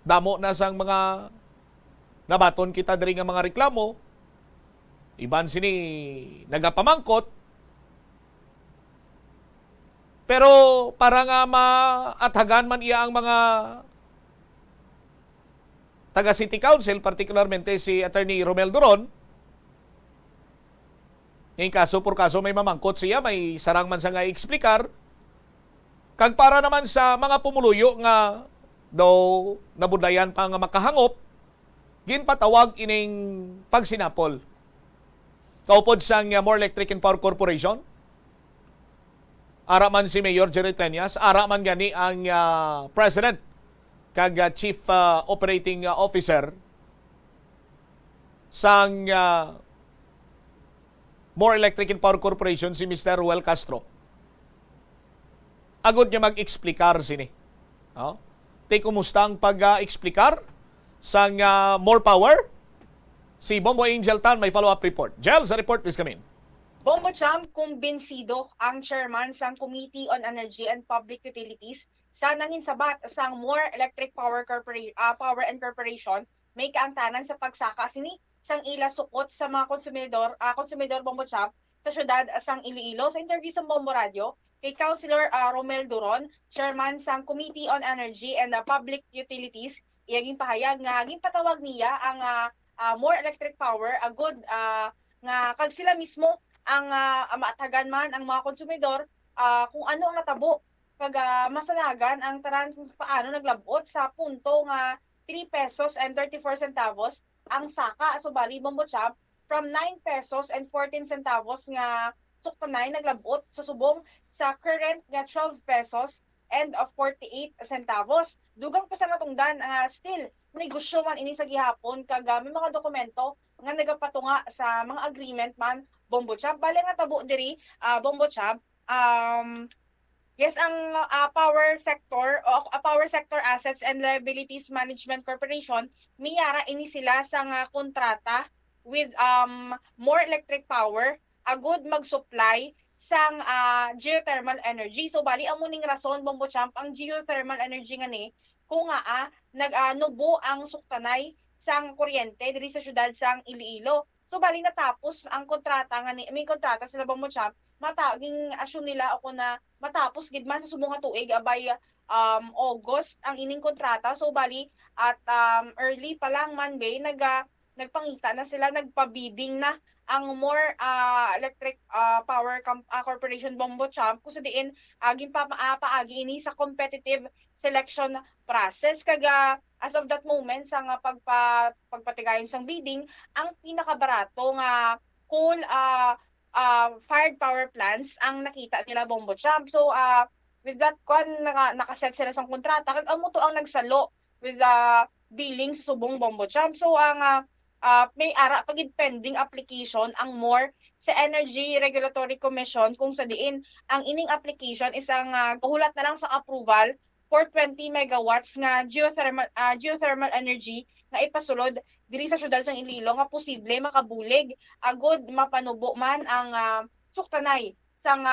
damo na sang mga nabaton kita diri nga mga reklamo. Iban sini nagapamangkot Pero para nga maathagan man iya ang mga taga City Council, particularmente si Attorney Romel Duron, ngayon kaso por kaso may mamangkot siya, may sarang man sa nga i-explikar, kag para naman sa mga pumuluyo nga daw nabudlayan pa nga makahangop, ginpatawag ining pagsinapol. Kaupod sang More Electric and Power Corporation, ara man si Mayor Jerry Treñas, ara man gani ang President kag Chief Operating Officer sang More Electric and Power Corporation, si Mr. Ruel Castro. Agad niya mag-explikar sini. Te kumusta ang pag-explikar sang More Power? Si Bombo Angel Tan may follow-up report. Jel, sa report, please come in. Bombo Cham, kumbinsido ang chairman sang Committee on Energy and Public Utilities sa nanginsabat sang More Electric Power and Corporation may kaangtanan sa pagsaka sini sang ila sukot sa mga konsumidor Bombo Cham sa syudad sang Iloilo. Sa interview sa Bombo Radio kay Councilor Romel Duron, chairman sang Committee on Energy and Public Utilities, iyaging pahayag nga ginpatawag niya ang More Electric Power agud nga kag sila mismo ang maatagan man ang mga konsumidor kung ano ang natabo kag masanagan ang tanan kung paano naglabot sa punto nga 3 pesos and 34 centavos ang saka. So bali Bombo Cham from 9 pesos and 14 centavos nga suktanay naglabot sa subong sa current nga 12 pesos and 48 centavos. Dugang pa sa natungdan still negosyo man ini sa gihapon kag may mga dokumento nga nagapatunga sa mga agreement man Bombo Cham. Bali nga tabo diri Bombo Cham, yes, ang Power Sector Assets and Liabilities Management Corporation miyara ini sila sa kontrata with More Electric Power agud mag-supply sang geothermal energy. So bali amo ning rason Bombo Cham ang geothermal energy nga ni kung nag-nubo ang suktanay sang kuryente diri sa syudad sang Iloilo. So bali natapos ang kontrata nga ni may kontrata sila Bombo Cham, mataging assume nila ako na matapos gid man sa subong nga tuig abay August ang ining kontrata. So bali at early pa lang Monday nagpangita na sila, nagpa-bidding na ang More Electric Power Corporation Bombo Cham kung sa diin paagi ini sa competitive selection process. Kaga as of that moment sa nga pagpatigayon sang bidding, ang pinakabarato nga coal fired power plants ang nakita nila Bombo Cham. So with that nakaset sila sang kontrata kag amo to ang nagsalo with billing sa subong Bombo Cham. So ang may ara pagid pending application ang More sa Energy Regulatory Commission kung sa diin ang ining application isang kahulat na lang sa approval for 20 megawatts nga geothermal energy nga ipasulod diri sa syudad sang Iloilo nga posible makabulig agud mapanubo man ang suktanay sang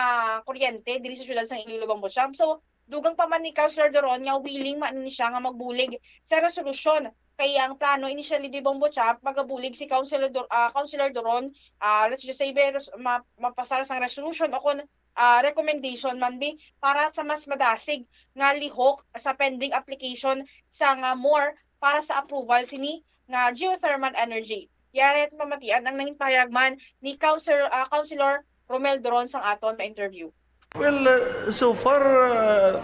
kuryente diri sa syudad sang Iloilo Bombo Cham. So dugang pa man ni Councilor Duron nga willing man ni siya nga magbulig sa resolusyon. Kaya ang plano initially di Bombo Cham magabulig si Councilor Duron, let's just say mapasara sang resolution o kung recommendation man bi para sa mas madasig nga lihok sa pending application sa nga More para sa approval sini nga geothermal energy. Yari at mamatian ang nanging pahayagman ni Councilor Romel Duron sang aton na interview. Well, so far,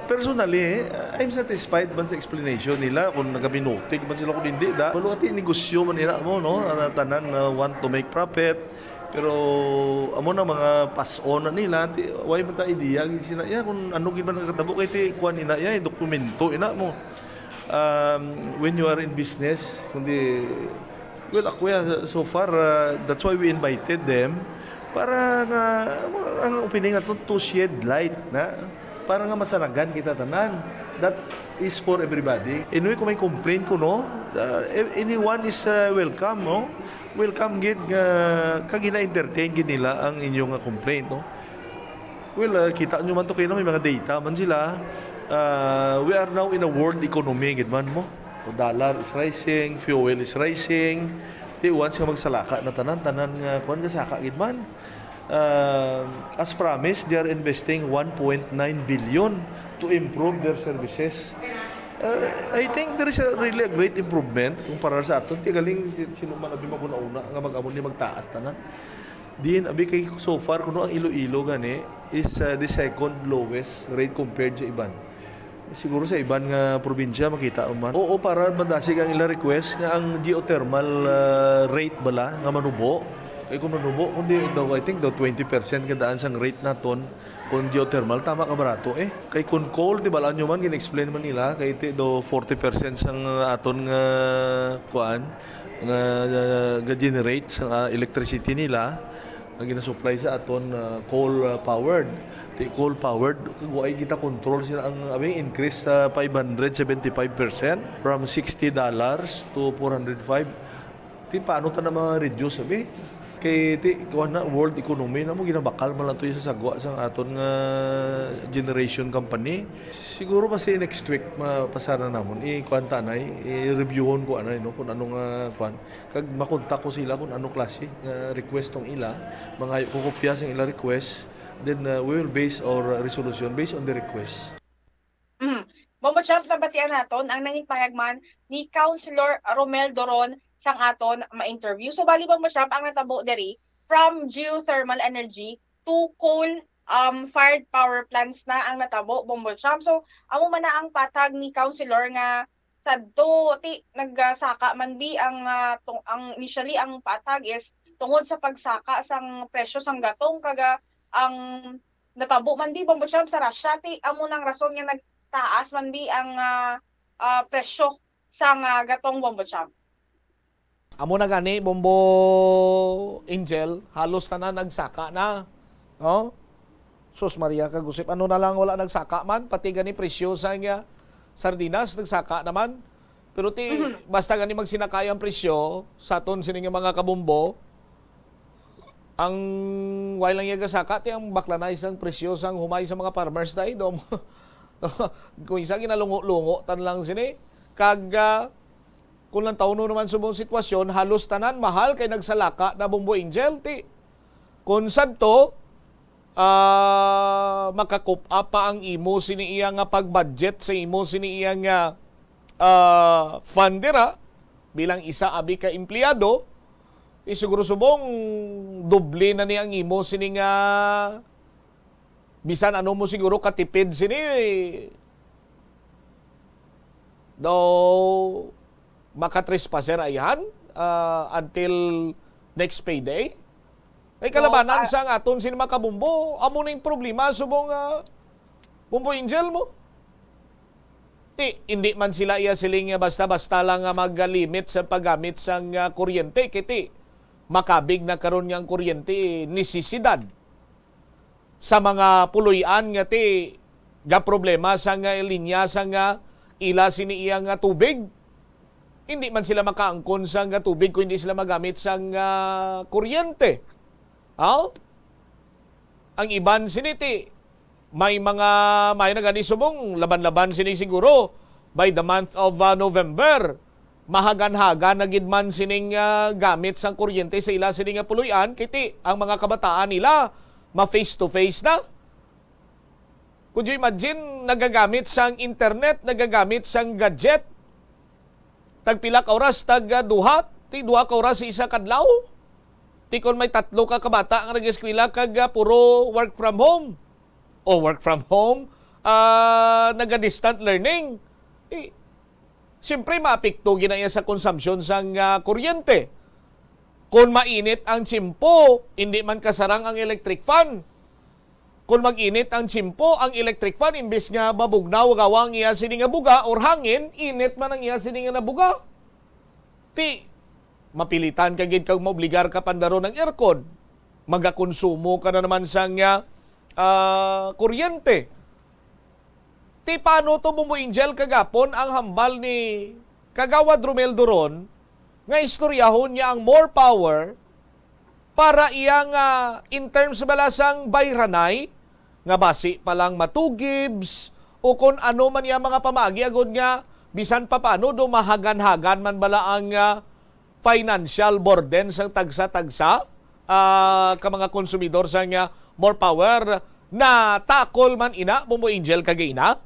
personally, I'm satisfied man sa explanation nila kung nagaminutik man sila kung hindi da. Walo ati negosyo man nila mo, no? Tanan want to make profit. Pero amo na mga pass-on na nila, why man ta idea sila ya kung ano gid man nakatabo kay ti kuan nila ya dokumento ina mo. When you are in business, kundi well ako ya so far that's why we invited them para nga ang opinion nato to shed light na para nga masanagan kita tanan. That is for everybody. Anyway, kung may complaint ko, no, anyone is welcome, no? Welcome gid kag ina-entertain gid nila ang inyong complaint, no? Well, kita nyo man to kayo may mga data man sila. We are now in a world economy gid man mo. So, dollar is rising, fuel is rising. Once nga magsalaka na tanan nga kuan nga saka gid man. as promised, they are investing 1.9 billion to improve their services. I think there is really a great improvement kumpara sa aton. Tigaling sino man abi maguna-una nga mag-amon ni magtaas tanan. Diin abi kay so far kuno ang Iloilo gani is the second lowest rate compared sa iban. Siguro sa iban nga probinsya makita man. Oo, para madasig ang ila request nga ang geothermal rate bala nga manubo. Kay kung manubo kundi daw I think daw 20% kadaan sang rate naton kung geothermal, tama ka barato eh. Kay kung coal, di ba, alam nyo man, gina-explain man nila, kay do 40% sang aton nga kuan, nga generate sa electricity nila, nga gina-supply sa aton coal-powered. Coal-powered, kung ay kita control sila ang aming increase sa 575% from $60 to $405. Paano ta na ma-reduce, sabi? Kay world economy na mo ginabakal man lang to sa sagwa sang aton nga generation company. Siguro kasi next week mapasara namon i-kuan tanay i-reviewon ko anay no kung anong kuan kag makontak ko sila kung anong klase nga request tong ila mga kukopya sang ila request then we will base our resolution based on the request. Bombo Champ, nabatian naton ang nanging payagman ni Councilor Romel Doron sang aton ma-interview. So bali Bombo Champ ang natabo diri from geothermal energy to coal fired power plants na ang natabo Bombo Champ. So amo man na ang patag ni Councilor nga sadto ti nagsaka man bi ang initially ang patag is tungod sa pagsaka sang presyo sang gatong kaga ang natabo man di Bombo Champ sa Russia ti amo nang rason nga nagtaas man bi ang presyo sang gatong Bombo Champ. Amo na gani, Bombo Angel, halos na nagsaka na. No? Sus Maria kagusip, ano na lang wala nagsaka man, pati gani presyo sa nga sardinas, nagsaka naman. Pero basta gani magsinakay ang presyo, sa ton sining mga kabumbo, ang wala lang yung gasaka, ang bakla na isang presyo sang humay sa mga farmers tayo. Dom. Kung isa ginalungo-lungo, tan lang sini, kung lang taon naman sa buong sitwasyon, halos tanan, mahal kay nagsalaka na Bombo Angel. Kung sadto, makakup up pa ang imo siniiya nga pag-budget sa imo siniiya nga fundera bilang isa abi ka empleyado, siguro subong doble na ni ang imo sini nga bisan ano mo siguro katipid sini daw makatrespasser ayan until next payday. Ay kalabanan sa aton sin makabumbo, amo na yung problema subong Bombo Angel mo. Hindi man sila iya siling basta-basta lang mag-limit sa paggamit sang kuryente kiti makabig na karon nga kuryente nisisidad sa mga puloy-an nga ga problema sa linya sa ila sini iya nga tubig. Hindi man sila makaangkon sa tubig kung hindi sila magamit sa kuryente. Ang iban siniti, may na gani subong, laban-laban sini siguro, by the month of November, mahagan-hagan na gidman sining gamit sa kuryente sa ila sining puluyan, kiti ang mga kabataan nila, ma-face-to-face na. Could you imagine, nagagamit sang internet, nagagamit sang gadget, tagpila ka oras, duha ka oras sa isa kadlaw. Kon may 3 ka kabata ang nag-eskwela kag puro work from home. O work from home, naga-distant learning. Siyempre, maapekto ginaya sa consumption sang kuryente. Kung mainit ang tsimpo, hindi man kasarang ang electric fan. Kung mag-init ang tsimpo, ang electric fan, imbes nga babugnaw gawang iya sini nga buga or hangin, init man ang iya sini nga nabuga. Mapilitan ka gid kag maobligar ka pandaro ng aircon. Magakonsumo ka na naman sang kuryente. Paano to Bombo Angel kagapon ang hambal ni Kagawad Romel Doron nga istoryahon niya ang more power para iyang in terms balasang bayranay nga basi palang matugibs o kung ano man iya mga pamagi agod nga bisan pa paano do mahagan-hagan man bala ang financial burden sa tagsa-tagsa ka mga konsumidor sa nga more power na takol man ina Bombo Angel kagina?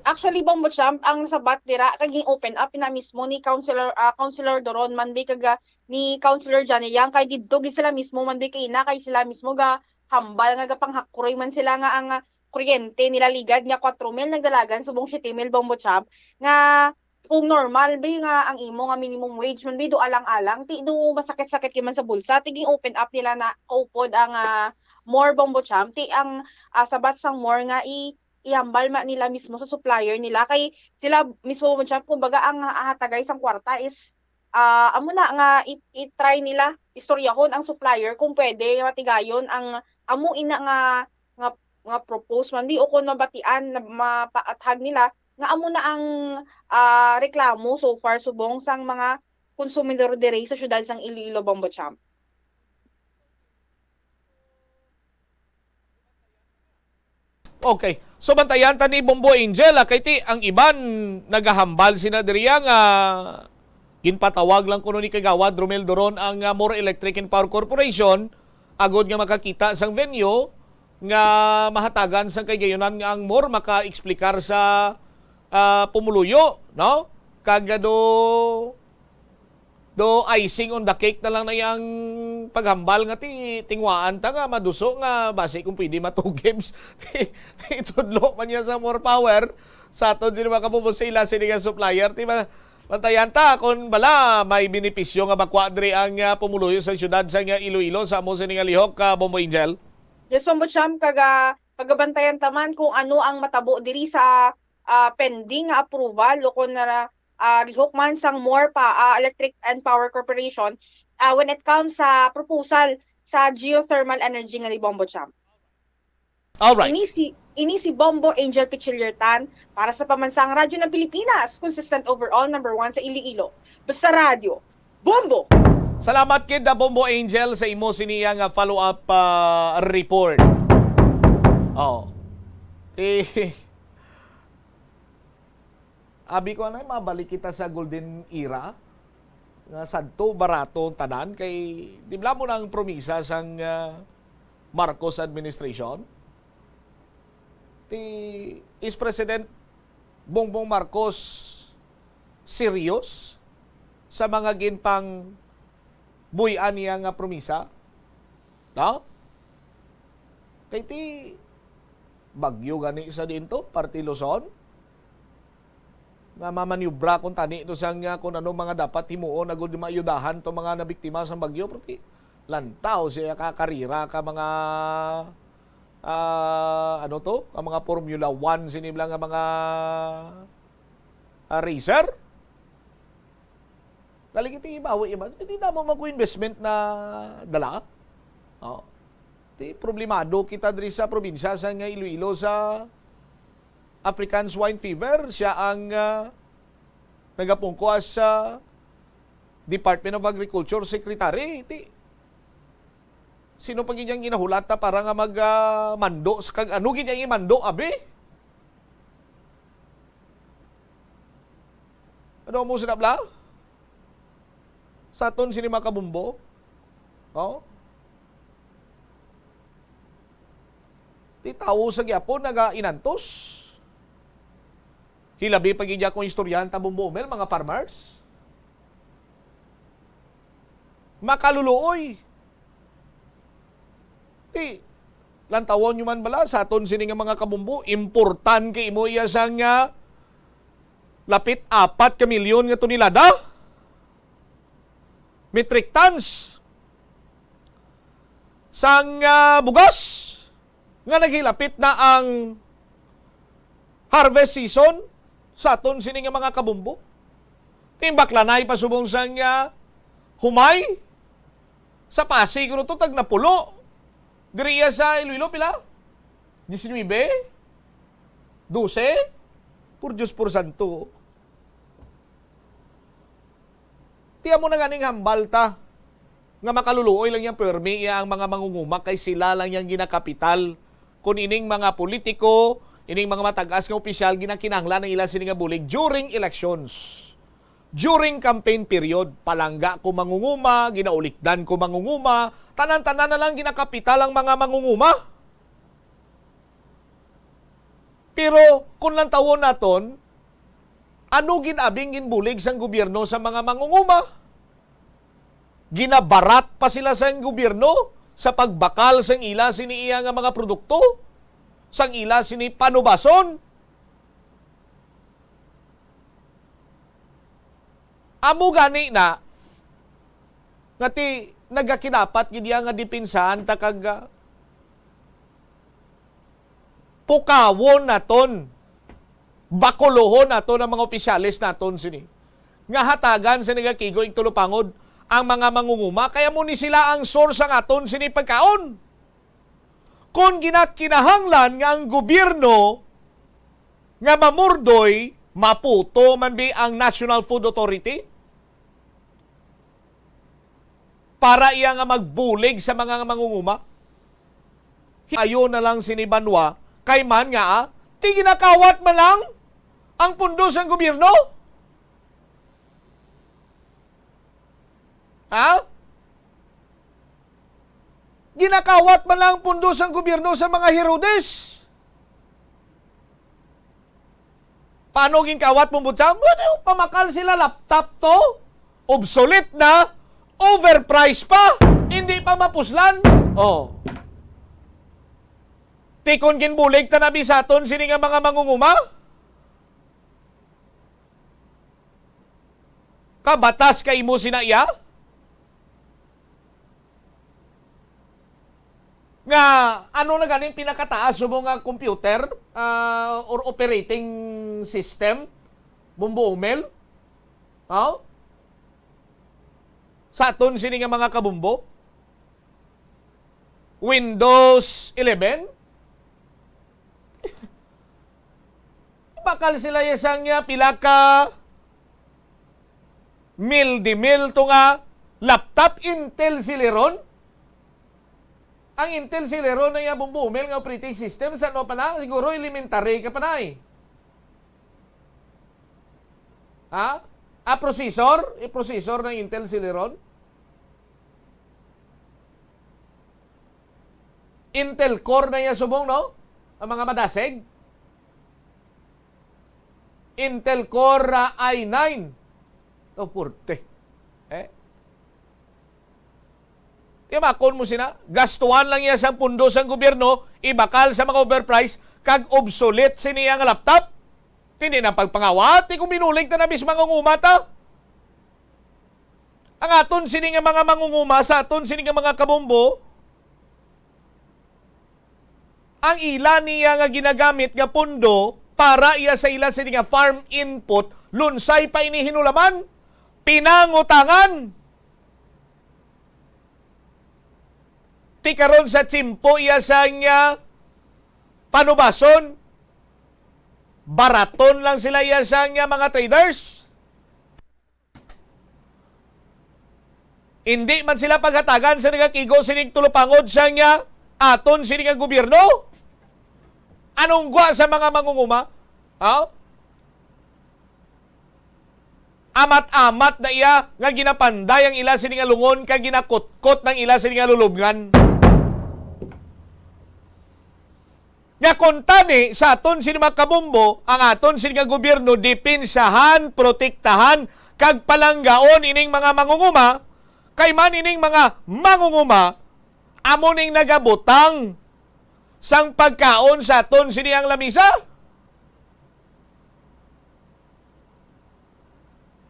Actually, Bombo Champ, ang sabat dira kaging open up na mismo ni Councilor Doron manbi kaga ni Councilor Johnny Yang kay didto gid sila mismo manbi kay ina kay sila mismo ga hambal nga gapanghakuroy man sila nga ang kuryente nila ligad nga 4,000 nagdalagan subong 7,000 Bombo Champ nga kung normal ba nga ang imo nga minimum wage man do alang-alang ti do masakit-sakit man sa bulsa tiging open up nila na upod ang more Bombo Champ ti ang sabat sang more nga ihambal ma nila mismo sa supplier nila kay sila mismo Bombo Champ kumbaga ang hatagay sang kwarta is amo na nga i-try nila istoryahon ang supplier kung pwede matigayon ang amo ina nga propose man di o kung mabatian na mapaathag nila nga amo na ang reklamo so far subong sang mga konsumidor dire sa syudad sang Iloilo Bombo Champ. Okay. So bantayan ta ni Bombo Angel kay ti ang iban nagahambal sina diriya nga ginpatawag lang kuno ni kagawad Romel Doron ang More Electric and Power Corporation agod nga makakita sang venue nga mahatagan sang kaygayonan nga ang More maka-eksplikar sa pumuluyo, no? Do icing on the cake na lang na yung paghambal nga tingwaan ta nga maduso nga base kung pwede matugims itudlo man niya sa more power sa aton sino makapupo sa ila sini nga supplier ti bantayan ta kung bala may benepisyo nga makwadre ang pumuluyo sa syudad sa nga Iloilo sa amo sini nga lihok Bombo Angel. Yes, Bombo Champ, kagabantayan taman kung ano ang matabo diri sa pending nga approval o kung lihok man sang more Electric and Power Corporation when it comes sa proposal sa geothermal energy nga ni Bombo Champ. Alright. Ini si Bombo Angel Pichillertan para sa Pamansang Radyo ng Pilipinas, consistent overall number 1 sa Iloilo. Basta Radio, Bombo! Salamat kid Bombo Angel sa imo siniya nga follow-up report. Abi ko na mabalik kita sa golden era nga sadto barato tanan kay dibla mo nang promisa sang Marcos administration. Is President Bongbong Marcos serious sa mga ginpang buyan niya nga promisa? No? Kay ti bagyo gani sa dinto, Parti Luzon, nga mamanyubra kung tani ito sang kung anong mga dapat himuon na gud maayudahan to mga nabiktima sa bagyo. Pero lantaw siya kakarira ka mga ka mga Formula 1 sinibla nga mga racer. Galing iti ibawi iba. Hindi na mo mag-investment na dala. Problemado kita diri sa probinsya sa nga Iloilo sa African swine fever. Siya ang nagapungko as Department of Agriculture Secretary. Sino pag inyang ginahulata para nga mando sa kag ano ginyang imando abi? Ano mo sinabla? Sa aton sini makabumbo? Ti tawo sa gyapon naga-inantos. Hilabi pag iya kong istoryanta Bumbomel, mga farmers. Makaluluoy. Lantawon nyo man bala sa aton sini nga mga kabumbo, important kay imo iya sang lapit 4 ka milyon nga tonelada. Metric tons sang bugas nga naghilapit na ang harvest season sa aton sini nga mga kabumbo. Timbaklanay pasubong sang humay sa Pasig kuno to tag napulo. Diriya sa Iloilo pila? 19? 12? Por Diyos por santo. Tiya mo na ganing hambal ta. Nga makaluluoy lang yung permi ang mga mangungumak kay sila lang yung ginakapital. Kung ining mga politiko, ining mga matagas nga opisyal ginakinahanglan ng ilang sini nga bulig during elections. during campaign period, palangga ko mangunguma, ginaulikdan ko mangunguma, tanan-tanan na lang ginakapital ang mga mangunguma. Pero kung lang tawon naton, ano ginabing ginbulig sang gobyerno sa mga mangunguma? Ginabarat pa sila sang gobyerno sa pagbakal sang ila siniiya nga mga produkto, sang ila sini panubason. Amo gani na ngati nagakinapat gid nga dipinsahan ta kag pukawon naton, bakulohon naton ang mga opisyalis naton sini nga hatagan sa nagakigo ing tulupangod ang mga mangunguma, kaya mo ni sila ang source ang aton sini pagkaon. Kung ginakinahanglan nga ang gobyerno nga mamurdoy, maputo man bi ang National Food Authority para iya nga magbulig sa mga mangunguma, ayo na lang sinibanwa kay man nga di ginakawat man lang ang pundo sa gobyerno. Ha? Ginakawat man lang ang pundo sa gobyerno sa mga Herodes. Paano ginkawat mo butsa? Pamakal sila laptop to. Obsolete na. Overpriced pa. Hindi pa mapuslan. Oh. Tikon ginbulig tanabi sa aton sini nga mga mangunguma. Kabatas kay mo sinaiya. Nga ano na ganing pinakataas mo nga computer or operating system bumbo umel. Oh? Sa aton sini nga mga kabumbo. Windows 11. Bakal sila yasang nga pila ka mil to nga laptop Intel Celeron. Ang Intel Celeron na yung bumumil nga operating system sa ano pa na? Siguro elementary ka pa na eh. Ha? Processor? Processor ng Intel Celeron? Intel Core na yung subong, no? Ang mga madasig? Intel Core i9. Oh, purte. Timakon mo sina, gastuhan lang yan sa pundo sa gobyerno, ibakal sa mga overprice, kag obsolete siniya nga laptop. Hindi na pagpangawat, kung binulig na nabis mga ngumata. Ang aton sini nga mga mangunguma sa aton sini nga mga kabombo, ang ila niya nga ginagamit nga pundo para iya sa ila sini nga farm input, lunsay pa inihinulaman, pinangutangan. Ti karon sa tsimpo iya sang panubason, baraton lang sila iya sang mga traders. Hindi man sila paghatagan sa nagakigo sining tulupangod sang aton sining nga gobyerno. Anong gwa sa mga mangunguma? Amat-amat na iya nga ginapanday ang ila sining nga lungon kag ginakutkot ng ila sining nga lulubngan. Nga kontani sa aton sini mga kabumbo, ang aton sini nga gobyerno dipinsahan, protektahan kag palanggaon ining mga mangunguma, kay man ining mga mangunguma amo ning nagabutang sang pagkaon sa aton sini ang lamisa.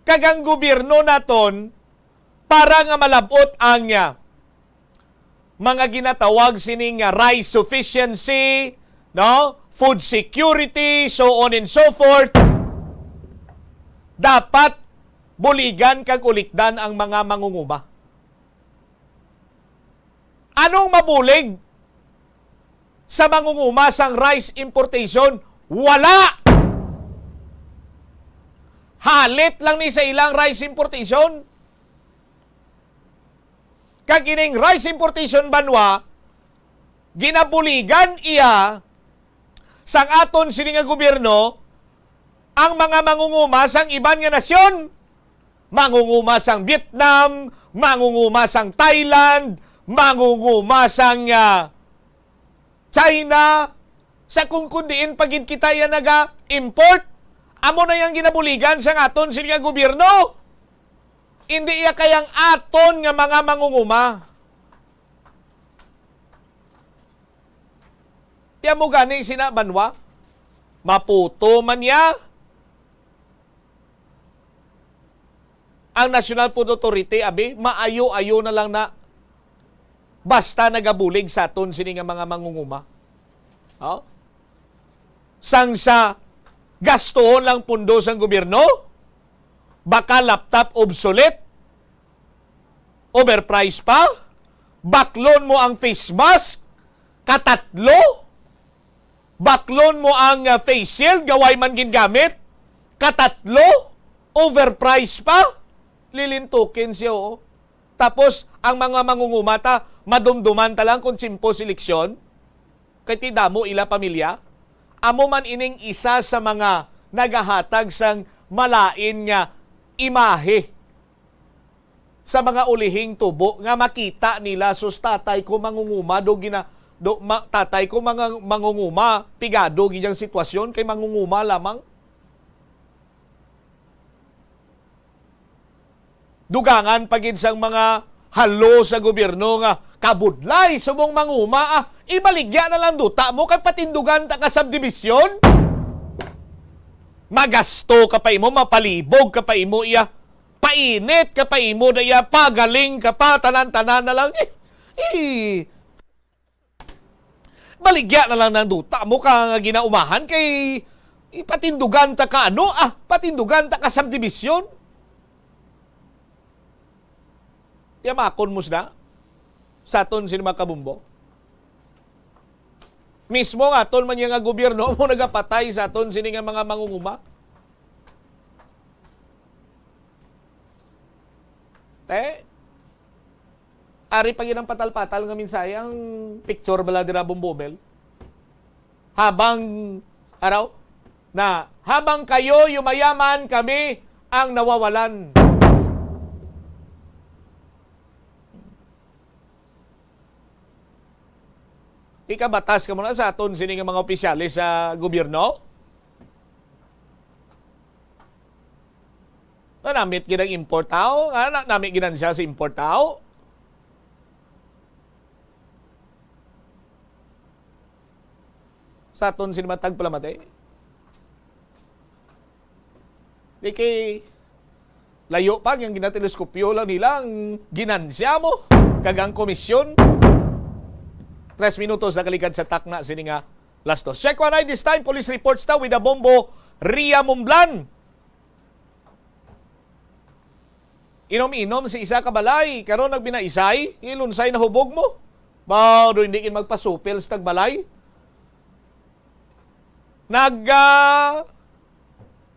Kag ang gobyerno naton para nga malabot ang mga ginatawag sining rice sufficiency, no? Food security, so on and so forth. Dapat buligan kag ulikdan ang mga mangunguma. Anong mabulig sa mangunguma sang rice importation? Wala! Halit lang ni sa ilang rice importation. Kag ining rice importation banwa, ginabuligan iya sang aton sini nga gobyerno ang mga mangunguma sang iban nga nasyon. mangunguma sang Vietnam, mangunguma sang Thailand, mangunguma sang China, sa kung kundiin pagid kita yan naga-import, amo na yung ginabuligan sa aton siya gobyerno. Hindi iya kayang aton nga mga mangunguma. Tiyan mo gani sinabanwa, maputo man niya ang National Food Authority, abi, maayo-ayo na lang na basta nagabulig sa aton sini nga mga mangunguma. Oh? Sang sa gastoon lang pundo sang gobyerno, baka laptop obsolete, overpriced pa, baklon mo ang face mask, katatlo, baklon mo ang face shield, gaway man gingamit, katatlo, overpriced pa, lilintukin siya, oh. Tapos, ang mga mangungumata, madumduman talang kung simpo seleksyon, kay tidamo ila pamilya, amo man ining isa sa mga nagahatag sang malain nga imahe sa mga ulihing tubo nga makita nila sus tatay ko mangunguma tatay ko mga mangunguma pigado gidyang sitwasyon kay mangunguma lamang. Dugangan pagid sang mga halo sa gobyerno nga kabudlay subong manguma ibaligya na lang duta mo kay patindugan ta ka subdivision. Magasto ka pa imo, mapalibog ka pa imo iya, painit ka pa imo na iya, pagaling ka pa, tanan-tanan na lang. Baligya na lang ng duta mo ka nga ginaumahan kay patindugan ta ka patindugan ta ka subdivision. Yamakon mo na sa aton sinima kabumbo. Mismo nga aton man nga gobyerno mo nagapatay sa aton sini nga mga mangunguma. Ari pa ginang patal-patal nga minsayang picture bala dira Bumbobel. Habang kayo yumayaman, kami ang nawawalan. Ikabatas ka muna sa aton sini nga mga opisyalis sa gobyerno. Namit ginang import tao, namit ginan siya sa import tao. Sa aton sini matag palamate. Di kay layo pa yung ginateleskopyo lang nilang ginansya mo kagang komisyon. 3 minutos na kaligad sa takna sini nga lastos. Check one eye this time. Police reports ta with a bombo Ria Mumblan. Inom-inom si isa ka balay. Karon nagbinaisay. Ilunsay na hubog mo. Bago hindi kin magpasupil sa tagbalay.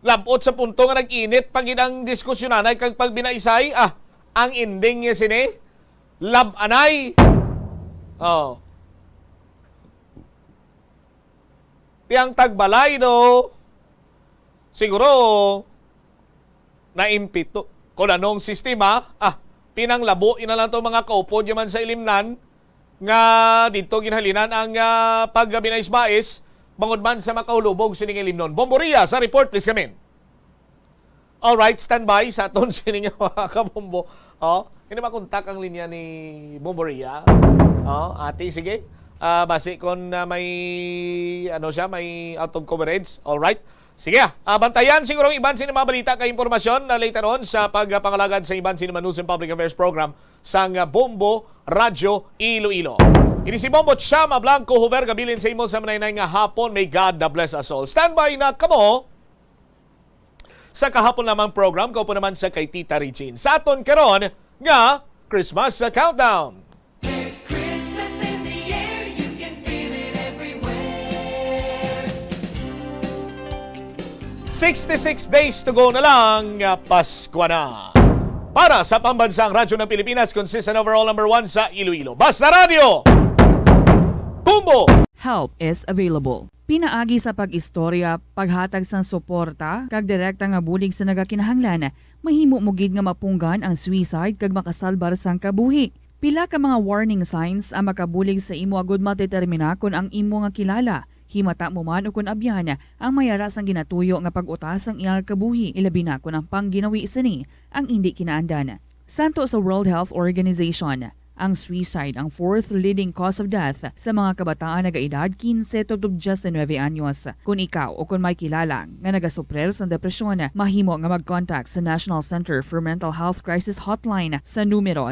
Labot sa punto nga nag-init pag inang diskusyonan ay kag pagbinaisay. Ang ending niya sini. Lab-anay. Oh. Tiyang tagbalay no, siguro naimpito kung anong sistema, pinanglabo ina lang to mga kaupo diyan sa ilimnan nga dito ginhalinan ang pagbinais-bais bangod man sa makahulubog sining ilimnon. Bomboria sa report, please come in. Alright, standby sa aton sining mga kabombo. Hindi makontak ang linya ni Bomboria. Ate, sige. Basi kung may may out of coverage. All right. Sige, bantayan siguro ang iban sinima balita kay impormasyon na later on sa pagpangalagad sa iban sinima news and public affairs program sang Bombo Radyo Iloilo. Ini si Bombo Chama Blanco Hover gabilin sa imo sa manay nga hapon. May God bless us all. Standby na kamo sa kahapon lamang program. Kaupo naman sa kay Tita Regine. Sa aton karon nga Christmas Countdown. 66 days to go na lang, Pasko na. Para sa pambansang radyo ng Pilipinas, consistent overall number 1 sa Iloilo. Basta Radio! Bumbo! Help is available. Pinaagi sa pag-istorya, paghatag sang suporta, kag direkta nga bulig sa nagakinahanglan, mahimo mo gid nga mapunggan ang suicide kag makasalbar sang kabuhi. Pila ka mga warning signs ang makabulig sa imo agud matetermina kung ang imo nga kilala. Himata mo man o kung abyan ang mayara sang ginatuyo nga pag-utas ang iyang kabuhi, ilabi na kung ang pangginawi sini ang hindi kinaandan. Santo sa World Health Organization, ang suicide ang fourth leading cause of death sa mga kabataan na gaedad 15 to 19 anyos. Kung ikaw o kung may kilala nga nagasuprer sa depresyon, mahimo nga mag-contact sa National Center for Mental Health Crisis Hotline sa numero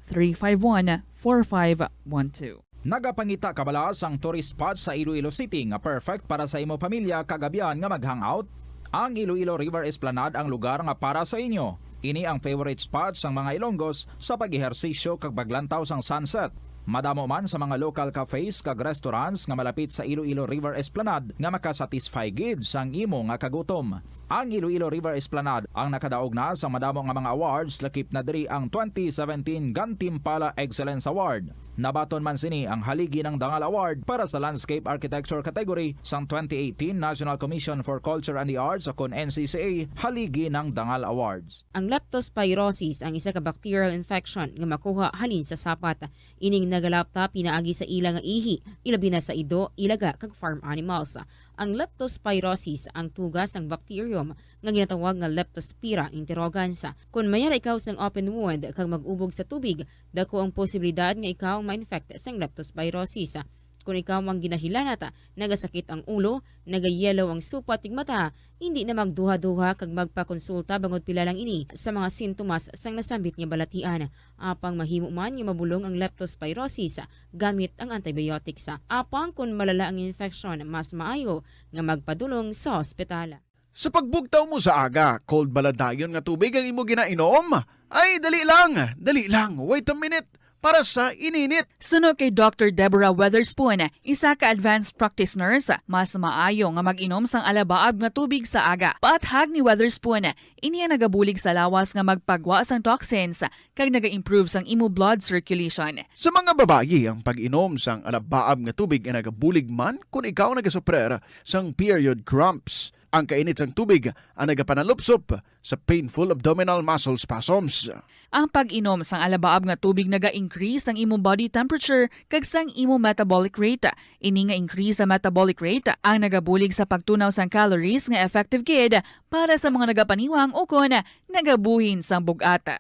0966-351-4512. Nagapangita kabalas ang tourist spot sa Iloilo City nga perfect para sa imo pamilya kagabihan nga mag-hangout. Ang Iloilo River Esplanade ang lugar nga para sa inyo. Ini ang favorite spot sang mga Ilonggos sa pag-ehersisyo kag paglantaw sang sunset. Madamo man sa mga local cafes kag restaurants nga malapit sa Iloilo River Esplanade nga makasatisfy gid sang imo nga kagutom. Ang Iloilo River Esplanade ang nakadaog na sa madamo nga mga awards, lakip na diri ang 2017 Gantimpala Excellence Award. Nabaton man sini ang haligi ng Dangal Award para sa Landscape Architecture category sang 2018 National Commission for Culture and the Arts o kon NCCA haligi ng Dangal Awards. Ang leptospirosis ang isa ka bacterial infection nga makuha halin sa sapat. Ining nagalapta pinaagi sa ila nga ihi, ilabi na sa ido, ilaga kag farm animals. Ang leptospirosis ang tugas ng bacterium nga ginatawag nga Leptospira interrogans. Kung mayara ikaw sang open wound kag mag-ubog sa tubig, dako ang posibilidad nga ikaw ma-infect sang leptospirosis. Kung ikaw ang ginahilanata, nagasakit ang ulo, nagayelo ang supa tig mata, hindi na magduha-duha kag magpakonsulta bangod pila lang ini sa mga sintomas sang nasambit nga balatian. Apang mahimo man nga mabulong ang leptospirosis gamit ang antibiotics. Apang kung malala ang infection, mas maayo nga magpadulong sa ospital. Sa pagbugtaw mo sa aga, cold baladayon nga tubig ang imo ginainom? Ay, dali lang, wait a minute. Para sa ininit. Suno kay Dr. Deborah Weatherspoon, isa ka advanced practice nurse, mas maayo nga mag-inom sang alabaab nga tubig sa aga. Paathag ni Weatherspoon, iniya nagabulig sa lawas nga magpagwa sang toxins kag naga-improve sang imo blood circulation. Sa mga babayi, ang pag-inom sang alabaab nga tubig ay nagabulig man kung ikaw nagasuprer sang period cramps. Ang kainit sang tubig ang nagapanalupsop sa painful abdominal muscle spasms. Ang pag-inom sang alabaab nga tubig naga-increase ang imong body temperature kag sang imong metabolic rate. Ini nga increase sa metabolic rate ang nagabulig sa pagtunaw sang calories nga effective gid para sa mga nagapaniwang o kon nagabuhin sang bugata.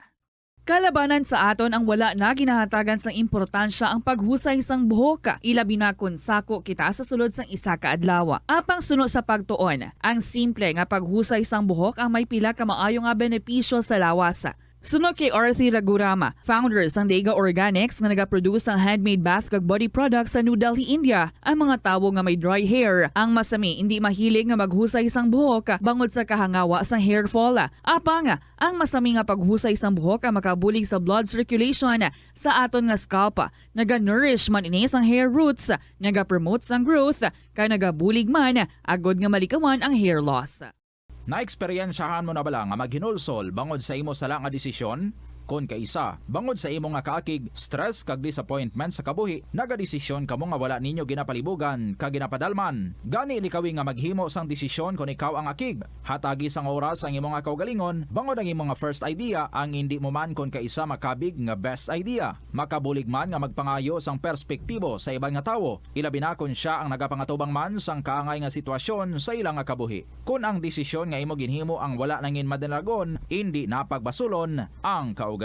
Kalabanan sa aton ang wala na ginahatagan sang importansya ang paghusay sang buhok, ilabi na kun sako kita sa sulod sang isa ka adlaw. Apang suno sa pagtuon, ang simple nga paghusay sang buhok ang may pila ka maayo nga benepisyo sa lawas. Sunod kay Arthi Ragurama, founder sang Daiga Organics nga nagaproduce ng handmade bath kag body products sa New Delhi, India. Ang mga tawo nga may dry hair, ang masami hindi mahilig nga maghusay sang buhok bangod sa kahangawa sang hair fall. Apang ang masami nga paghusay sang buhok ang makabulig sa blood circulation sa aton nga scalp. Naga-nourish man ini sang hair roots, naga-promote sang growth, kay nagabulig man agod nga malikawan ang hair loss. Naeksperyensyahan mo na bala nga maghinulsol bangod sa imo sala nga desisyon? Kon kaisa, bangod sa imo nga kaakig, stress kag disappointment sa kabuhi, nagadesisyon kamo nga wala ninyo ginapalibugan kag ginapadalman. Gani likawi nga maghimo sang desisyon kon ikaw ang akig. Hatagi sang oras ang imo nga kaugalingon, bangod ang imo nga first idea ang hindi mo man kon kaisa makabig nga best idea. Makabulig man nga magpangayo sang perspektibo sa ibang nga tawo, ilabi na kon siya ang nagapangatubang man sang kaangay nga sitwasyon sa ilang nga kabuhi. Kun ang desisyon nga imo ginhimo ang wala nangin madalagon, hindi napagbasulon ang kaugalingon.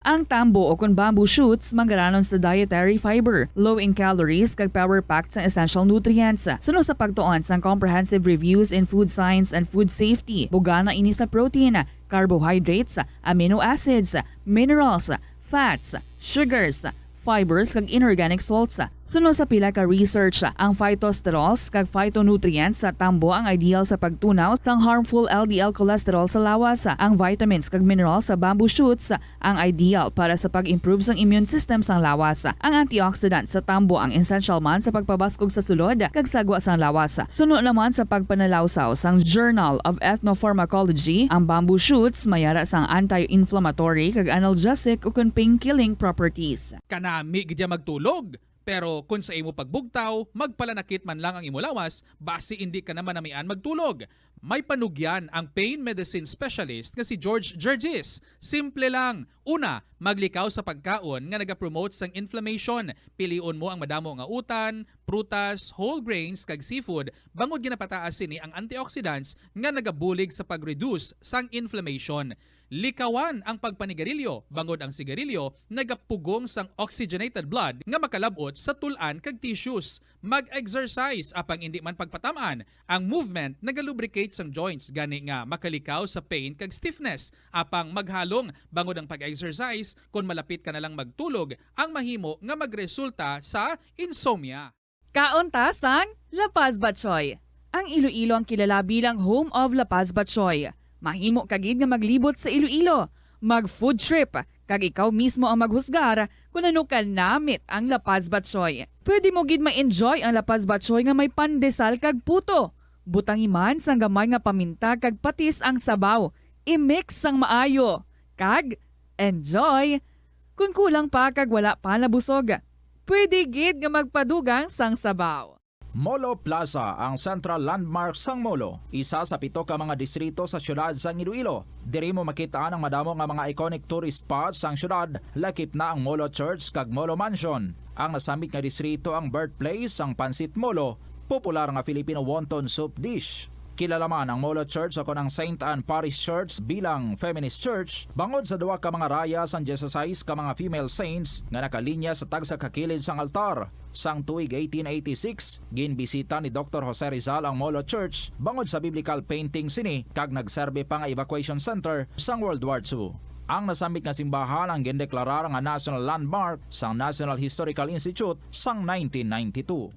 Ang tambo o kung bamboo shoots manggaranon sa dietary fiber, low in calories kag power-packed sa essential nutrients. Suno sa pagtuon sang comprehensive reviews in food science and food safety, bugana ini sa protein, carbohydrates, amino acids, minerals, fats, sugars, fibers kag inorganic salts. Suno sa pila ka research, ang phytosterols kag phytonutrients sa tambo ang ideal sa pagtunaw sang harmful LDL cholesterol sa lawas. Ang vitamins kag minerals sa bamboo shoots ang ideal para sa pag-improve sang immune system sang lawas. Ang antioxidants sa tambo ang essential man sa pagpabaskog sa sulod kag sagwa sang lawas. Suno naman sa pagpanalawsaw sang Journal of Ethnopharmacology, ang bamboo shoots mayara sang anti-inflammatory kag analgesic o pain-killing properties. Kanami gidya magtulog. Pero kung sa imo pagbugtaw, magpalanakit man lang ang imo lawas, base hindi ka naman namian magtulog. May panugyan ang pain medicine specialist nga si George Gergis. Simple lang. Una, maglikaw sa pagkaon nga nagapromote sang inflammation. Pilion mo ang madamo nga utan, prutas, whole grains kag seafood bangod ginapataas sini ang antioxidants nga nagabulig sa pag-reduce sang inflammation. Likawan ang pagpanigarilyo bangod ang sigarilyo nagapugong sang oxygenated blood nga makalabot sa tulan kag tissues. Mag-exercise apang indi man pagpatamaan. Ang movement nagalubricate sang joints gani nga makalikaw sa pain kag stiffness. Apang maghalong bangod ang pag-exercise kung malapit ka na lang magtulog ang mahimo nga magresulta sa insomnia. Kauntasan, La Paz Batchoy. Ang Iloilo ang kilala bilang home of La Paz Batchoy. Mahimo kagid nga maglibot sa Iloilo, mag-food trip, kag ikaw mismo ang maghusgar kung ano ka namit ang La Paz Batchoy. Pwede mo gid ma-enjoy ang La Paz Batchoy nga may pandesal kag puto. Butang iman sang gamay nga paminta kag patis ang sabaw. I-mix sang maayo. Kag enjoy. Kung kulang pa kag wala pa nabusog, pwede gid nga magpadugang sang sabaw. Molo Plaza ang central landmark sang Molo, isa sa 7 ka mga distrito sa syudad sang Iloilo. Diri mo makita ang madamo nga mga iconic tourist spots sang syudad, lakip na ang Molo Church kag Molo Mansion. Ang nasamit nga distrito ang birthplace sang Pansit Molo, popular nga Filipino wonton soup dish. Kilala man ang Molo Church o ang St. Anne Parish Church bilang feminist church bangod sa 2 ka mga raya sang 16 ka mga female saints nga nakalinya sa tagsa kakilid sang altar. Sang tuig 1886, ginbisita ni Dr. Jose Rizal ang Molo Church bangod sa biblical painting sini kag nagserbe pa nga evacuation center sang World War II. Ang nasamit nga simbahan ang gindeklarar nga national landmark sang National Historical Institute sang 1992.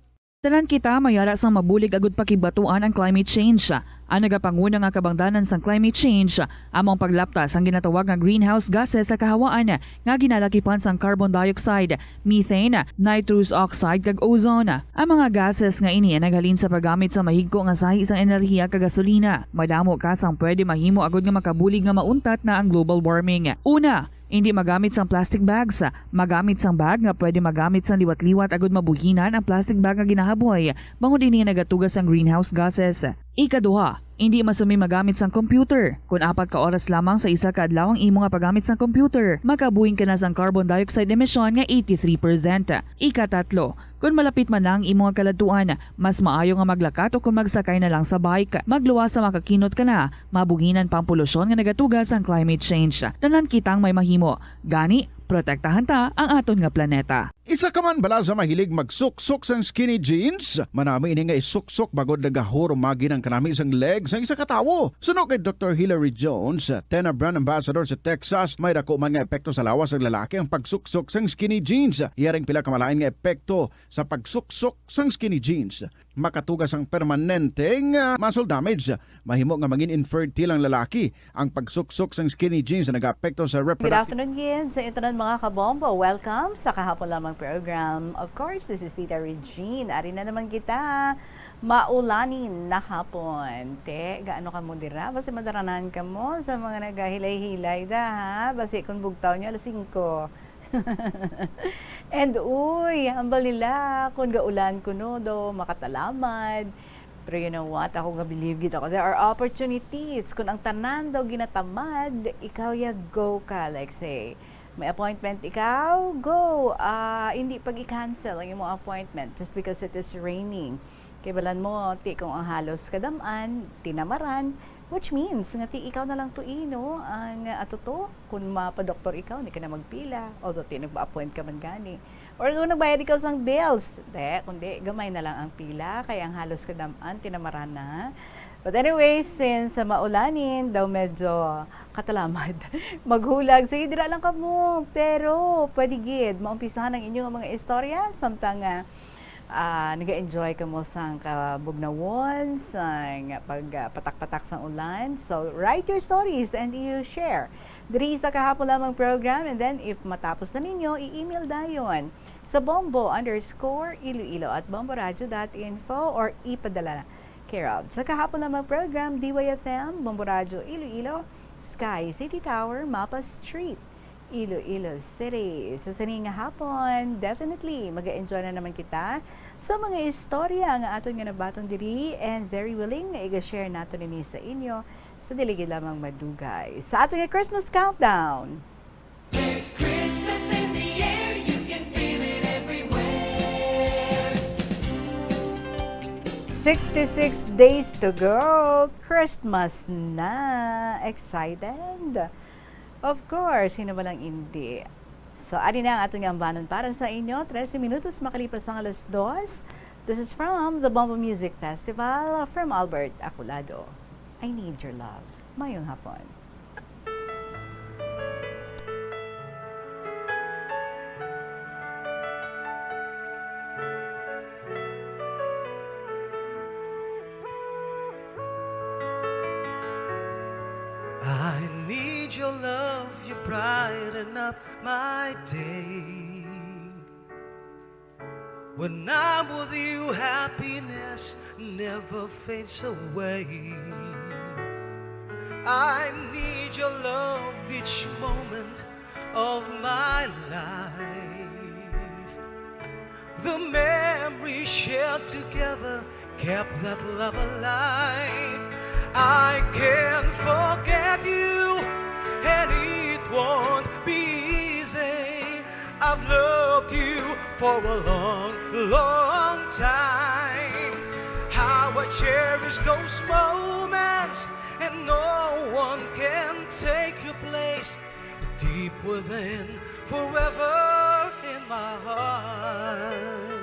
Tanan kita mayara sang mabulig agud pakibatuan ang climate change. Ang nagapanguna nga kabangdanan sang climate change among paglaptas ang ginatawag nga greenhouse gases sa kahawaan nga ginalakipan sang carbon dioxide, methane, nitrous oxide kag ozone. Ang mga gases nga ini naghalin sa paggamit sa mahigko nga sahi sang enerhiya kag gasolina. Madamo ka sang pwede mahimo agud nga makabulig nga mauntat na ang global warming. Una, hindi magamit sang plastic bags. Magamit sang bag nga pwede magamit sang liwat-liwat agud mabuhinan ang plastic bag nga ginahaboy bangod ini nagatugas ang greenhouse gases. Ikaduha, hindi masumi magamit sang computer. Kung 4 ka oras lamang sa isa ka adlaw ang imo nga paggamit sang computer, makabuhing ka na sang carbon dioxide emission nga 83%. Ikatatlo, kung malapit man lang imo nga kaladtuan, mas maayo nga maglakat o kung magsakay na lang sa bike. Magluwas sa makakinot ka na, mabuhinan pang polusyon nga nagatugas ang climate change. Tanan kitang may mahimo. Gani, protektahan ta ang aton nga planeta. Isa ka man bala sa mahilig magsuksok sang skinny jeans? Manami ini nga isuksok bagod nagahuro magi ng kanami sang legs sang isa ka tawo. Suno kay Dr. Hilary Jones, Tena Brand Ambassador sa Texas, may dako man nga epekto sa lawas ng lalaki ang pagsuksok sang skinny jeans. Iyaring pila kamalain nga epekto sa pagsuksok sang skinny jeans. Makatugas ang permanenteng muscle damage. Mahimo nga maging infertile ang lalaki. Ang pagsuksok sang skinny jeans na nag-apekto sa Good reproductive. afternoon again sa ito mga kabombo. Welcome sa kahapon lamang program. Of course, this is Tita Regine. Ari na naman kita. Maulanin na hapon. Te, gaano ka mo dira? Basi madaranan ka mo sa mga nagahilay-hilay da ha? Basi kung bugtaw niyo alas 5. And uy, hambal nila kung gaulan ko no do makatalamad. Pero you know what? Ako nga believe gid ako. There are opportunities. Kung ang tanan daw ginatamad, ikaw ya go ka. Like say, may appointment ikaw, go. Hindi pag i-cancel ang iyong appointment just because it is raining. Kaya balan mo, ti kung ang halos kadaman, tinamaran, which means, nga ti ikaw na lang tuino ang atuto. Kung mapadoktor ikaw, hindi ka na magpila. Although ti nagpa-appoint ka man gani. Or kung nagbayad ikaw sang bills, kundi gamay na lang ang pila, kaya ang halos kadaman, tinamaran na. But anyway, since maulanin, daw medyo katalamad, maghulag, sige, dira lang ka mo. Pero, pwede gid, maumpisahan ang inyong mga istorya, samtang nag-enjoy ka mo sang kabugnawon, sang pagpatak-patak sang ulan. So, write your stories and you share. Diri sa kahapon lamang program, and then if matapos na ninyo, i-email dayon sa bombo_iloilo@bomboradio.info or ipadala care of. Sa kahapon lamang program, DYFM, Bombo Radio Iloilo, Sky City Tower, Mapa Street, Iloilo City. Sa sining nga hapon, definitely mag-enjoy na naman kita sa mga istorya nga aton nga nabaton diri and very willing nga i-share nato nini sa inyo sa diligid lamang madugay. Sa aton nga Christmas countdown. There's Christmas in the air, you can feel it everywhere. 66 days to go. Christmas na. Excited? Of course, sino ba lang hindi? So, ari na ang atong ambanon para sa inyo. 13 minutos makalipas ang 2:00. This is from the Bombo Music Festival from Albert Aculado. I Need Your Love. Mayong hapon. I need your love, you brighten up my day. When I'm with you, happiness never fades away. I need your love each moment of my life. The memories shared together kept that love alive. I can't forget you, and it won't be easy. I've loved you for a long, long time. How I cherish those moments, and no one can take your place. Deep within, forever in my heart.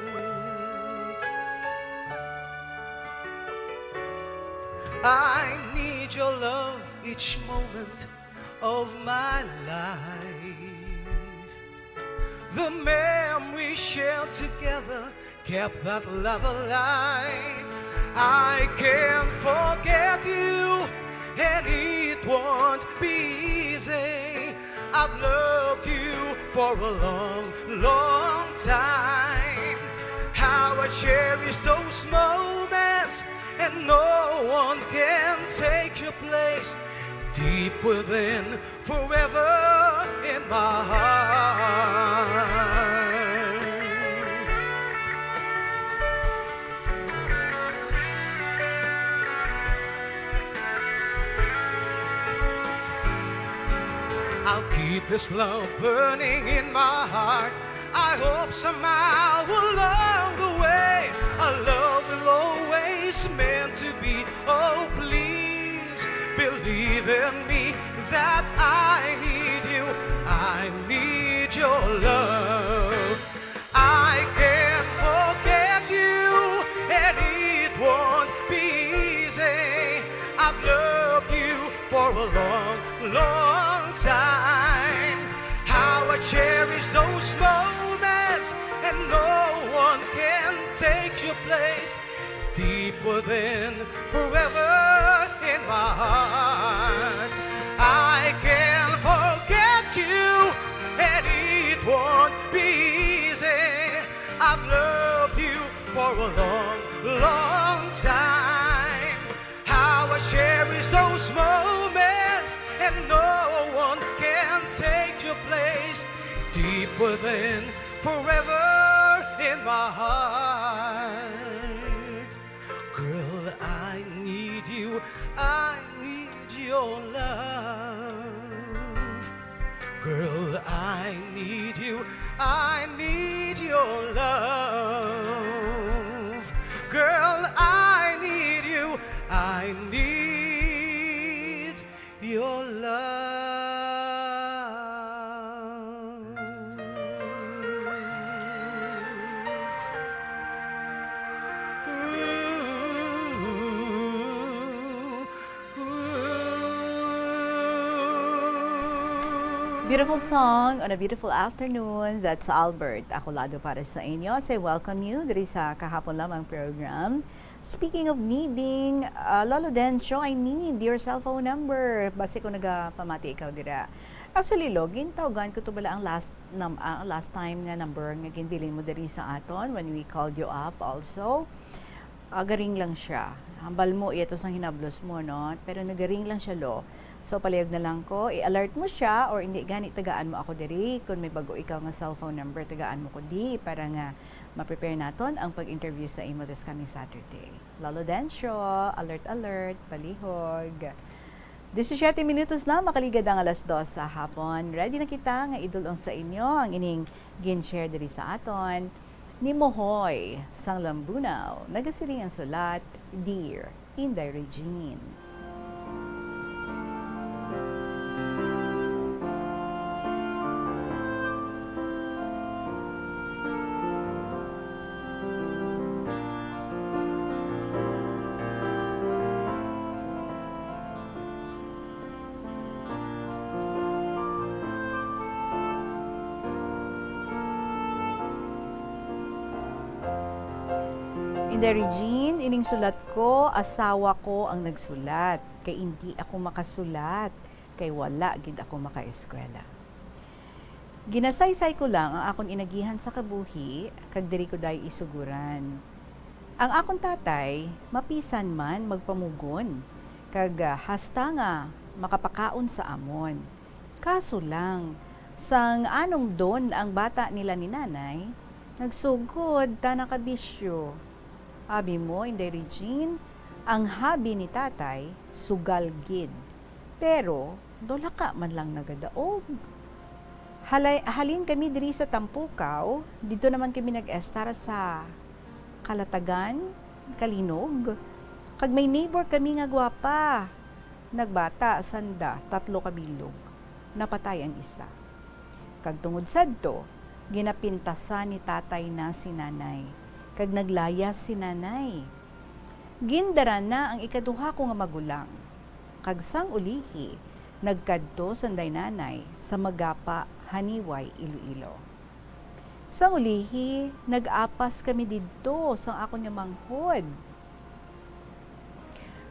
I need your love each moment of my life. The memories shared together kept that love alive. I can't forget you, and it won't be easy. I've loved you for a long, long time. How I cherish those moments, and no one can take your place. Deep within, forever in my heart. I'll keep this love burning in my heart. I hope somehow along the way our love will always meant to be. Oh, please believe in me that I need you. I need your love. I can't forget you, and it won't be easy. I've loved you for a long, long time. How I cherish those moments, and no one can take your place. Deep within, forever in my heart. I can't forget you, and it won't be easy. I've loved you for a long, long time. How I cherish those moments, and no one can take your place. Deep within, forever in my heart. Girl, I need you, I need your love. Girl, I need you, I need your love. Girl, I need you, I need your love. Beautiful song on a beautiful afternoon. That's Albert Aculado para sa inyo. Say welcome you diri sa kahapon lamang program. Speaking of needing, Lolo Dencho, I need your cellphone number. Base ko nagapamati ikaw dira. Actually, login tawagan ko to bala ang last time nga number nga ginbilin mo diri sa aton when we called you up also. Garing lang siya. Hambal mo ito sang hinablos mo, no? Pero nagaring lang siya, lo. So palihog na lang ko, i-alert mo siya or hindi gani tagaan mo ako diri kung may bago ikaw nga cellphone number tagaan mo ko di para nga ma-prepare naton ang pag-interview sa imo this coming Saturday. Lalo Densyo, alert, palihog. 17 minutos na makaligad ang 2:00 sa hapon. Ready na kita nga idulong sa inyo ang ining gin-share diri sa aton ni Mohoy sang Lambunaw. Nagasiring ang sulat, Dear Inday Regine. Inday Regine, ining sulat ko, asawa ko ang nagsulat. Kay hindi ako makasulat. Kay wala, gid ako makaeskwela. Ginasaysay ko lang ang akong inagihan sa kabuhi, kag diri ko day isuguran. Ang akong tatay, mapisan man magpamugon, kag hasta nga makapakaon sa amon. Kaso lang, sang anong don ang bata nila ni nanay, nagsugod ta nakabisyo. Abi mo, Inday Regine, ang habi ni tatay, sugal gid. Pero, dola ka man lang nagadaog. Halin kami diri sa Tampukaw, dito naman kami nag-estara sa Kalatagan, Kalinog. Kag may neighbor kami nga gwapa. Nagbata, sanda, 3 kabilog. Napatay ang isa. Kag tungod sadto, ginapintasan ni tatay na si nanay. Kag naglayas si nanay. Gindara na ang ikaduha ko nga magulang. Kag sang ulihi, nagkadto sanday nanay sa Magapa, Haniway, Iloilo. Sang ulihi, nag-apas kami didto sang akon nga manghod.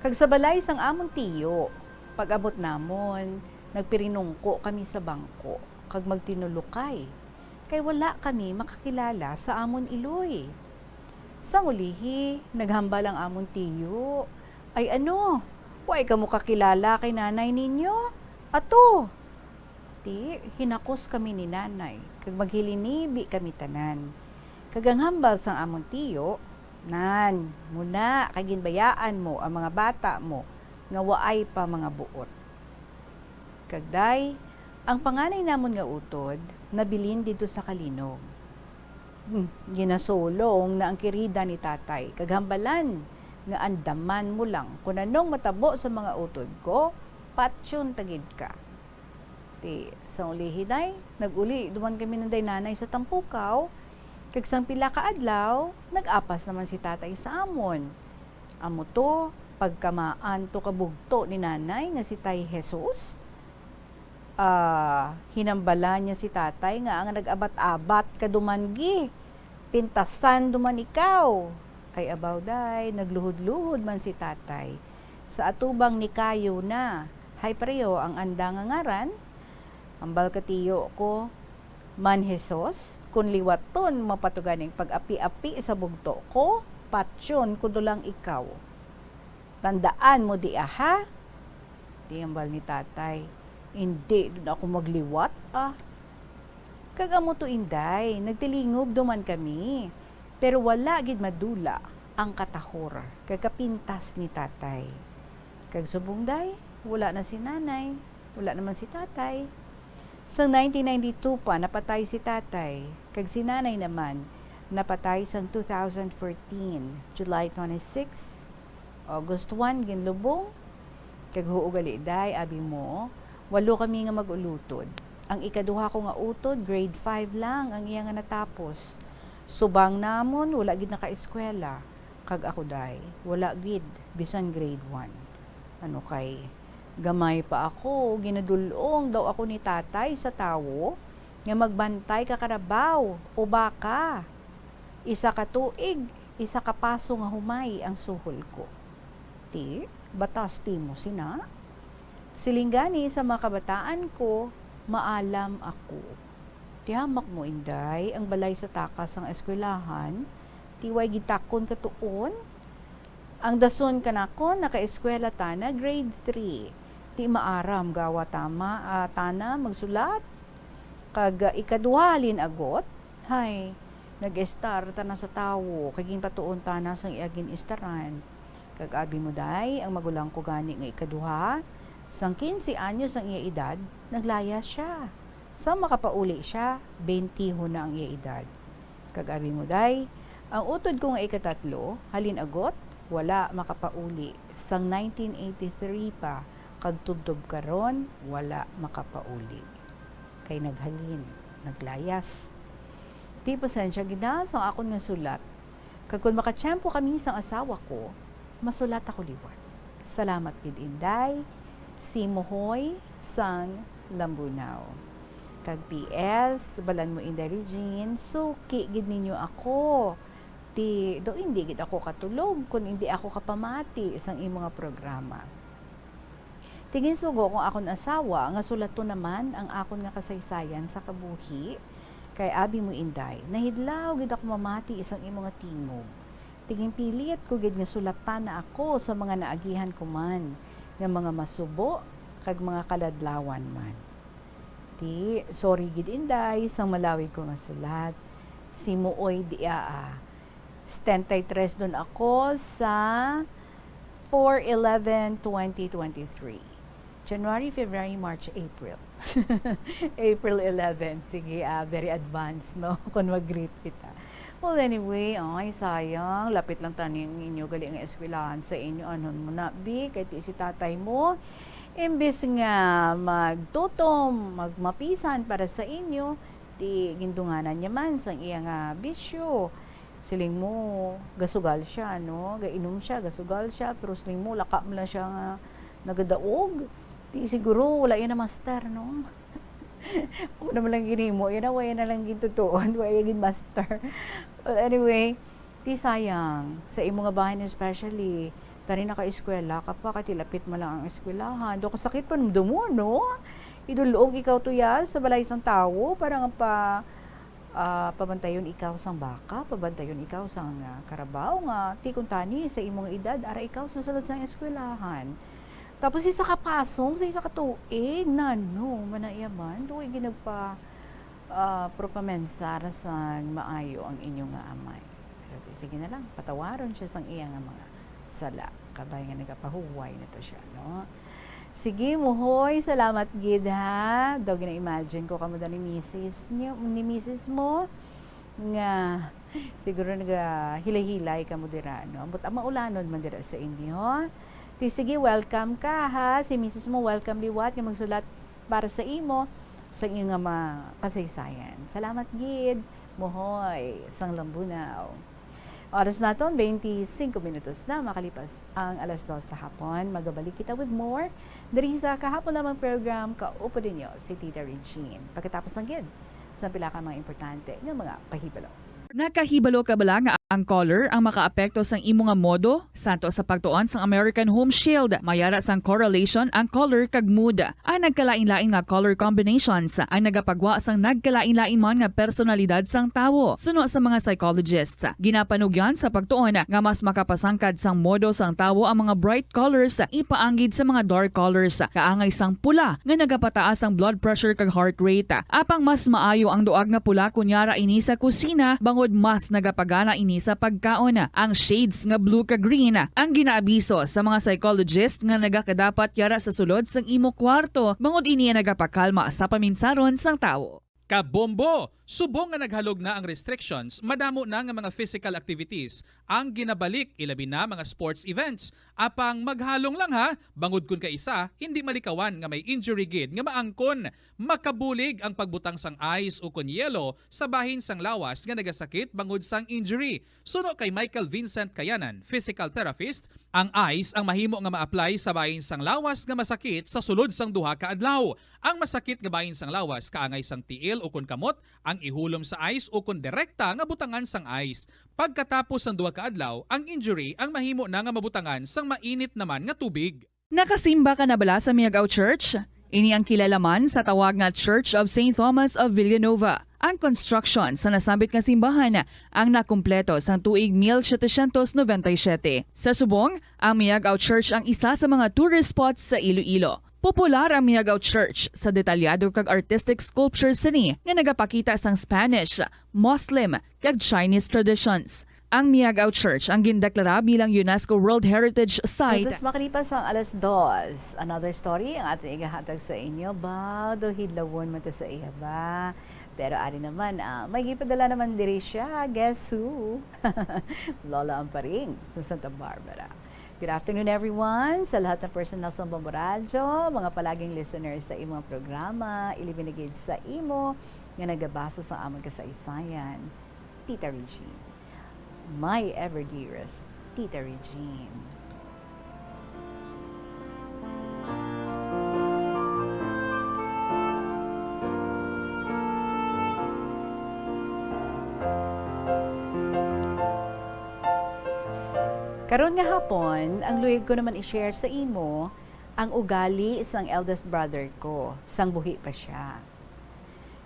Kag sa balay sang amon tiyo, pag-abot namon, nagpirinungko kami sa bangko, kag magtinulukay. Kay wala kami makakilala sa amon iloy. Sang ulihi, naghambal ang amon tiyo. Ay ano, way ka mo kakilala kay nanay ninyo? Ato, ti, hinakos kami ni nanay, kag maghilinibi kami tanan. Kag ang hambal sang amon tiyo, nan, muna, kaginbayaan mo ang mga bata mo, nga waay pa mga buot. Kagday, ang panganay namon nga utod, nabilin dito sa Kalinog. Ginasulong na ang kirida ni tatay, kaghambalan nga andaman mo lang kung anong matabo sa mga utod ko, patsyon tagid ka. Ti, sa ulihi day, nag-uli, duman kami ng day nanay sa Tampukaw, kag sang pila ka adlaw, nag-apas naman si tatay sa amon. Amo to, pagkamaan to kabugto ni nanay nga si Tay Jesus, hinambala niya si tatay nga ang nag-abat-abat kadumanggi, pintasan duman ikaw. Ay abaw day, nagluhod-luhod man si tatay. Sa atubang ni kayo na, hay preyo ang anda nga ngaran, ambal katiyo ko, man Jesus, kun liwaton mapatuganing pag-api-api sa bugto ko, patsyon kudulang ikaw. Tandaan mo di aha? Di ambal ni tatay. Hindi, doon ako magliwat, Kagamo to inday, nagtilingob duman kami. Pero wala gid madula ang katahor, kagapintas ni tatay. Kag subong day, wala na si nanay, wala naman si tatay. Sa 1992 pa, napatay si tatay. Kag si nanay naman, napatay sa 2014, July 26, August 1, ginlubong. Kag huugali day, abi mo, 8 kami nga mag-ulutod. Ang ikaduha ko nga utod, grade 5 lang ang iya nga natapos. Subang namon, wala gid naka-eskwela. Kag ako day, wala gid, bisan grade 1. Ano kay, gamay pa ako, ginadulong daw ako ni tatay sa tawo, nga magbantay ka karabaw, o baka. Isa ka tuig, isa ka paso nga humay ang suhol ko. Ti, batas ti mo sina? Silinggani sa mga kabataan ko, maalam ako. Tihamak mo inday, ang balay sa takas ang eskwelahan, tiway gitakon katuon. Ang dason kanako naka-eskwela ta na grade 3. Ti maaram gawa tana magsulat. Kag ikaduhalin agot, hay, nag-estar tana sa tawo, kaging patuon tana sang iagin istaran. Kag abi mo day, ang magulang ko gani nga ikaduha, sang 15 anyos ang iya edad, naglaya siya. Sa makapauli siya, 20 na ang iya edad. Kag abi mo day, ang utod ko nga ikatatlo, halin agot, wala makapauli. Sang 1983 pa, kag tubtob karon, wala makapauli. Kay naghalin, naglayas. Di pasensya gina sa akon nga sulat. Kag kung makatsyempo kami sa asawa ko, masulat ako liwat. Salamat gid Inday, si Mohoy sang Lambunaw. Kag PS, balan mo Inday Regine, suki gid ninyo ako. Do hindi gid ako katulog kung hindi ako kapamati isang imong programa. Tingin sugo kung akon asawa, nga sulato naman ang akon nga kasaysayan sa kabuhi, kay abi mo Inday, nahidlaw gid ako mamati isang imo nga tingog. Tingin pilit ko gid nga sulatan na ako sa mga naagihan ko man, nga mga masubo, kag mga kaladlawan man. Sorry gid Inday, sang malawi ko nga sulat. Si Muoy diaa. 73 doon ako sa 4/11/2023. January, February, March, April. April 11. Sige, very advanced, no? Kung mag-greet kita. Well, anyway, ay sayang. Lapit lang tanin inyo gali ang eskwelahan sa inyo. Anon mo na, Bi? Kaya si tatay mo, imbes nga magtutom, magmapisan para sa inyo, ti gindunganan niya man sa iyang bisyo. Siling mo, gasugal siya, no? Gainom siya, gasugal siya, pero siling mo, laka mo lang siya nga nagadaog. Di siguro wala yan na master, no? Kung naman lang ginimo, yan na lang gintutuon, wala yan master. Well, anyway, di sayang, sa imo nga bahay especially, tari na ka-eskwela, kapag katilapit mo lang ang eskwelahan, do kasakit pa nung dumo, no? Idulog ikaw tuya sa balay isang tao, parang pabantayon ikaw sang baka, pabantayon ikaw sang karabaw nga, tikuntani sa imong edad, ara ikaw sa sulod sang eskwelahan. Tapos isa kapasong, sa isa katuig, manayaman, doon ginagpa propamensar sa maayo ang inyong amay. Pero sige na lang, patawaron siya sang iyang mga sala. Kabay nga nagapahuway na to siya, no? Sige, Muhoy, salamat gid ha. Daw gina-imagine ko kamo ni Mrs. mo nga siguro hilay-hilay kamo dira, no? But maulanon man dira sa inyo. Sige, welcome ka ha. Si Mrs. mo, welcome liwat nga magsulat para sa imo sa iyong kasaysayan. Salamat gid, Muhoy, sang Lambunaw. Oras naton 25 minutos na makalipas ang 2:00 sa hapon. Magabalik kita with more diri sa kahapon lamang program Kaupo Dinyo si Tita Regine. Pagkatapos ng gid sa pila ka mga importante nga mga pahibalo. Nakahibalo ka bala nga ang color ang makaapekto sang imo nga modo? Santo sa pagtuon sang American Home Shield, mayara sang correlation ang color kag mood. Ang nagkalain-lain nga color combinations ang nagapagwa sang nagkalain-lain man nga personalidad sang tawo. Suno sa mga psychologists, ginapanugyan sa pagtuon nga mas makapasangkad sang modo sang tawo ang mga bright colors ipaanggid sa mga dark colors. Kaangay sang pula nga nagapataas ang blood pressure kag heart rate. Apang mas maayo ang duag nga pula kunyara ini sa kusina, bangod mas nagapagana ini sa pagkaon. Ang shades nga blue ka green ang ginaabiso sa mga psychologist nga nagakadapat yara sa sulod sang imo kwarto, bangod ini nagapakalma sa paminsaron sang tawo. Kabombo! Subong nga naghalog na ang restrictions, madamo na nga mga physical activities ang ginabalik, ilabi na mga sports events. Apang maghalong lang ha, bangod kun ka isa, hindi malikawan nga may injury gid nga maangkon. Makabulig ang pagbutang sang ice o kun yelo sa bahin sang lawas nga nagasakit bangod sang injury. Suno kay Michael Vincent Kayanan, physical therapist, ang ice ang mahimo nga ma-apply sa bahin sang lawas nga masakit sa sulod sang duha ka adlaw. Ang masakit nga bahin sang lawas kaangay sang tiil o kun kamot, ang ihulom sa ice o kun direkta nga butangan sang ice. Pagkatapos ng duha ka adlaw, ang injury ang mahimo na nga mabutangan sang mainit naman nga tubig. Nakasimba ka na bala sa Miagao Church? Ini ang kilalaman sa tawag nga Church of St. Thomas of Villanova. Ang construction sa nasambit nga simbahan ang nakumpleto sa tuig 1797. Sa subong, ang Miagao Church ang isa sa mga tourist spots sa Iloilo. Popular ang Miagao Church sa detalyado kag artistic sculpture sini nga nagapakita sang Spanish, Muslim kag Chinese traditions. Ang Miagao Church ang gindeklara bilang UNESCO World Heritage Site. Tapos makalipas ang 2:00, another story ang ating igahatag sa inyo. Ba, do hidlawon man ta sa iya ba? Pero ari naman, may gipadala naman diri siya. Guess who? Lola Amparing sa Santa Barbara. Good afternoon everyone, sa lahat ng personal sa Bombo Radyo, mga palaging listeners sa imong programa, ilibinigid sa imo nga nagabasa sa among kasaysayan. Tita Regine. My ever dearest Tita Regine. Karon nga hapon, ang luyag ko naman i-share sa imo ang ugali isang eldest brother ko, sang buhi pa siya.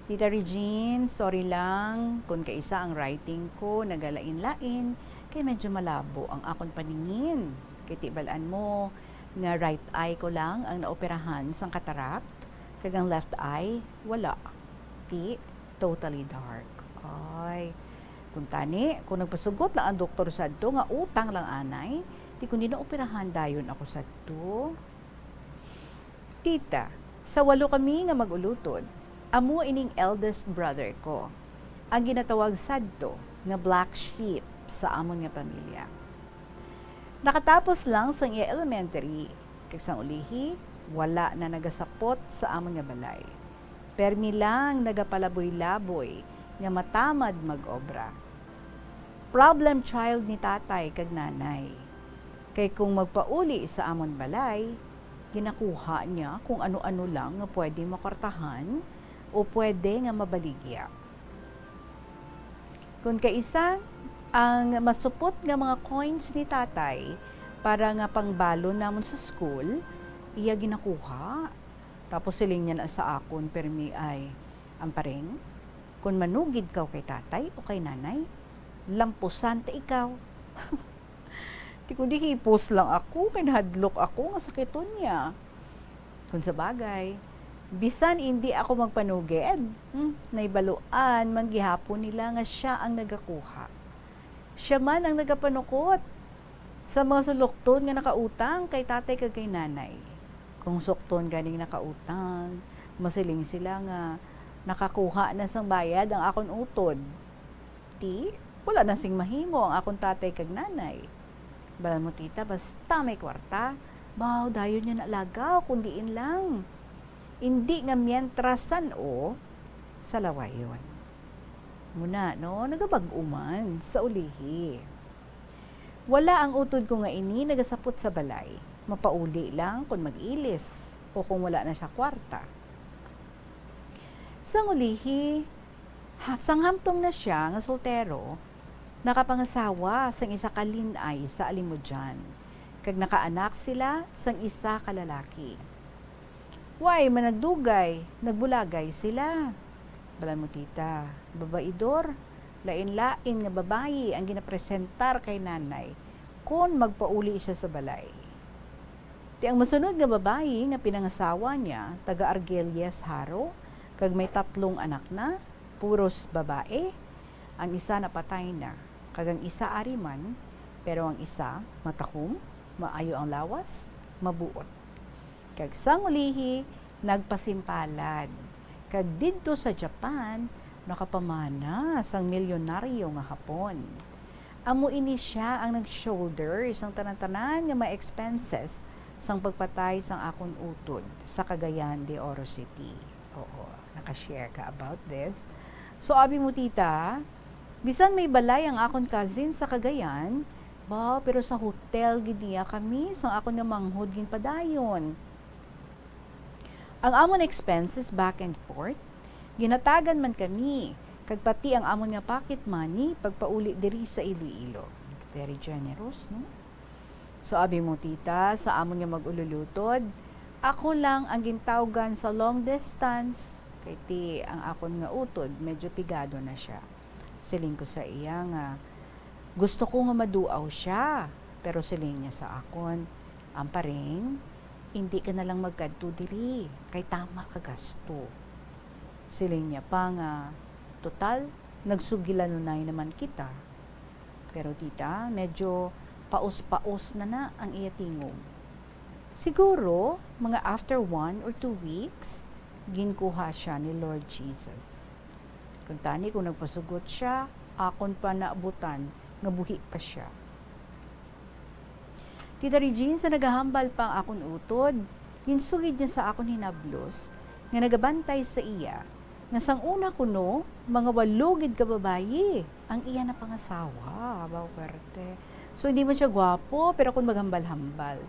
Tita Regine, sorry lang kung kaisa ang writing ko nagalain-lain kay medyo malabo ang akong paningin. Kay tibalaan mo nga right eye ko lang ang naoperahan sang cataract, kag ang left eye wala. Totally dark. Ay, kung tani, kung nagpasugot lang ang doktor sadto nga utang lang anay, di kundi na operahan dayon ako sadto. Tita, sa 8 kami nga magulutod, amo ining eldest brother ko, ang ginatawag sadto nga black sheep sa amon nga pamilya. Nakatapos lang sa iya elementary, kag sang ulihi, wala na nagasapot sa amon nga balay. Permi lang nagapalaboy-laboy nga matamad mag-obra. Problem child ni tatay kag nanay. Kay kung magpauli sa amon balay, ginakuha niya kung ano-ano lang nga pwede makortahan o pwede nga mabaligya. Kung kaisa, ang masupot nga mga coins ni tatay para nga pangbalo namon sa school, iya ginakuha. Tapos siling niya na sa akon, permi ay, Amparing, kung manugid ka kay tatay o kay nanay, lampusan ta ikaw. Di kundi hipos lang ako, kinahadlok ako nga sakiton niya. Kung sa bagay, bisan hindi ako magpanugid, naibaluan man gihapon nila nga siya ang nagakuha. Siya man ang nagapanukot sa mga sulokton nga nakautang kay tatay kag kay nanay. Kung sukton ganing nakautang, masiling sila nga nakakuha na sang bayad ang akon utod. Wala na sing mahimo ang akon tatay kag nanay. Balan mo tita, basta may kwarta, baw dayon niya nalagaw, kundiin lang. Hindi nga mientrasan o sa lawayon. Muna, no, nagabag-uman sa ulihi. Wala ang utod ko nga ini nagasapot sa balay. Mapauli lang kung mag-ilis o kung wala na siya kwarta. Sa ulihi, sanghamtong na siya nga soltero, nakapangasawa sang isa ka linay sa Alimudyan, kag nakaanak sila sang isa ka lalaki. Way, managdugay, nagbulagay sila. Balan mo tita, babaidor, lain-lain nga babayi ang ginapresentar kay nanay kung magpauli siya sa balay. Ti ang masunod nga babayi nga pinangasawa niya, taga Argelias Haro, kag may 3 anak na, puros babae, ang isa napatay na, kag ang isa ariman, pero ang isa matakom, maayo ang lawas, mabuot. Kag sang ulihi, nagpasimpalad. Kag didto sa Japan, nakapamana sang milyonaryo nga hapon. Amo ini siya ang nag-shoulder isang tanan-tanan nga mga expenses sang pagpatay sang akon utod sa Cagayan de Oro City. Oo, nakashare ka about this. So, abi mo tita, bisan may balay ang akon cousin sa Cagayan, pero sa hotel giniya kami sang akon nga manghod gin padayon. Ang amon expenses back and forth, ginatagan man kami, kag pati ang amon nga pocket money pagpauli diri sa Iloilo. Very generous, no? So abi mo tita, sa amon nga magululutod, ako lang ang gintawgan sa long distance, kay ti ang akon nga utod medyo pigado na siya. Siling ko sa iya nga, gusto ko nga maduaw siya, pero siling niya sa akon, Amparing, hindi ka na lang magkadto diri, kay tama ka gasto. Siling niya pa nga, total, nagsugilanunay naman kita. Pero tita, medyo paus-paus na ang iya tingog. Siguro, mga after 1 or 2 weeks, ginkuha siya ni Lord Jesus. Kung tani, kung nagpasugot siya, akon pa naabutan, nga buhi pa siya. Tita Regine, sa nagahambal pa ang akon utod, ginsugid niya sa akon hinablos, nga nagabantay sa iya, nga sang una kuno, mga walugid ka babayi, ang iya na pangasawa, abaw perte. So, hindi man siya gwapo, pero kung maghambal-hambal,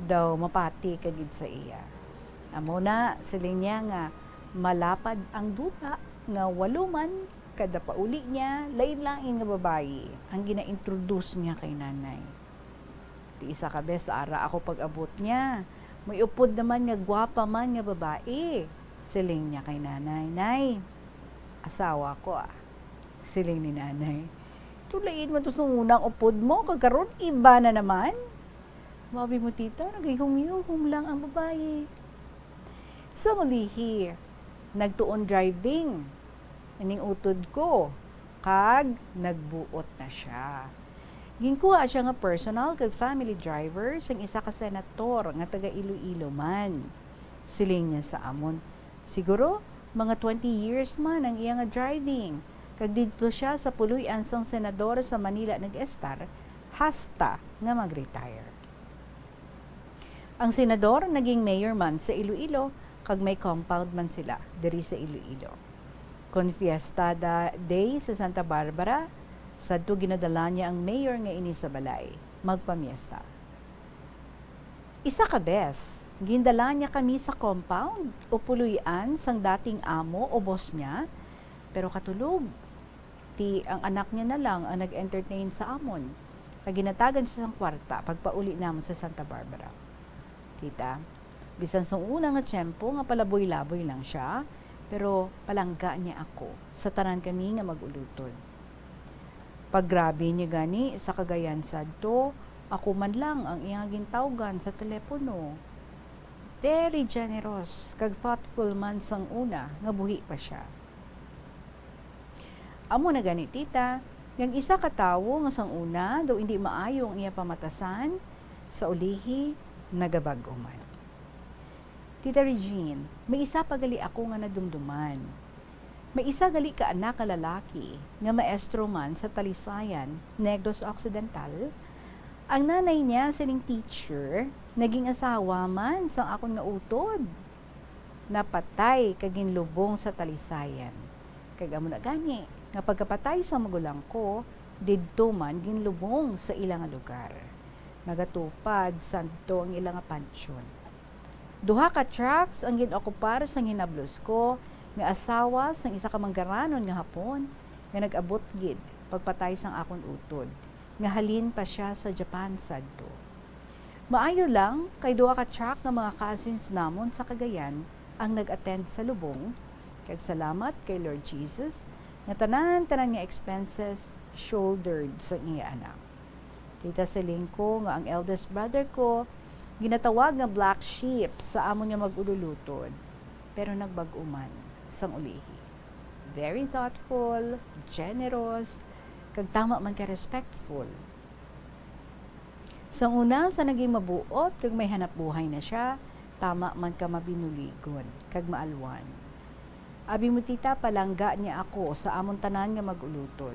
daw mapati kagid sa iya. Amo na, siling niya nga, malapad ang duta, nga waluman, kada pauli niya, lain-lain nga babayi, ang gina-introduce niya kay nanay. Ti isa ka bes, ara ako pag-abot niya, may upod naman nga gwapa man nga babae. Siling niya kay nanay, Nay, asawa ko Siling ni nanay, tulain mo to sa unang upod mo, kagkaroon iba na naman. Mabi mo tita, nagayhum-yuhum lang ang babae. Sa ulihi, nagtuon driving. Ining utod ko, kag nagbuot na siya. Ginkuha siya nga personal kag family driver sang isa ka senator nga taga Iloilo man. Siling niya sa amon, siguro mga 20 years man ang iya nga driving. Kag dito siya sa puloy-an sang senador sa Manila nag-estar, hasta nga mag-retire. Ang senador naging mayor man sa Iloilo, kag may compound man sila diri sa Iloilo. Kon fiesta day sa Santa Barbara, sadto ginadala niya ang mayor nga ini sa balay, magpamiesta. Isa ka bes, gindala niya kami sa compound o puluyan sang dating amo o boss niya, pero katulog. Ti ang anak niya na lang ang nag-entertain sa amon. Kag ginatagan siya sang kwarta pagpauli namon sa Santa Barbara. Tita, bisan sa una nga tiyempo nga palaboy-laboy lang siya, pero palangga niya ako sa tanan kami nga mag-ulutod. Paggrabe niya gani sa Cagayan sadto, ako man lang ang iyang gintawgan sa telepono. Very generous, kag thoughtful man sang una, nga buhi pa siya. Amo na gani tita, yang isa ka tawo nga sang una, daw hindi maayo ang iya pamatasan, sa ulihi, nagabag-o man. Tita Regine, may isa pa gali ako nga nadumduman. May isa gali ka anak ka lalaki nga maestro man sa Talisayan, Negros Occidental. Ang nanay niya sining teacher, naging asawa man sa akong nautod. Napatay kaging lubong sa Talisayan. Kagamo na gani, nga pagkapatay sa magulang ko, didto man ginlubong sa ilang lugar. Nagatupad santo ang ilang pansyon. Duha ka trucks ang ginokupar sa hinablos ko nga asawa sang isa ka manggaranon nga hapon nga nag-abot gid pagpatay sang akon utod nga halin pa siya sa Japan sadto. Maayo lang kay duha ka truck nga mga cousins namon sa Cagayan ang nag-attend sa lubong. Kag salamat kay Lord Jesus nga tanan nga expenses shouldered sa iya anak. Tita Celine ko nga ang eldest brother ko ginatawag nga black sheep sa amon nga mag-ululutod, pero nagbag-uman sang ulihi. Very thoughtful, generous, kag tama man ka respectful. Sang una sa naging mabuot kag may hanap buhay na siya, tama man ka mabinuligon kag maalwan. Abi mo tita, palangga niya ako sa amon tanan nga mag-ulutod.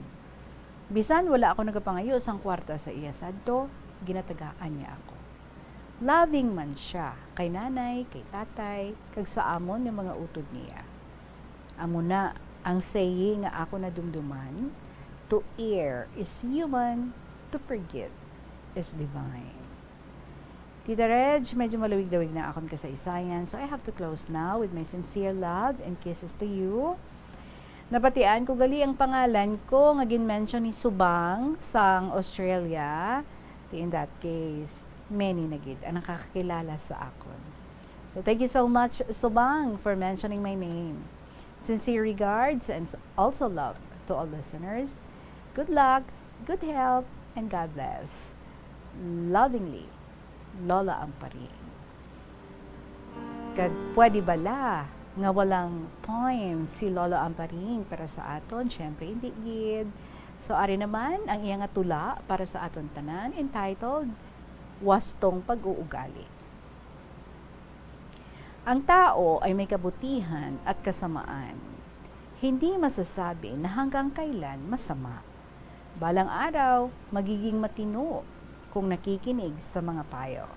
Bisan wala ako nagapangayo sang kwarta sa iya sadto, ginatagaan niya ako. Loving man siya kay nanay, kay tatay, kag sa amon ng mga utod niya. Amo na ang saying nga ako na dumduman, to err is human, to forget is divine. Tita Reg, medyo malawig-lawig na akong kasaysayan, so I have to close now with my sincere love and kisses to you. Napatian ko gali ang pangalan ko nga gin-mention ni Subang sang Australia. In that case, many na gid ang nakakakilala sa akon. So thank you so much, Subang, for mentioning my name. Sincere regards and also love to all listeners. Good luck, good health, and God bless. Lovingly, Lola Amparin. Kag pwede bala nga walang poem si Lolo Amparing para sa aton? Syempre hindi gid. So ari naman ang iyang nga tula para sa aton tanan entitled Wastong Pag-uugali. Ang tao ay may kabutihan at kasamaan. Hindi masasabi na hanggang kailan masama. Balang araw, magiging matino kung nakikinig sa mga payo.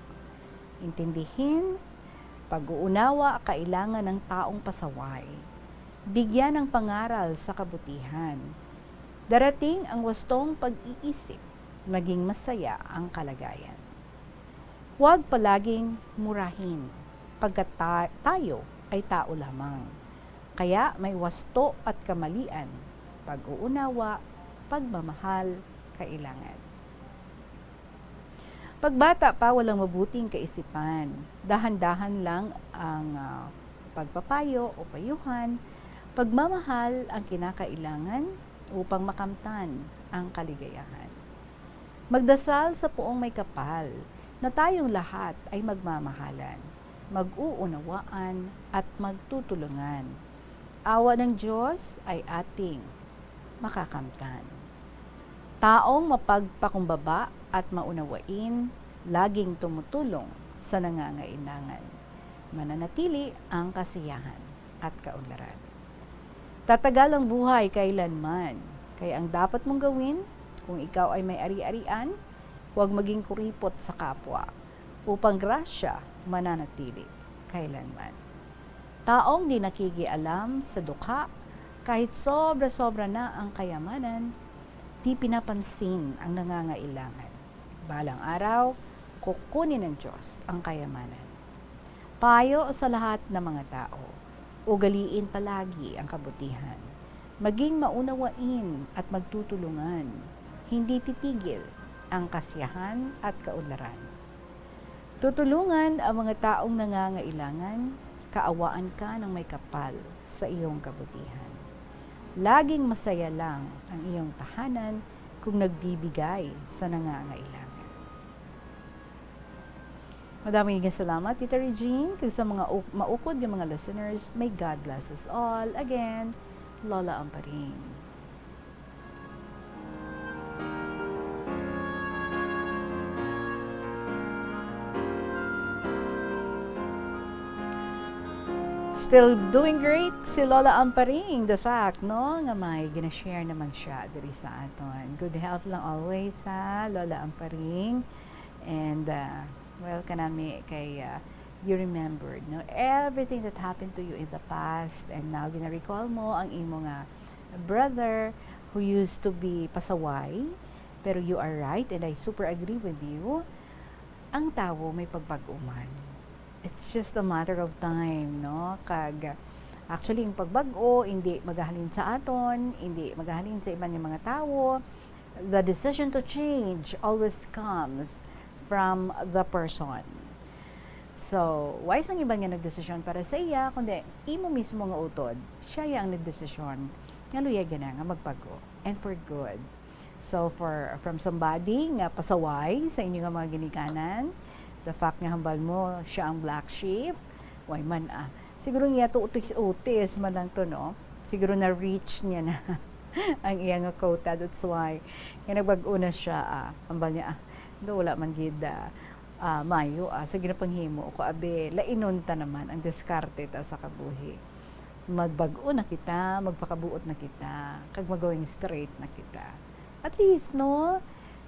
Intindihin, pag-uunawa kailangan ng taong pasaway. Bigyan ng pangaral sa kabutihan. Darating ang wastong pag-iisip, maging masaya ang kalagayan. Huwag palaging murahin, pagkat tayo ay tao lamang. Kaya may wasto at kamalian, pag-uunawa, pagmamahal, kailangan. Pagbata pa, walang mabuting kaisipan. Dahan-dahan lang ang pagpapayo o payuhan. Pagmamahal ang kinakailangan upang makamtan ang kaligayahan. Magdasal sa puong may kapal na tayong lahat ay magmamahalan, mag-uunawaan at magtutulungan. Awa ng Diyos ay ating makakamtan. Taong mapagpakumbaba at maunawain, laging tumutulong sa nangangailangan. Mananatili ang kasiyahan at kaunlaran. Tatagal ang buhay kailanman, kaya ang dapat mong gawin kung ikaw ay may ari-arian, huwag maging kuripot sa kapwa upang grasya mananatili kailanman. Taong di nakikialam sa dukha, kahit sobra-sobra na ang kayamanan, di pinapansin ang nangangailangan. Balang araw, kukunin ng Diyos ang kayamanan. Payo sa lahat ng mga tao, ugaliin palagi ang kabutihan. Maging maunawain at magtutulungan, hindi titigil ang kasiyahan at kaunlaran. Tutulungan ang mga taong nangangailangan, kaawaan ka ng may kapal sa iyong kabutihan. Laging masaya lang ang iyong tahanan kung nagbibigay sa nangangailangan. Maraming salamat, Tita Regine, kung sa mga maukod ng mga listeners. May God bless us all. Again, Lola Amparing. Still doing great si Lola Amparing. The fact, no, nga may ginashare naman siya diri sa aton. Good health lang always sa Lola Amparing. And, well, kanami kay you remembered, no, everything that happened to you in the past. And now, gina-recall mo ang imo nga brother who used to be pasaway. Pero you are right, and I super agree with you. Ang tao may pagbaguman. It's just a matter of time, no? Actually, yung pagbago, hindi magahalin sa aton, hindi magahalin sa ibang mga tao. The decision to change always comes from the person. So, wise ang ibang nga nagdesisyon para sa iya, kundi imo mismo nga utod, siya ang nagdesisyon, nga luyag na nga magbago, and for good. So, from somebody nga pasaway sa inyo nga mga ginikanan, the fact nga hambal mo, siya ang black sheep, why man siguro niya to utis man lang to, no? Siguro na-reach niya na ang iya nga quota, that's why nga nagbago na siya, hambal niya, do wala man gid mayo, sige na panghimo ko, abe, lainon ta naman ang diskarte ta sa kabuhi. Magbago na kita, magpakabuot na kita, kag magawing straight na kita. At least, no?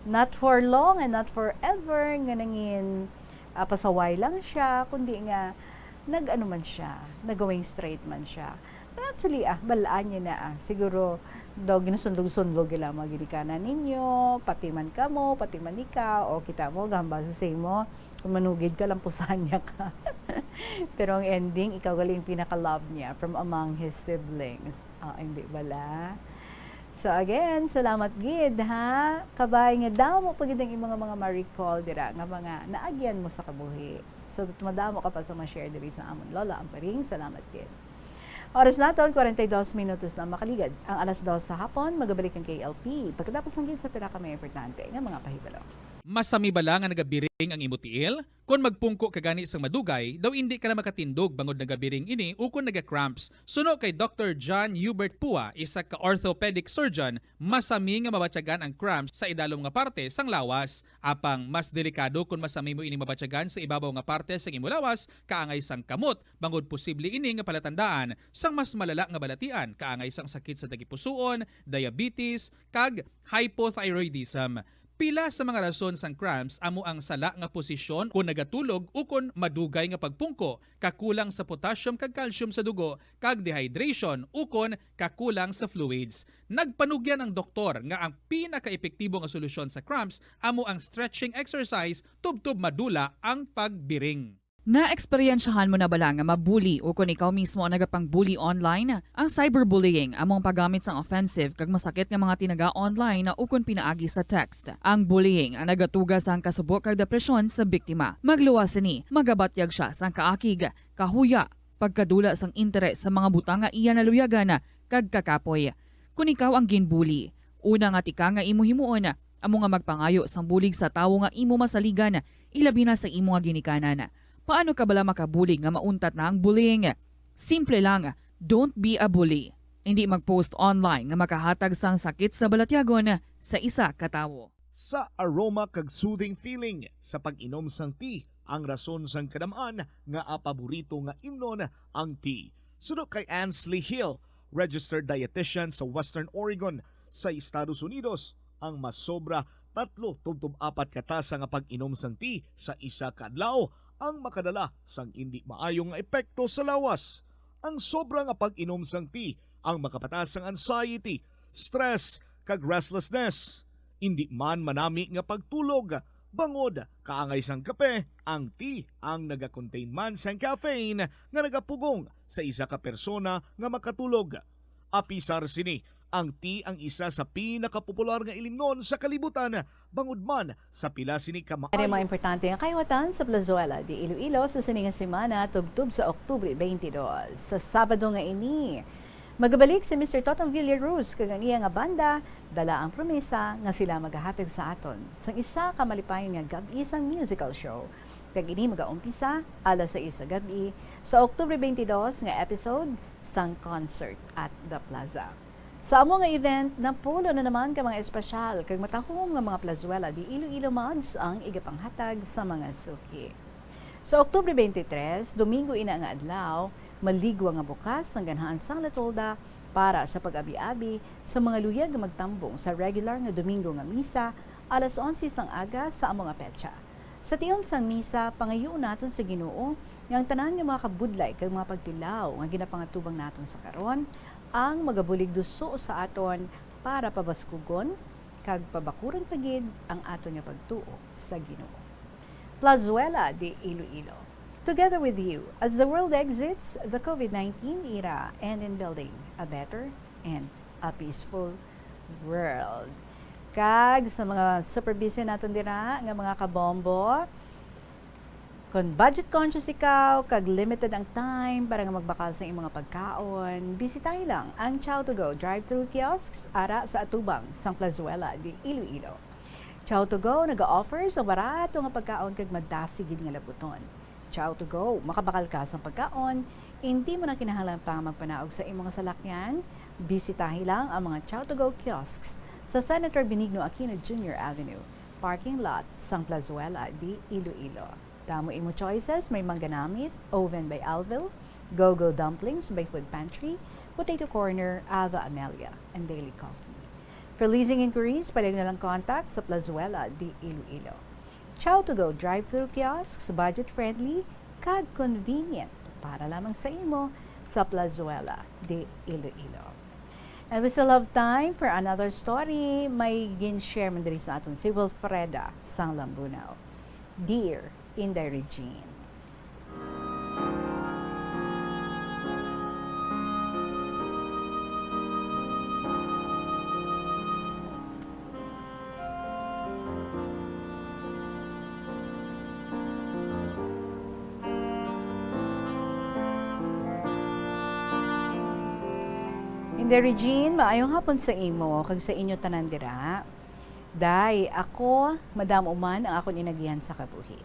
Not for long and not forever, nga nangin pasaway lang siya, kundi nga nag-ano man siya, nagawing straight man siya. Actually, balaan niya na siguro daw ginasundog-sundog ila mga ginikanan ninyo, pati man ka mo, pati man ikaw, o kita mo, gambal sa same mo, kung manugid ka lang pusahan niya ka. Pero ang ending, ikaw galing pinaka-love niya from among his siblings. Hindi bala? So again, salamat gid ha. Kabay nga daw mo pagid ang imong mga ma-recall dira nga mga naagyan mo sa kabuhi. So madamo ka pa sa ma-share diri sa amon Lola Amparing. Salamat gid. Oras naton 42 minutos na makaligad. Ang alas 2 sa hapon magabalik ang KLP. Pagkatapos ng gid sa pinaka may importante nga mga pahibalo. Masami bala nga nagabiring ang imutiil? Kung magpungko ka gani sang madugay, daw hindi ka na makatindog bangod nagabiring ini o kung naga-cramps. Suno kay Dr. John Hubert Pua, isa ka orthopedic surgeon, masami nga mabatyagan ang cramps sa idalom nga parte sang lawas. Apang mas delikado kung masami mo ini mabatyagan sa ibabaw nga parte sang imo lawas, kaangay sang kamot, bangod posible ini nga palatandaan sang mas malala nga balatian, kaangay sang sakit sa dagipusoon, diabetes, kag hypothyroidism. Pila sa mga rason sang cramps amo ang sala nga posisyon kung nagatulog o kung madugay nga pagpungko, kakulang sa potassium kag calcium sa dugo, kag dehydration o kung kakulang sa fluids. Nagpanugyan ang doktor nga ang pinaka-epektibo nga solusyon sa cramps amo ang stretching exercise tubtob madula ang pagbiring. Na-eksperyensyahan mo na bala nga mabuli o kung ikaw mismo ang nagapang-bully online? Ang cyberbullying among paggamit sang offensive kag masakit nga mga tinaga online na ukon pinaagi sa text. Ang bullying ang nagatuga sang kasubok kag depresyon sa biktima. Magluwas ni, magabatyag siya sang kaakig, kahuya, pagkadula sang interes sa mga butang nga iya naluyagan kag kakapoy. Kung ikaw ang ginbully, una nga tika nga imo himuon, amo nga magpangayo sang bulig sa tawo nga imo masaligan, ilabi na sa imo nga ginikanan. Paano ka bala makabulig nga mauntat na ang bullying? Simple lang, don't be a bully. Hindi mag-post online nga makahatag sang sakit sa balatyagon sa isa ka tawo. Sa aroma kag soothing feeling sa pag-inom sang tea, ang rason sang kadamaan nga paborito nga imnon ang tea. Sunod kay Ansley Hill, registered dietitian sa Western Oregon sa Estados Unidos, ang masobra 3-4 katasa nga pag-inom sang tea sa isa ka adlaw ang makadala sang hindi maayong nga epekto sa lawas. Ang sobra nga pag-inom sang tea ang makapatas sang anxiety, stress, kag restlessness. Hindi man manami nga pagtulog, bangod kaangay sang kape, ang tea ang naga-contain man sang caffeine nga nagapugong sa isa ka persona nga makatulog. Apisar sini, ang tea ang isa sa pinakapopular nga ilimnon sa kalibutan, bangod man sa pila sini ka maayo. Mga importante nga kaywatan sa Plazuela di Iloilo sa sininga semana tubtub sa Oktubre 22. Sa Sabado nga ini, magabalik si Mr. Totom Villaruz kag ang iya nga banda, dala ang promesa nga sila magahatag sa aton sang isa ka malipayon nga gabi isang musical show. Kag ini magaumpisa alas 6 sa gabi sa Oktubre 22 nga episode sang concert at The Plaza. Sa amo nga event, napulo na naman ka mga espesyal kag matahong nga mga Plazuela di Iloilo Mods ang igapanghatag sa mga suki. Sa Oktubre 23, Domingo ina nga adlaw, maligwa nga bukas ang ganahan sang Latolda para sa pag-abi-abi sa mga luyag nga magtambong sa regular nga Domingo nga misa alas 11 sang aga sa amo nga petsa. Sa tiyon sang misa, pangayoon naton sa Ginoo nga ang tanan nga mga kabudlay kag mga pagtilaw nga ginapangatubang naton sa karon ang magabulig duso sa aton para pabaskugon kag pabakuran tagid ang aton nga pagtuo sa Ginoo. Plazuela de Iloilo. Together with you as the world exits the COVID-19 era and in building a better and a peaceful world. Kag sa mga super busy naton dira nga mga kabombo, kung budget conscious ikaw, kag limited ang time para nga magbakal sa imong mga pagkaon, bisitahin lang ang Chow to Go drive-thru kiosks ara sa atubang sang Plazuela di Iloilo. Chow to Go naga-offer sa barato nga pagkaon kag madasigid nga labuton. Chow to Go, makabakal ka sa pagkaon, hindi mo na kinahanglan pa magpanaog sa imong salakyan, bisitahin lang ang mga Chow to Go kiosks sa Senator Benigno Aquino Jr. Avenue, parking lot sang Plazuela di Iloilo. Damo imo choices, may mangganamit, Oven by Alville, Go-Go Dumplings by Food Pantry, Potato Corner, Ava Amelia, and Daily Coffee. For leasing inquiries, pwede na lang contact sa Plazuela di Iloilo. Chow to Go drive-thru kiosks, budget-friendly, kag convenient para lamang sa imo sa Plazuela di Iloilo. And we still have time for another story. May gin-share man diri sa aton si Wilfreda sang Lambunaw. Dear Inday Regine. Inday Regine, maayong hapon sa imo kag sa inyo tanan dira. Day, ako, Madam Uman, ang akon inagihan sa kabuhi.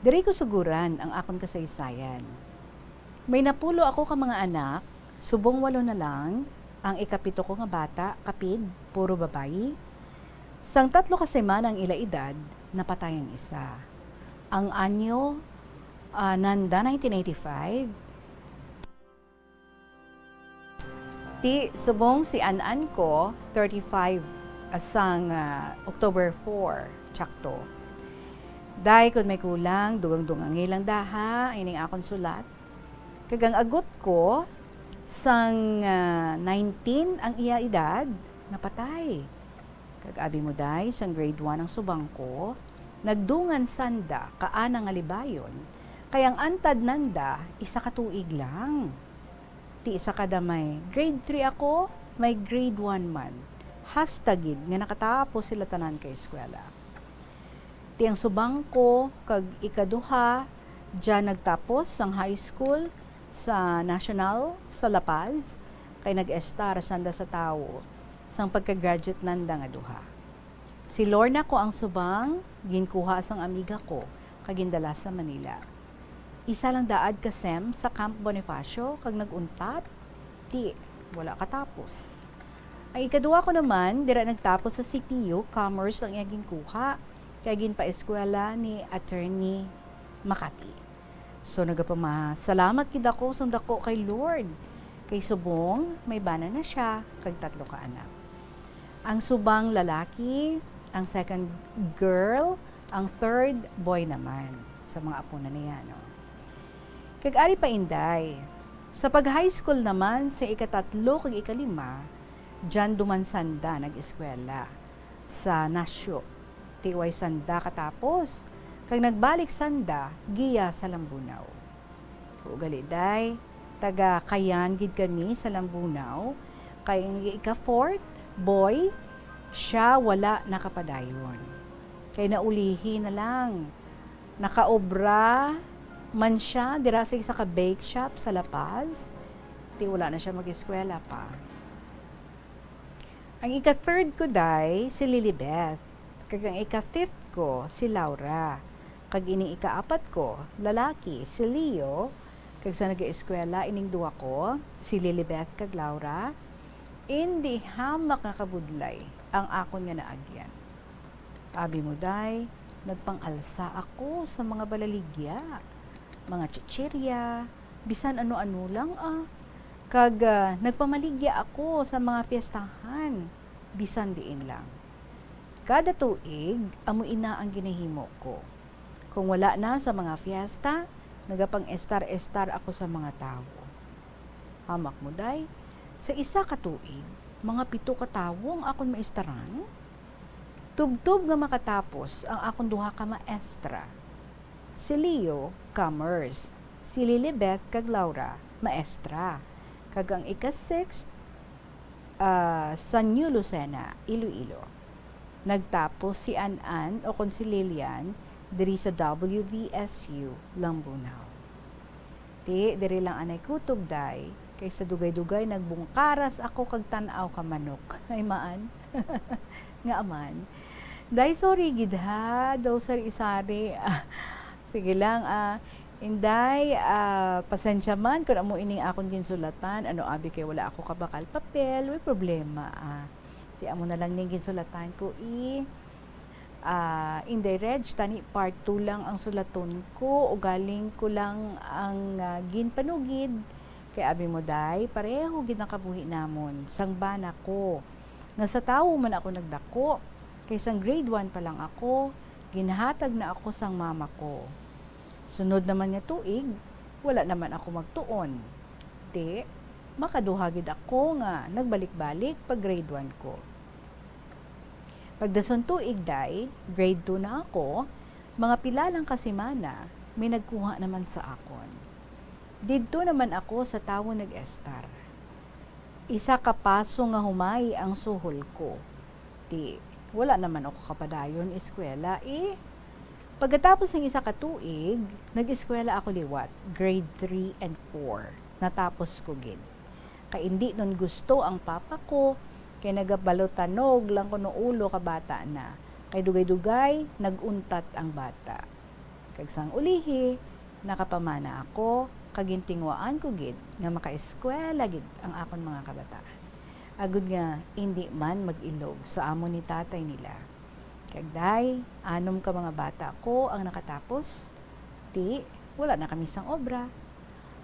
Diri ko suguran ang akon kasaysayan. May napulo ako ka mga anak, subong 8 na lang, ang ikapito ko nga bata, kapid, puro babayi. Sang 3 ka semana ang ila edad, napatay ang isa. Ang anyo, nanda 1985. Ti subong si Anan ko, 35, sang October 4, tsakto. Dahil kung may kulang, dugang-dugang ilang daha, ining akong sulat. Kagang agot ko, sang 19 ang iya edad, napatay. Kag-abi mo day, sang grade 1 ang subang ko, nagdungan sanda, kaana nga libayon, kayang antad nanda, isa ka tuig lang. Ti isa kadamay, grade 3 ako, may grade 1 man. Hastagid nga nakatapos sila tanan kay eskwela. Ti ang subang ko, kag ikaduha, dyan nagtapos sang high school sa National, sa La Paz, kay nag-estar sanda sa tao, sang pagka-graduate nanda nga duha. Si Lorna ko ang subang, ginkuha sang amiga ko, kagindala sa Manila. Isa lang daad kasem sa Camp Bonifacio, kag naguntat, ti, wala katapos. Ang ikaduha ko naman, dira nagtapos sa CPU, Commerce ang iya ginkuha, kay ginpa-eskwela ni Attorney Makati. So nagapama-salamat gid ako sang dako kay Lord. Kay subong may bana na siya kag 3 ka anak. Ang subang lalaki, ang second girl, ang third boy naman sa mga apo na niya, no. Kag ari pa inday. Sa pag-high school naman sa ika-3 kag ika-5, diyan dumansanda nag-eskwela sa Nasyo. Tiway sanda katapos. Kag nagbalik sanda, giya sa Lambunaw. Ugali day, taga Kayan gid kami sa Lambunaw. Kay ika-4th boy, siya wala nakapadayon. Kay naulihi na lang. Nakaobra man siya, dira sa isa ka bake shop sa La Paz. Ti wala na siya mag-eskwela pa. Ang ika-3rd ko day, si Lilibeth. Kag ang ika-5th ko, si Laura. Kag ini ika-4 ko, lalaki, si Leo. Kag sa nag-eskwela, ining duwa ko, si Lilibeth kag Laura. Hindi hamak nga kabudlay ang akon nga naagyan. Abi mo day, nagpang-alsa ako sa mga balaligya, mga chichirya, bisan ano-ano lang Kag nagpamaligya ako sa mga fiestahan, bisan diin lang. Kada tuig, amuin na ang ginahimo ko. Kung wala na sa mga fiesta, nagapang-estar-estar ako sa mga tao. Hamak mo day, sa isa ka tuig, mga 7 ka tawo ang akon maestaran. Tubtub nga makatapos ang akon duha ka maestra. Si Leo, Commerce. Si Lilibeth kag Laura, maestra. Kag ang ika-6th, sa New Lucena, Iloilo. Nagtapos si Anan o kon si Lilian diri sa WVSU, Lambunaw. Diri lang anay kutob day, kaysa dugay-dugay nagbungkaras ako kag tan-aw ka manok. Ay maan. Nga aman. Day sorry gid ha, daw sari-sari. Sige lang, Inday, pasensya man kung amo ining akong ginsulatan, ano abi kay wala ako kabakal papel, may problema. Di amo na lang ning ginsulatan ko Inday Reg, tani part 2 lang ang sulaton ko, o galing ko lang ang ginpanugid. Kay abi mo day, pareho gid nakabuhi namon, sang bana ko. Nga sa tawo man ako nagdako, kay sang grade 1 pa lang ako, ginhatag na ako sang mama ko. Sunod naman nga tuig, wala naman ako magtuon. Di, makaduhagid ako nga nagbalik-balik pag grade 1 ko. Pagdason tuig day, grade 2 na ako, mga pilalang kasimana, may nagkuha naman sa akon. Didto naman ako sa tawo nag-estar. Isa ka paso nga humay ang suhol ko. Di, wala naman ako kapadayon eskwela Pagkatapos ng isa ka tuig, nag-eskwela ako liwat, grade 3 and 4. Natapos ko gid. Kay hindi nun gusto ang papa ko Kay nagabalotanog lang ko no ulo ka bata na. Kay dugay-dugay, naguntat ang bata. Kagsang ulihi, nakapamana ako, kagintingwaan ko gid, nga makaeskwela gid ang akon mga kabataan. Agud nga, hindi man mag-ilog sa amo ni tatay nila. Kagday, anom ka mga bata ko ang nakatapos, ti, wala na kami sang obra.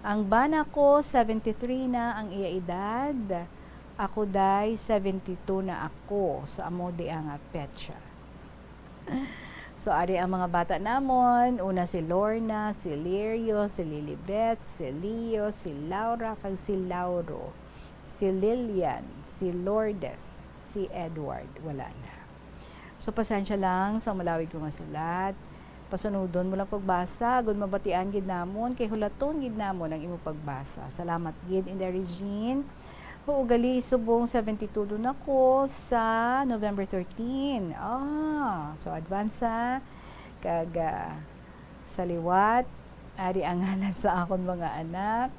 Ang bana ko, 73 na ang iya edad. Ako day, 72 na ako sa amo di ang petsa. So, ari ang mga bata namon. Una si Lorna, si Lirio, si Lilibet, si Leo, si Laura, kag si Lauro, si Lilian, si Lourdes, si Edward. Wala na. So, pasensya lang sa malawig ko nga sulat. Pasunodon mo lang pagbasa. Agud mabatian gid namon. Kay hulaton gid namon ang imo pagbasa. Salamat gid in the Regine. Ugali subong 72 doon ako sa November 13. So advance ha. Kag sa liwat, ari ang ngalan sa akon mga anak.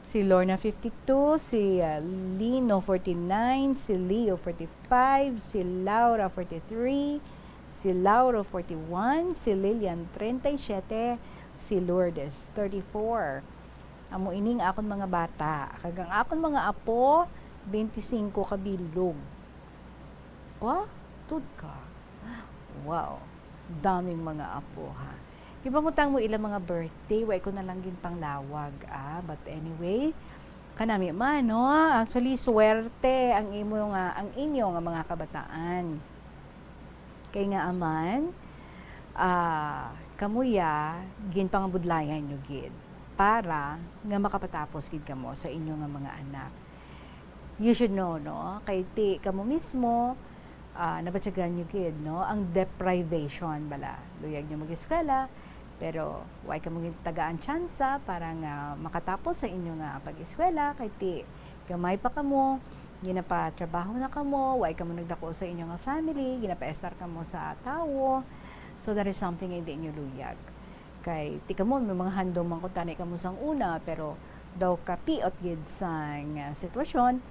Si Lorna 52, si Lino 49, si Leo 45, si Laura 43, si Lauro 41, si Lilian 37, si Lourdes 34. Amo ining akon mga bata. Kagang akon mga apo, 25 kabilog. Tud ka. Wow. Daming mga apo ha. Iba mo tang mo ilang mga birthday, way ko na lang gin panglawag. But anyway, kanami man, no? Actually, swerte ang inyo nga mga kabataan. Kay nga aman, kamuya, gin pangabudlayan nyo gid. Para nga makapatapos gid kamo sa inyo nga mga anak. You should know, no? Kay ti kamo mismo, nabatyagan nyo gid, no? Ang deprivation bala. Luyag nyo mag-eskwela, pero way kamo gid tagaan tsansa para nga makatapos sa inyo nga pag-eskwela. Kay ti gamay pa kamo, ginapatrabaho na kamo, way kamo nagdako sa inyo nga family, ginapa-estar kamo sa tawo. So that is something hindi nyo luyag. Kay tika mo may mga handom man ko tanay kamo sang una, pero daw kapiot gid sang sitwasyon.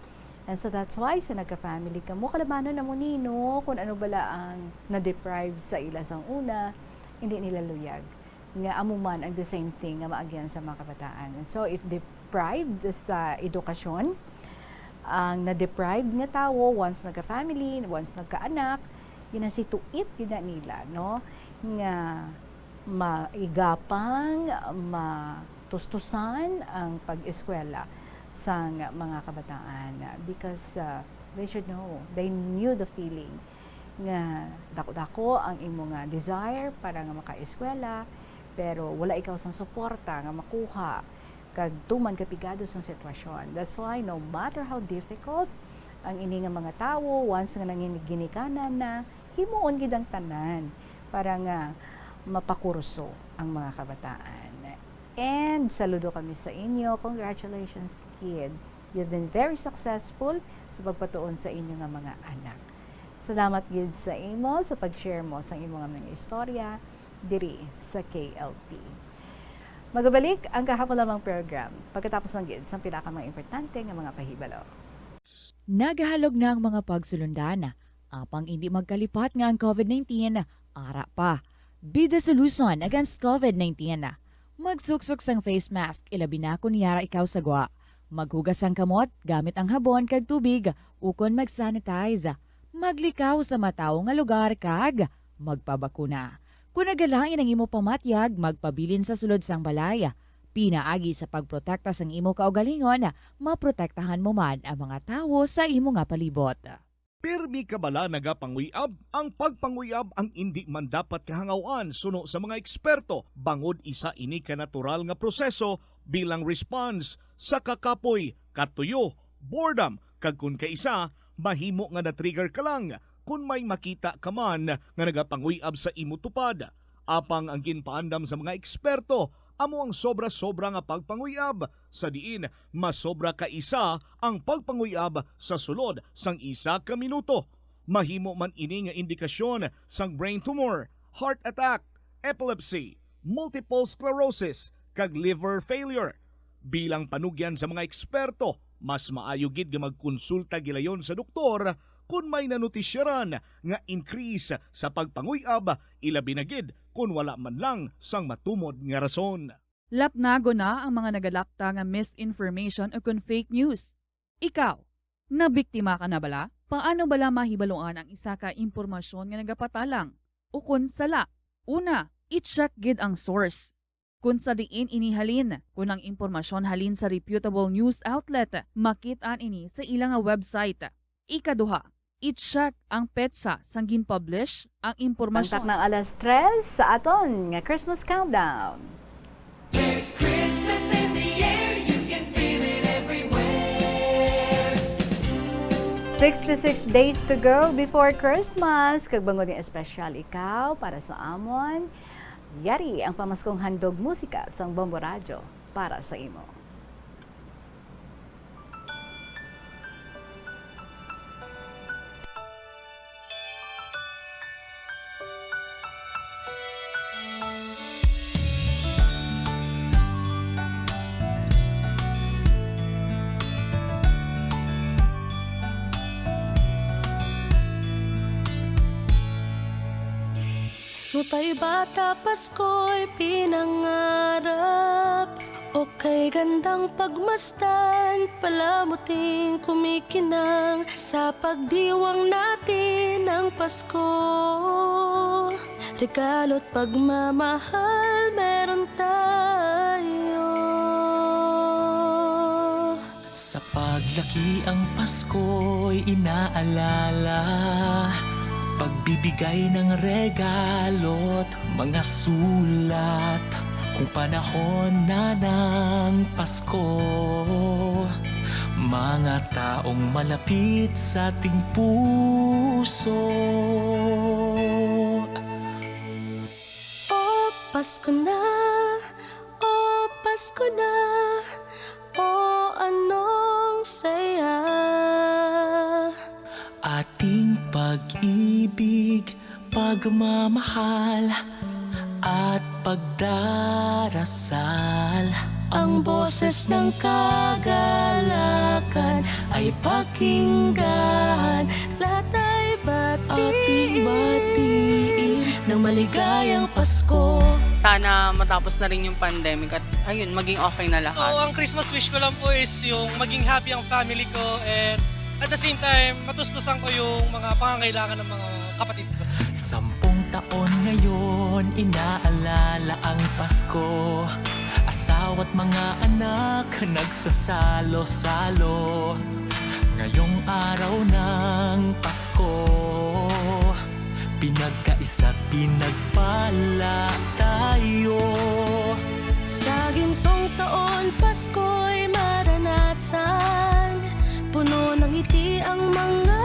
And so that's why sa nagka-family kamo kalabanan na mo nino kung ano bala ang na-deprive sa ila sang una, hindi nila luyag. Nga amo man ang the same thing nga maagyan sa mga kabataan. And so if deprived sa edukasyon, ang na-deprived nga tawo once nagka-family, once nagka-anak, ginasituit gina nila, no? Nga maigapang, matustusan ang pag-eskwela sa mga kabataan because they should know, they knew the feeling nga dako-dako ang imo nga desire para nga maka-eskwela pero wala ikaw sang suporta nga makuha kag tuman kapigado sa sitwasyon. That's why no matter how difficult ang ini nga mga tawo, once nga nanginigikanan na, himuon gid ang tanan para nga mapakurso ang mga kabataan. And saludo kami sa inyo. Congratulations, kid. You've been very successful sa pagpatuon sa inyo nga mga anak. Salamat gid sa imo sa pag-share mo sa imo nga mga istorya diri sa KLP. Magabalik ang kahapon lamang program pagkatapos ng gid sa pila ka mga importante nga mga pahibalo. Nagahalog na ang mga pagsulundan. Apang hindi magkalipat nga ang COVID-19, ara pa. Be the solution against COVID-19. Magsuksok sang face mask, ilabi na kung yara ikaw sagwa. Maghugas ang kamot, gamit ang habon kag tubig, ukon mag-sanitize. Maglikaw sa mataw nga lugar kag magpabakuna. Kung nagalain ang imo pamatyag, magpabilin sa sulod sang balay. Pinaagi sa pagprotekta sang imo kaugalingon, maprotektahan mo man ang mga tawo sa imo nga palibot. Pirmi kabala nagapanguyab, ang pagpanguyab ang hindi man dapat kahangawan suno sa mga eksperto bangod isa ini ka natural nga proseso bilang response sa kakapoy, katuyo, boredom, kag kun kaisa mahimo nga na-trigger ka lang kung may makita ka man nga nagapanguyab sa imo tupad. Apang ang ginpaandam sa mga eksperto amo ang sobra-sobra nga pagpanguyab sa diin masobra ka isa ang pagpanguyab sa sulod sang isa ka minuto. Mahimo man ini nga indikasyon sang brain tumor, heart attack, epilepsy, multiple sclerosis kag liver failure. Bilang panugyan sa mga eksperto, Mas maayo gid nga magkonsulta gilayon sa doktor kung may nanutisyaran nga increase sa pagpanguyab, ilabi na gid kung wala man lang sang matumod nga rason. Lapnago na ang mga nagalapta nga misinformation o kung fake news. Ikaw, nabiktima ka na bala? Paano bala mahibaluan ang isa ka impormasyon nga nagapatalang? O kung sala, una, i-check gid ang source. Kung sa diin inihalin, kung ang impormasyon halin sa reputable news outlet, makitaan ini sa ilang website. Ikaduha, i-check ang petsa sang gin-publish ang impormasyon. Pantak ng alas 3 sa aton nga Christmas Countdown. There's Christmas in the air, you can feel it everywhere. 66 days to go before Christmas. Kagbangon yung espesyal ikaw para sa amon. Yari ang pamaskong handog musika sang Bombo Radyo para sa imo. Nung tayo bata, Pasko'y pinangarap. O kay gandang pagmasdan, palamuting kumikinang sa pagdiwang natin ng Pasko. Regalo't pagmamahal meron tayo. Sa paglaki ang Pasko'y inaalala, pagbibigay ng regalo't mga sulat. Kung panahon na ng Pasko, mga taong malapit sa ating puso. O Pasko na, o Pasko na, o anong saya. Ating pag-ibig, pagmamahal, at pagdarasal. Ang boses ng kagalakan ay pakinggan. Lahat ay batiin ng maligayang Pasko. Sana matapos na rin yung pandemic at ayun, maging okay na lahat. So, ang Christmas wish ko lang po is yung maging happy ang family ko and at the same time, matustusan ko yung mga pangangailangan ng mga kapatid ko. 10 taon ngayon, inaalala ang Pasko. Asawa't mga anak, nagsasalo-salo. Ngayong araw ng Pasko, pinagkaisa't pinagpala tayo. Sa gintong taon, Pasko'y maranasan. Puno ng ngiti ang mga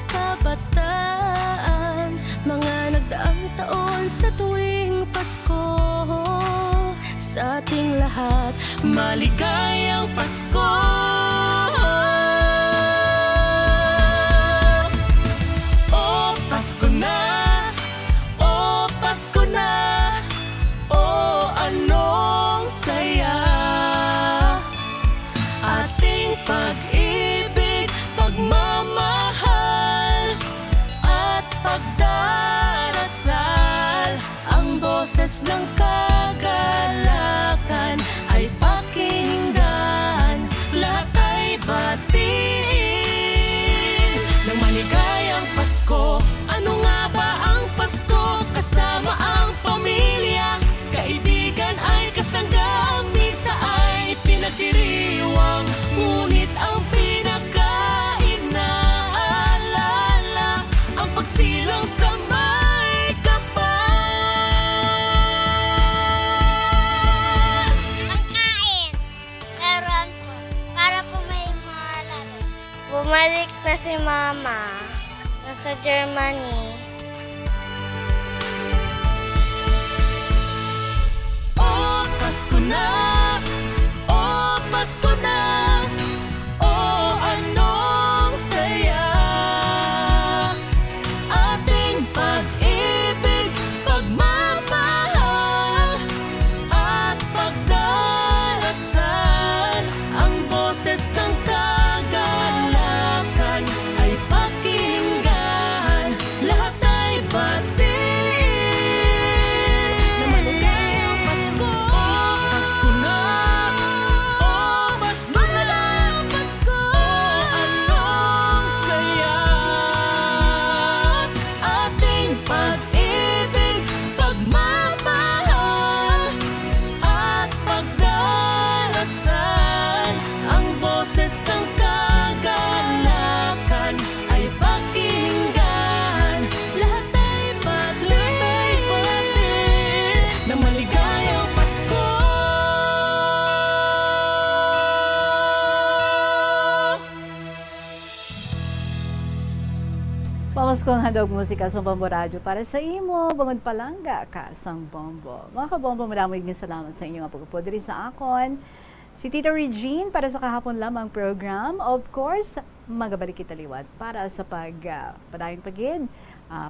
kabataan. Mga nagdaang taon sa tuwing Pasko. Sa ating lahat, maligayang Pasko. O Pasko na, o Pasko na, o anong saya. Ating pag-ibig, pagmamahal, at pagdarasal. Ang boses ng kagalakan ay pakinggan. Lahat ay batiin ng maligayang Pasko. Ano nga ba ang Pasko? Kasama ang pamilya, kaibigan ay kasangga. Ang misa ay pinagdiriwang, ngunit ang pinaka-inaalala ang pagsilang sa may kapal. Pagkain, laruan po, para po may mga laro. Bumalik na si Mama, nasa Germany. O Pasko na, o Pasko na, o anong saya. Ating pag-ibig, pagmamahal, at pagdarasal. Ang boses ng Vamos kong handog musika sa Bombo Radyo para sa imo, bangod palangga ka sang Bombo. Mga kabombo, maraming salamat sa inyo nga pagpupo diri sa akon. Si Tita Regine para sa kahapon lamang program. Of course, magabalik kita liwat para sa padayong pagid,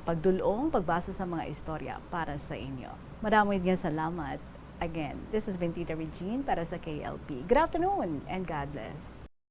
pagdulong, pagbasa sa mga istorya para sa inyo. Maraming salamat. Again, this has been Tita Regine para sa KLP. Good afternoon and God bless.